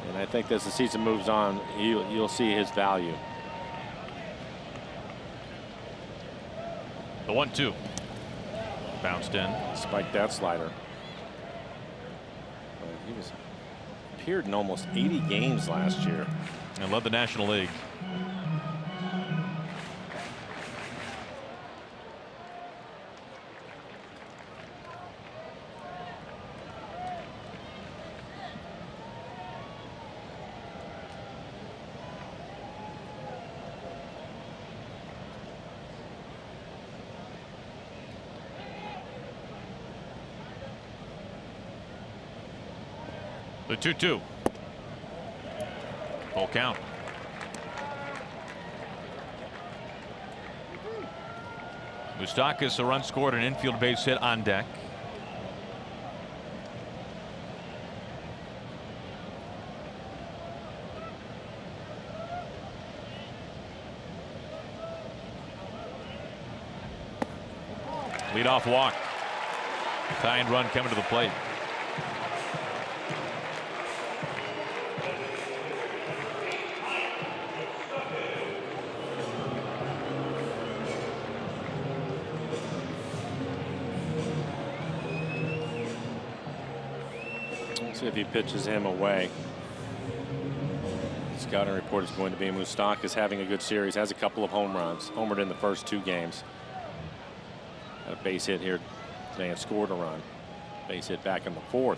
And I think as the season moves on, you'll see his value. The 1-2. Bounced in. Spiked that slider. He appeared in almost 80 games last year. And led the National League. The 2-2. Full count. Moustakas, a run scored, an infield base hit on deck. Leadoff walk. Tying run coming to the plate. See if he pitches him away. Scouting report is going to be Moustakas having a good series. Has a couple of home runs. Homered in the first 2 games. Had a base hit here today and scored a run. Base hit back in the 4th.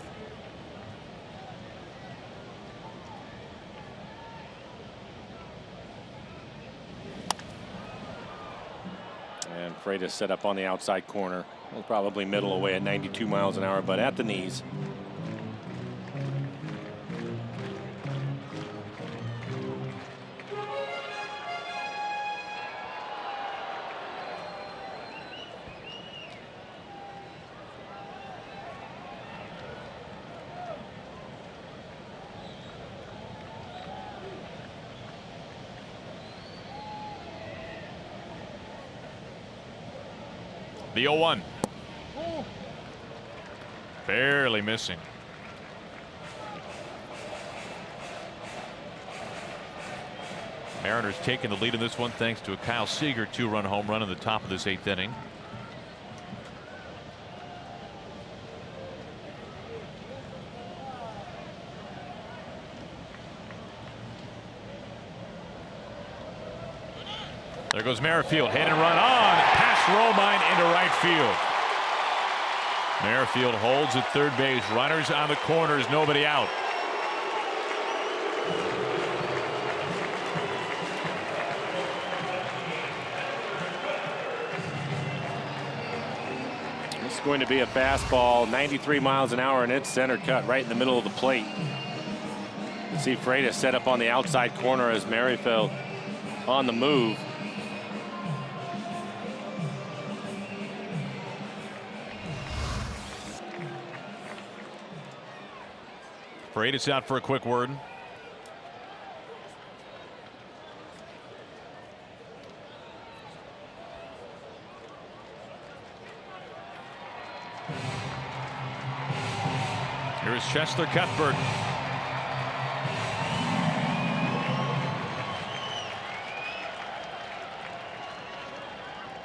And Freitas set up on the outside corner. Probably middle away at 92 miles an hour, but at the knees. The 0-1. Barely missing. Mariners taking the lead in this one thanks to a Kyle Seager 2-run home run in the top of this 8th inning. There goes Merrifield, hit and run on past Romine into right field. Merrifield holds at third base. Runners on the corners, nobody out. This is going to be a fastball, 93 miles an hour, and it's center cut right in the middle of the plate. You see Freitas set up on the outside corner as Merrifield on the move. Freitas out for a quick word. Here's Chester Cuthbert.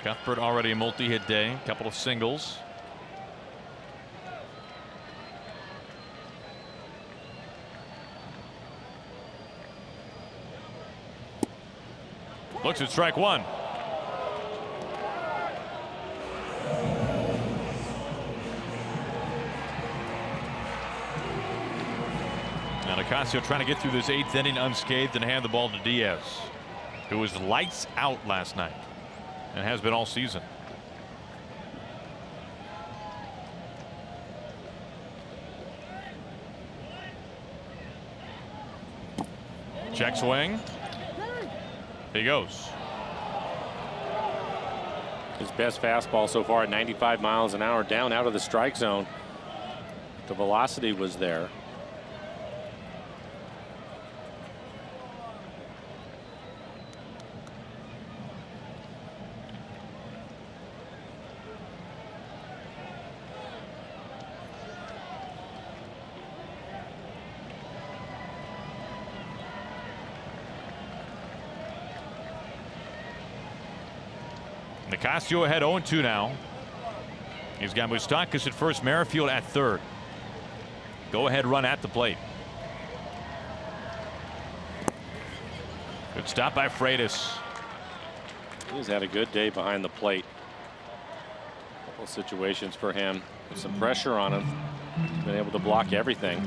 Cuthbert already a multi-hit day, a couple of singles. Looks at strike one. Now Nicasio trying to get through this 8th inning unscathed and hand the ball to Diaz, who was lights out last night and has been all season. Check swing. He goes. His best fastball so far at 95 miles an hour, down out of the strike zone. The velocity was there. Nicasio ahead 0-2 now. He's got Moustakas at first, Merrifield at third. Go ahead run at the plate. Good stop by Freitas. He's had a good day behind the plate. A couple of situations for him with some pressure on him. He's been able to block everything.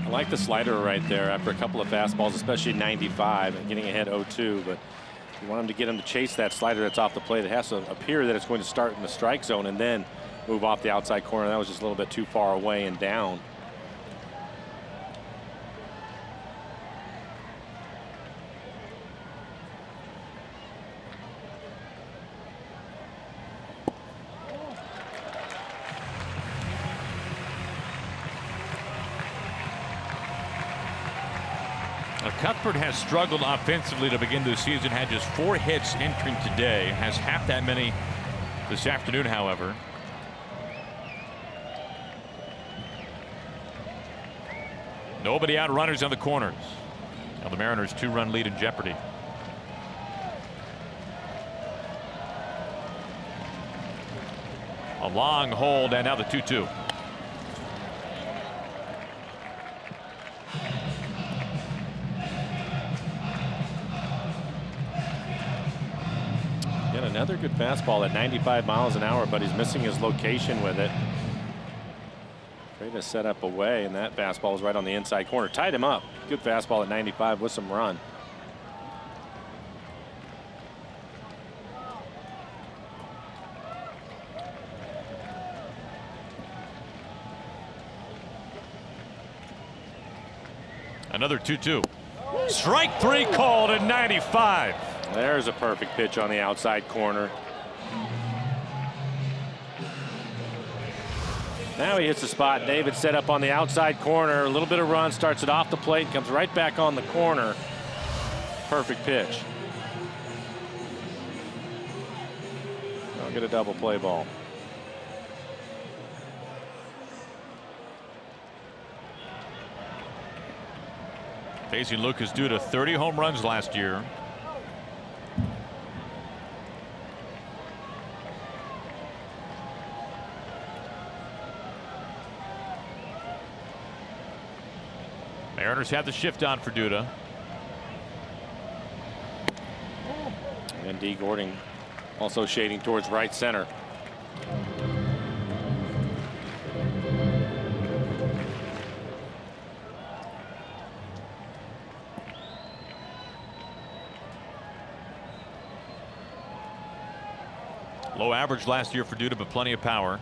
I like the slider right there after a couple of fastballs, especially 95 and getting ahead 0-2. But you want him to get him to chase that slider that's off the plate. It has to appear that it's going to start in the strike zone and then move off the outside corner. That was just a little bit too far away and down. Cuthbert has struggled offensively to begin this season, had just 4 hits entering today, has half that many this afternoon, however. Nobody out, runners on the corners. Now the Mariners' 2-run lead in jeopardy. A long hold and now the 2-2. Another good fastball at 95 miles an hour, but he's missing his location with it. Freitas set up away, and that fastball was right on the inside corner. Tied him up. Good fastball at 95 with some run. Another 2-2. Strike 3 called at 95. There's a perfect pitch on the outside corner. Now he hits the spot. David set up on the outside corner. A little bit of run, starts it off the plate, comes right back on the corner. Perfect pitch. I'll get a double play ball. Facing Lucas Duda, 30 home runs last year. Mariners have the shift on for Duda. And D. Gordon also shading towards right center. Low average last year for Duda, but plenty of power.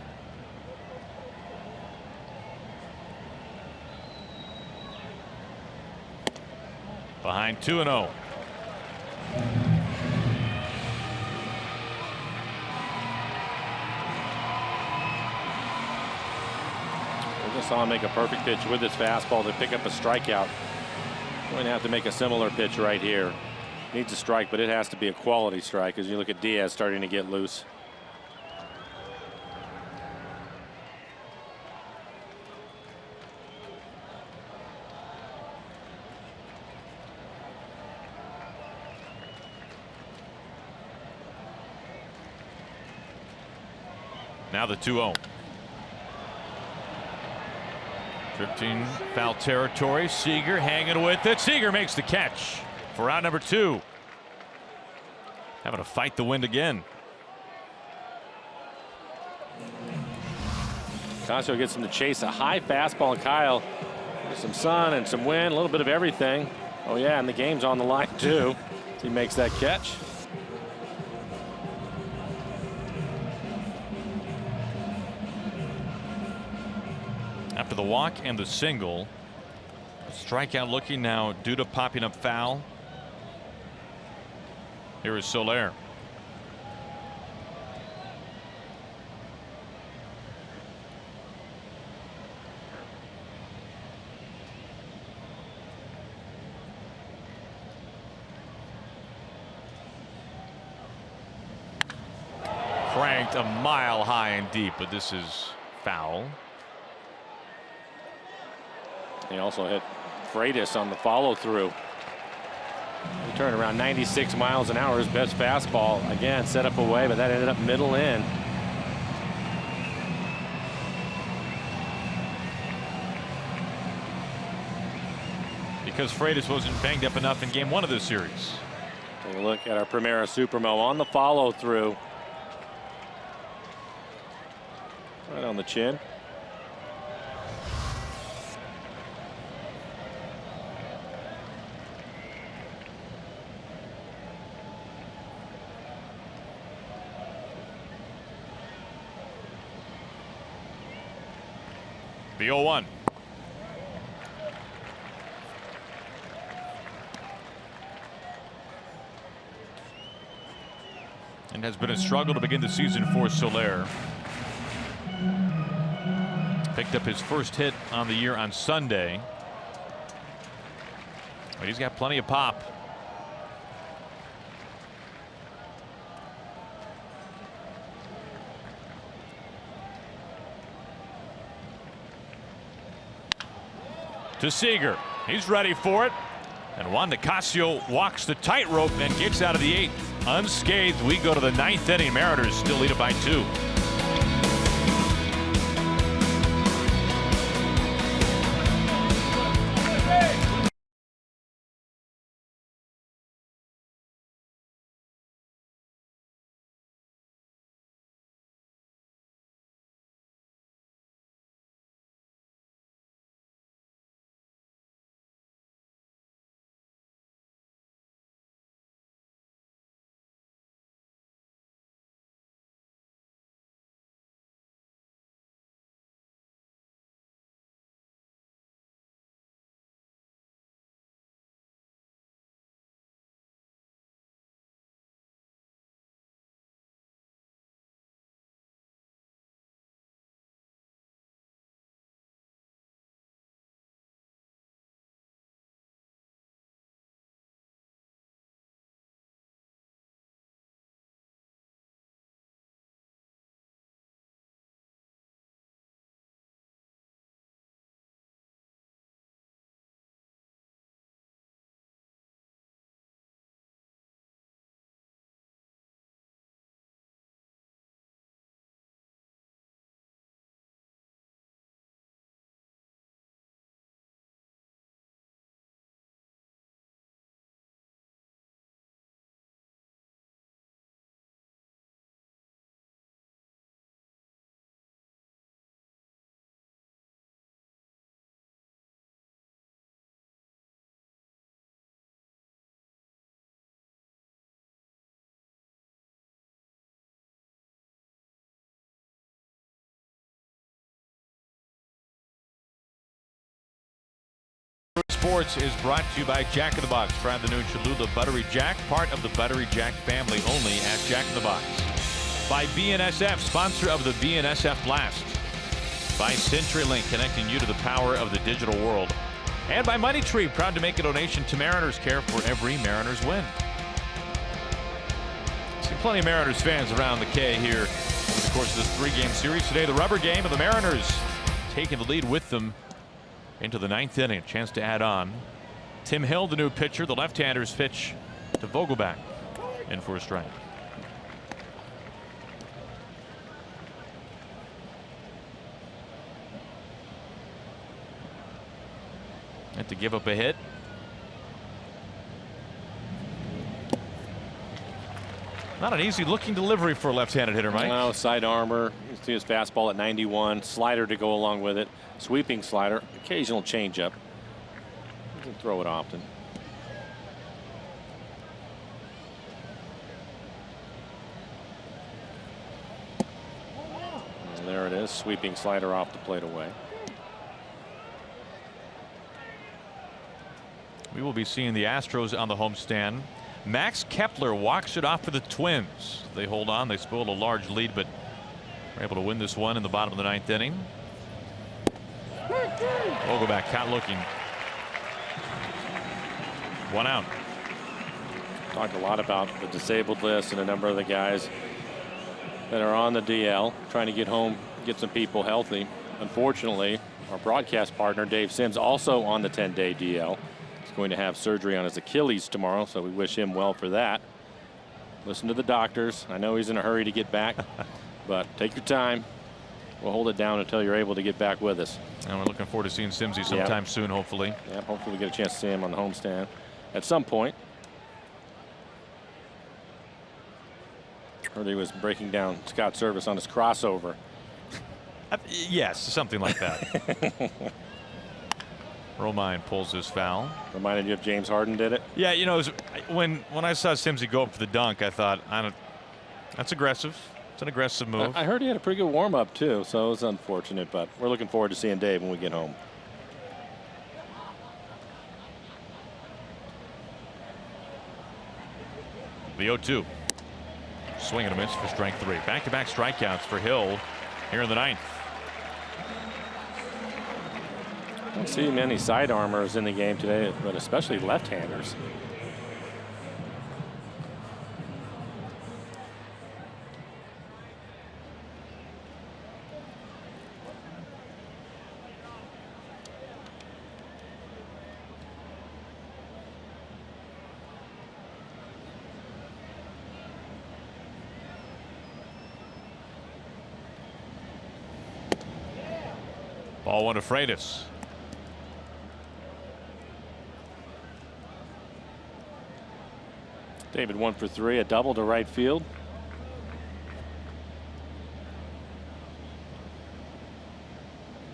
Behind 2-0. We just saw him make a perfect pitch with his fastball to pick up a strikeout. Going to have to make a similar pitch right here. Needs a strike, but it has to be a quality strike as you look at Diaz starting to get loose. Now the 2-0. Drifting foul territory. Seager hanging with it. Seager makes the catch for out number 2. Having to fight the wind again. Casio gets him to chase a high fastball. Kyle, there's some sun and some wind, a little bit of everything. Oh yeah, and the game's on the line too. He makes that catch. After the walk and the single, strikeout looking now. Duda popping up foul. Here is Soler. Cranked a mile high and deep, but this is foul. He also hit Freitas on the follow through. He turned around 96 miles an hour, his best fastball. Again, set up away, but that ended up middle in. Because Freitas wasn't banged up enough in game 1 of this series. Take a look at our Primera Supremo on the follow through. Right on the chin. The 0-1. And has been a struggle to begin the season for Soler. Picked up his first hit on the year on Sunday. But he's got plenty of pop. To Seager. He's ready for it. And Juan Nicasio walks the tightrope and gets out of the 8th unscathed. We go to the 9th inning. Mariners still lead it by 2. Sports is brought to you by Jack in the Box. Friday afternoon, Cholula Buttery Jack, part of the Buttery Jack family, only at Jack in the Box. By BNSF, sponsor of the BNSF Blast. By CenturyLink, connecting you to the power of the digital world. And by Money Tree, proud to make a donation to Mariners Care for every Mariners win. See plenty of Mariners fans around the K here over the course of this three-game series. Today, the rubber game of the Mariners taking the lead with them into the ninth inning. A chance to add on. Tim Hill, the new pitcher. The left-handers pitch to Vogelback. In for a strike. Had to give up a hit. Not an easy looking delivery for a left-handed hitter, Mike. No, side armor. You see his fastball at 91. Slider to go along with it. Sweeping slider. Occasional changeup. Doesn't throw it often. And there it is. Sweeping slider off the plate away. We will be seeing the Astros on the homestand. Max Kepler walks it off for the Twins. They hold on. They spoiled a large lead, but are able to win this one in the bottom of the ninth inning. Vogelback caught looking. One out. Talked a lot about the disabled list and a number of the guys that are on the DL trying to get home, get some people healthy. Unfortunately, our broadcast partner Dave Sims also on the 10-day DL. Going to have surgery on his Achilles tomorrow, so we wish him well for that. Listen to the doctors. I know he's in a hurry to get back, but take your time. We'll hold it down until you're able to get back with us. And we're looking forward to seeing Simsy sometime soon, hopefully. Yeah, hopefully we get a chance to see him on the homestand at some point. Heard he was breaking down Scott Service on his crossover. Yes, something like that. Romine pulls this foul. Reminded you of James Harden did it? Yeah, you know, when I saw Simsy go up for the dunk, I thought, that's aggressive. It's an aggressive move. I heard he had a pretty good warm-up, too, so it was unfortunate, but we're looking forward to seeing Dave when we get home. The 0-2. Swing and a miss for strike three. Back-to-back strikeouts for Hill here in the ninth. I don't see many side armors in the game today, but especially left-handers. Ball one to Freitas. David 1 for 3, a double to right field.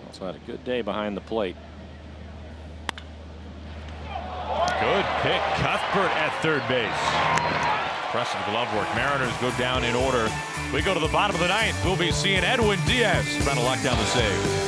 Also had a good day behind the plate. Good pick. Cuthbert at third base. Impressive glove work. Mariners go down in order. We go to the bottom of the ninth. We'll be seeing Edwin Diaz trying to lock down the save.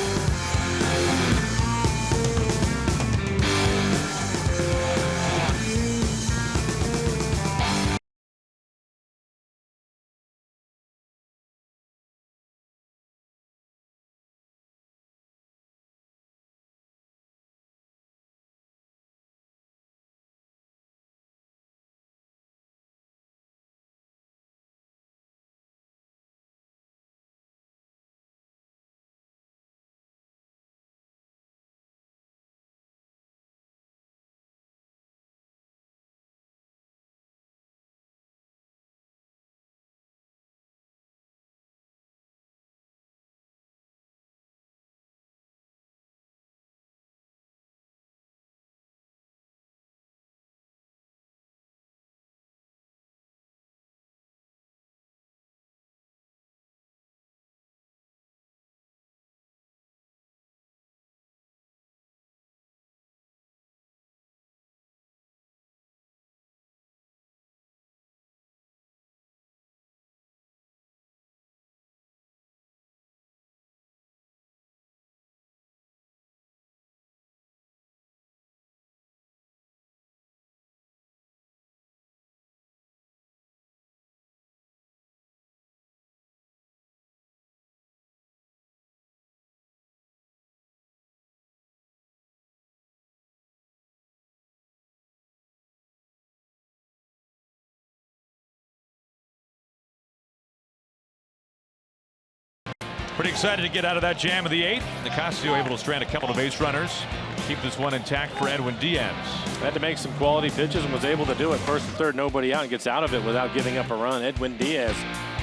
Pretty excited to get out of that jam of the 8th. Nicasio able to strand a couple of base runners. Keep this one intact for Edwin Diaz. Had to make some quality pitches and was able to do it. First and third, nobody out, and gets out of it without giving up a run. Edwin Diaz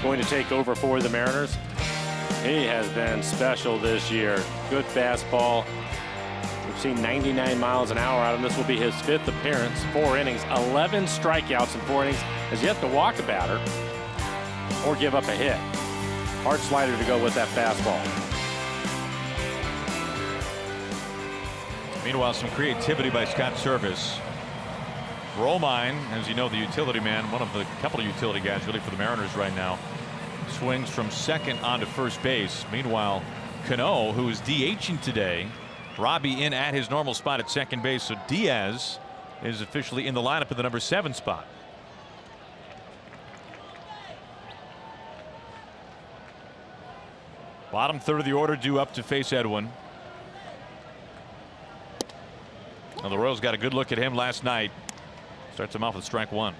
going to take over for the Mariners. He has been special this year. Good fastball. We've seen 99 miles an hour out of him. This will be his 5th appearance, 4 innings, 11 strikeouts in 4 innings. Has yet to walk a batter or give up a hit. Hard slider to go with that fastball. Meanwhile, some creativity by Scott Service. Romine, as you know, the utility man, one of the couple of utility guys really for the Mariners right now, swings from second onto first base. Meanwhile, Cano, who is DHing today, Robbie in at his normal spot at second base. So Diaz is officially in the lineup at the number 7 spot. Bottom third of the order due up to face Edwin. Now the Royals got a good look at him last night. Starts him off with strike 1.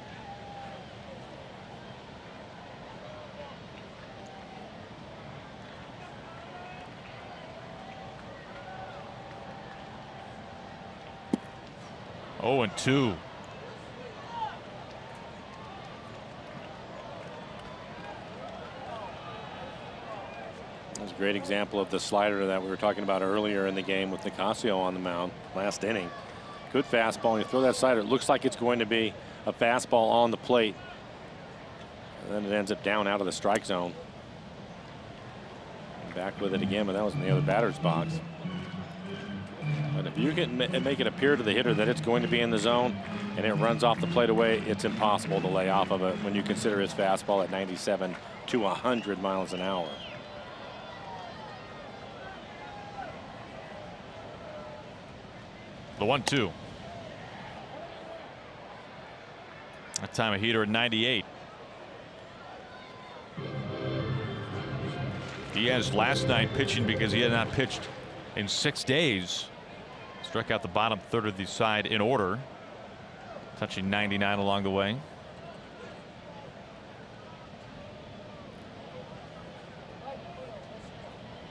Oh, and 2. That's a great example of the slider that we were talking about earlier in the game with Nicasio on the mound last inning. Good fastball, and you throw that slider. It looks like it's going to be a fastball on the plate. And then it ends up down out of the strike zone. And back with it again, but that was in the other batter's box. But if you can make it appear to the hitter that it's going to be in the zone and it runs off the plate away, it's impossible to lay off of it when you consider his fastball at 97 to 100 miles an hour. The 1-2. That time a heater at 98. Diaz last night pitching because he had not pitched in 6 days. Struck out the bottom third of the side in order, touching 99 along the way.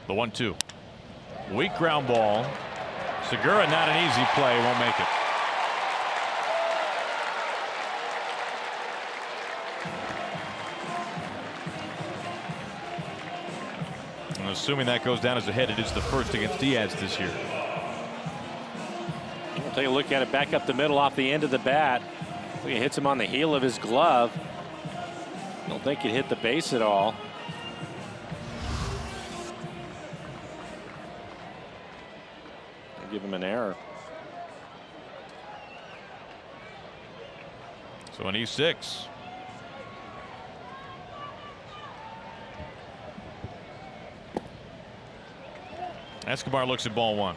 The 1-2. Weak ground ball. Segura, not an easy play, won't make it. And assuming that goes down as a hit, it is the first against Diaz this year. We'll take a look at it back up the middle off the end of the bat. I think it hits him on the heel of his glove. I don't think it hit the base at all. Give him an error. So an E6. Escobar looks at ball 1.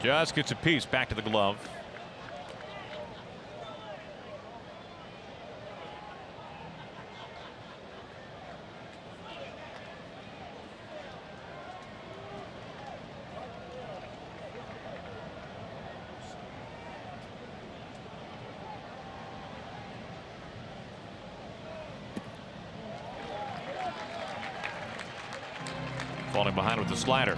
Just gets a piece back to the glove. Falling behind with the slider.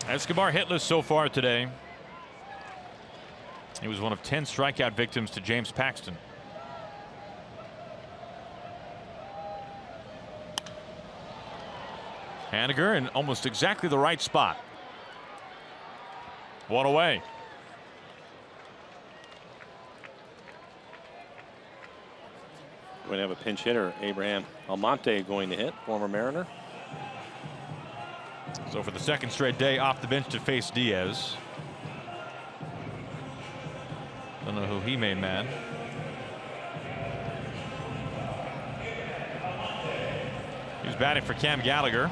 Escobar hitless so far today. He was one of 10 strikeout victims to James Paxton. Haniger in almost exactly the right spot. 1 away. We're going to have a pinch hitter, Abraham Almonte, going to hit, former Mariner. So for the second straight day off the bench to face Diaz. Don't know who he made mad. He's batting for Cam Gallagher.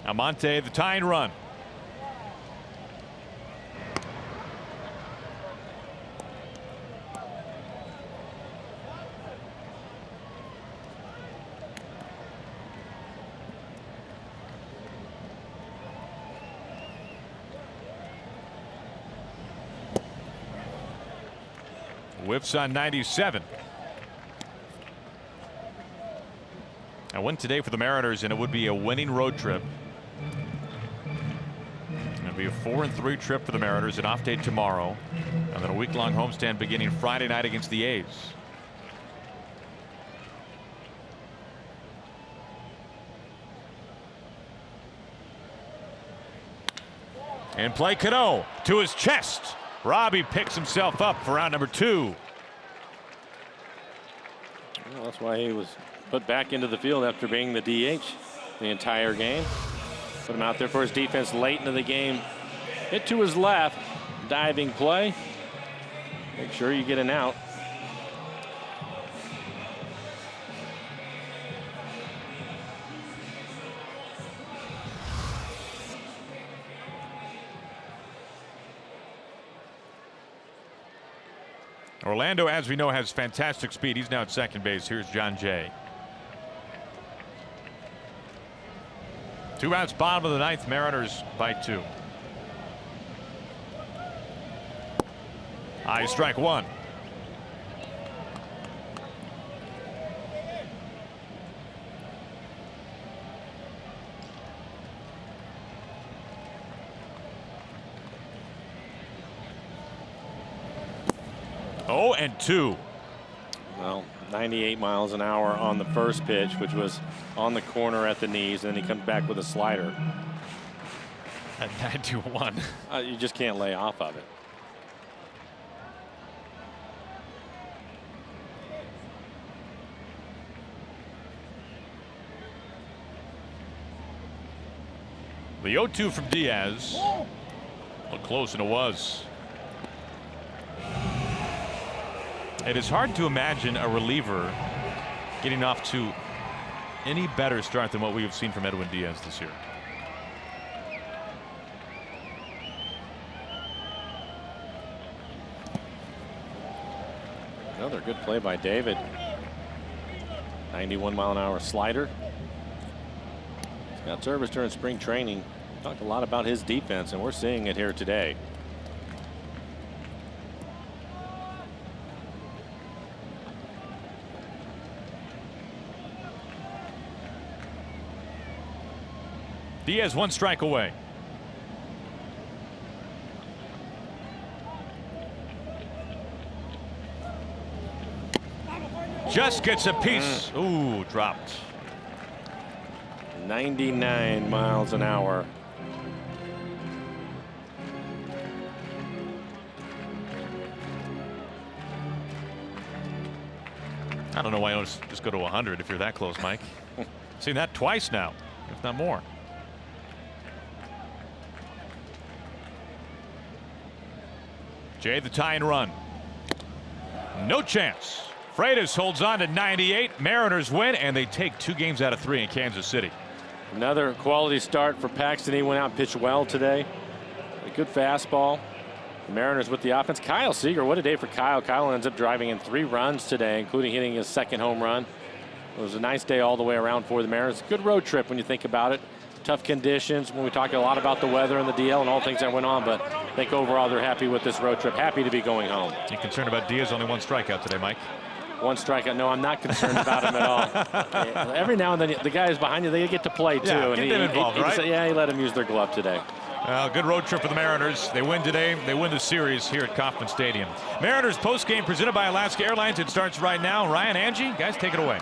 Almonte, the tying run. Whiffs on 97. A win today for the Mariners, and it would be a winning road trip. It'll be a 4-3 trip for the Mariners, an off day tomorrow, and then a week-long homestand beginning Friday night against the A's. And play Cano to his chest. Robbie picks himself up for round number 2. Well, that's why he was put back into the field after being the DH the entire game. Put him out there for his defense late into the game. Hit to his left, diving play. Make sure you get an out. Orlando, as we know, has fantastic speed. He's now at second base. Here's John Jay. 2 outs, bottom of the 9th. Mariners by 2. High strike 1. Oh, and 2. Well, 98 miles an hour on the first pitch, which was on the corner at the knees, and then he comes back with a slider. At 9-1. You just can't lay off of it. The 0-2 from Diaz. Looked close, and it was. It is hard to imagine a reliever getting off to any better start than what we have seen from Edwin Diaz this year. Another good play by David. 91-mile-an-hour slider. He's got service during spring training. Talked a lot about his defense, and we're seeing it here today. Diaz 1 strike away. Just gets a piece. Ooh, dropped. 99 miles an hour. I don't know why you don't just go to 100 if you're that close, Mike. Seen that twice now, if not more. Jay, the tying run. No chance. Freitas holds on to 98. Mariners win, and they take 2 games out of 3 in Kansas City. Another quality start for Paxton. He went out and pitched well today. A good fastball. The Mariners with the offense. Kyle Seager, what a day for Kyle. Kyle ends up driving in 3 runs today, including hitting his 2nd home run. It was a nice day all the way around for the Mariners. Good road trip when you think about it. Tough conditions when we talk a lot about the weather and the DL and all things that went on, but I think overall they're happy with this road trip. Happy to be going home. You concerned about Diaz? Only 1 strikeout today, Mike. 1 strikeout. No, I'm not concerned about him at all. Every now and then the guys behind you, they get to play too. Yeah, and get them involved, right? Yeah, he let him use their glove today. Good road trip for the Mariners. They win today. They win the series here at Kauffman Stadium. Mariners postgame presented by Alaska Airlines. It starts right now. Ryan, Angie, guys, take it away.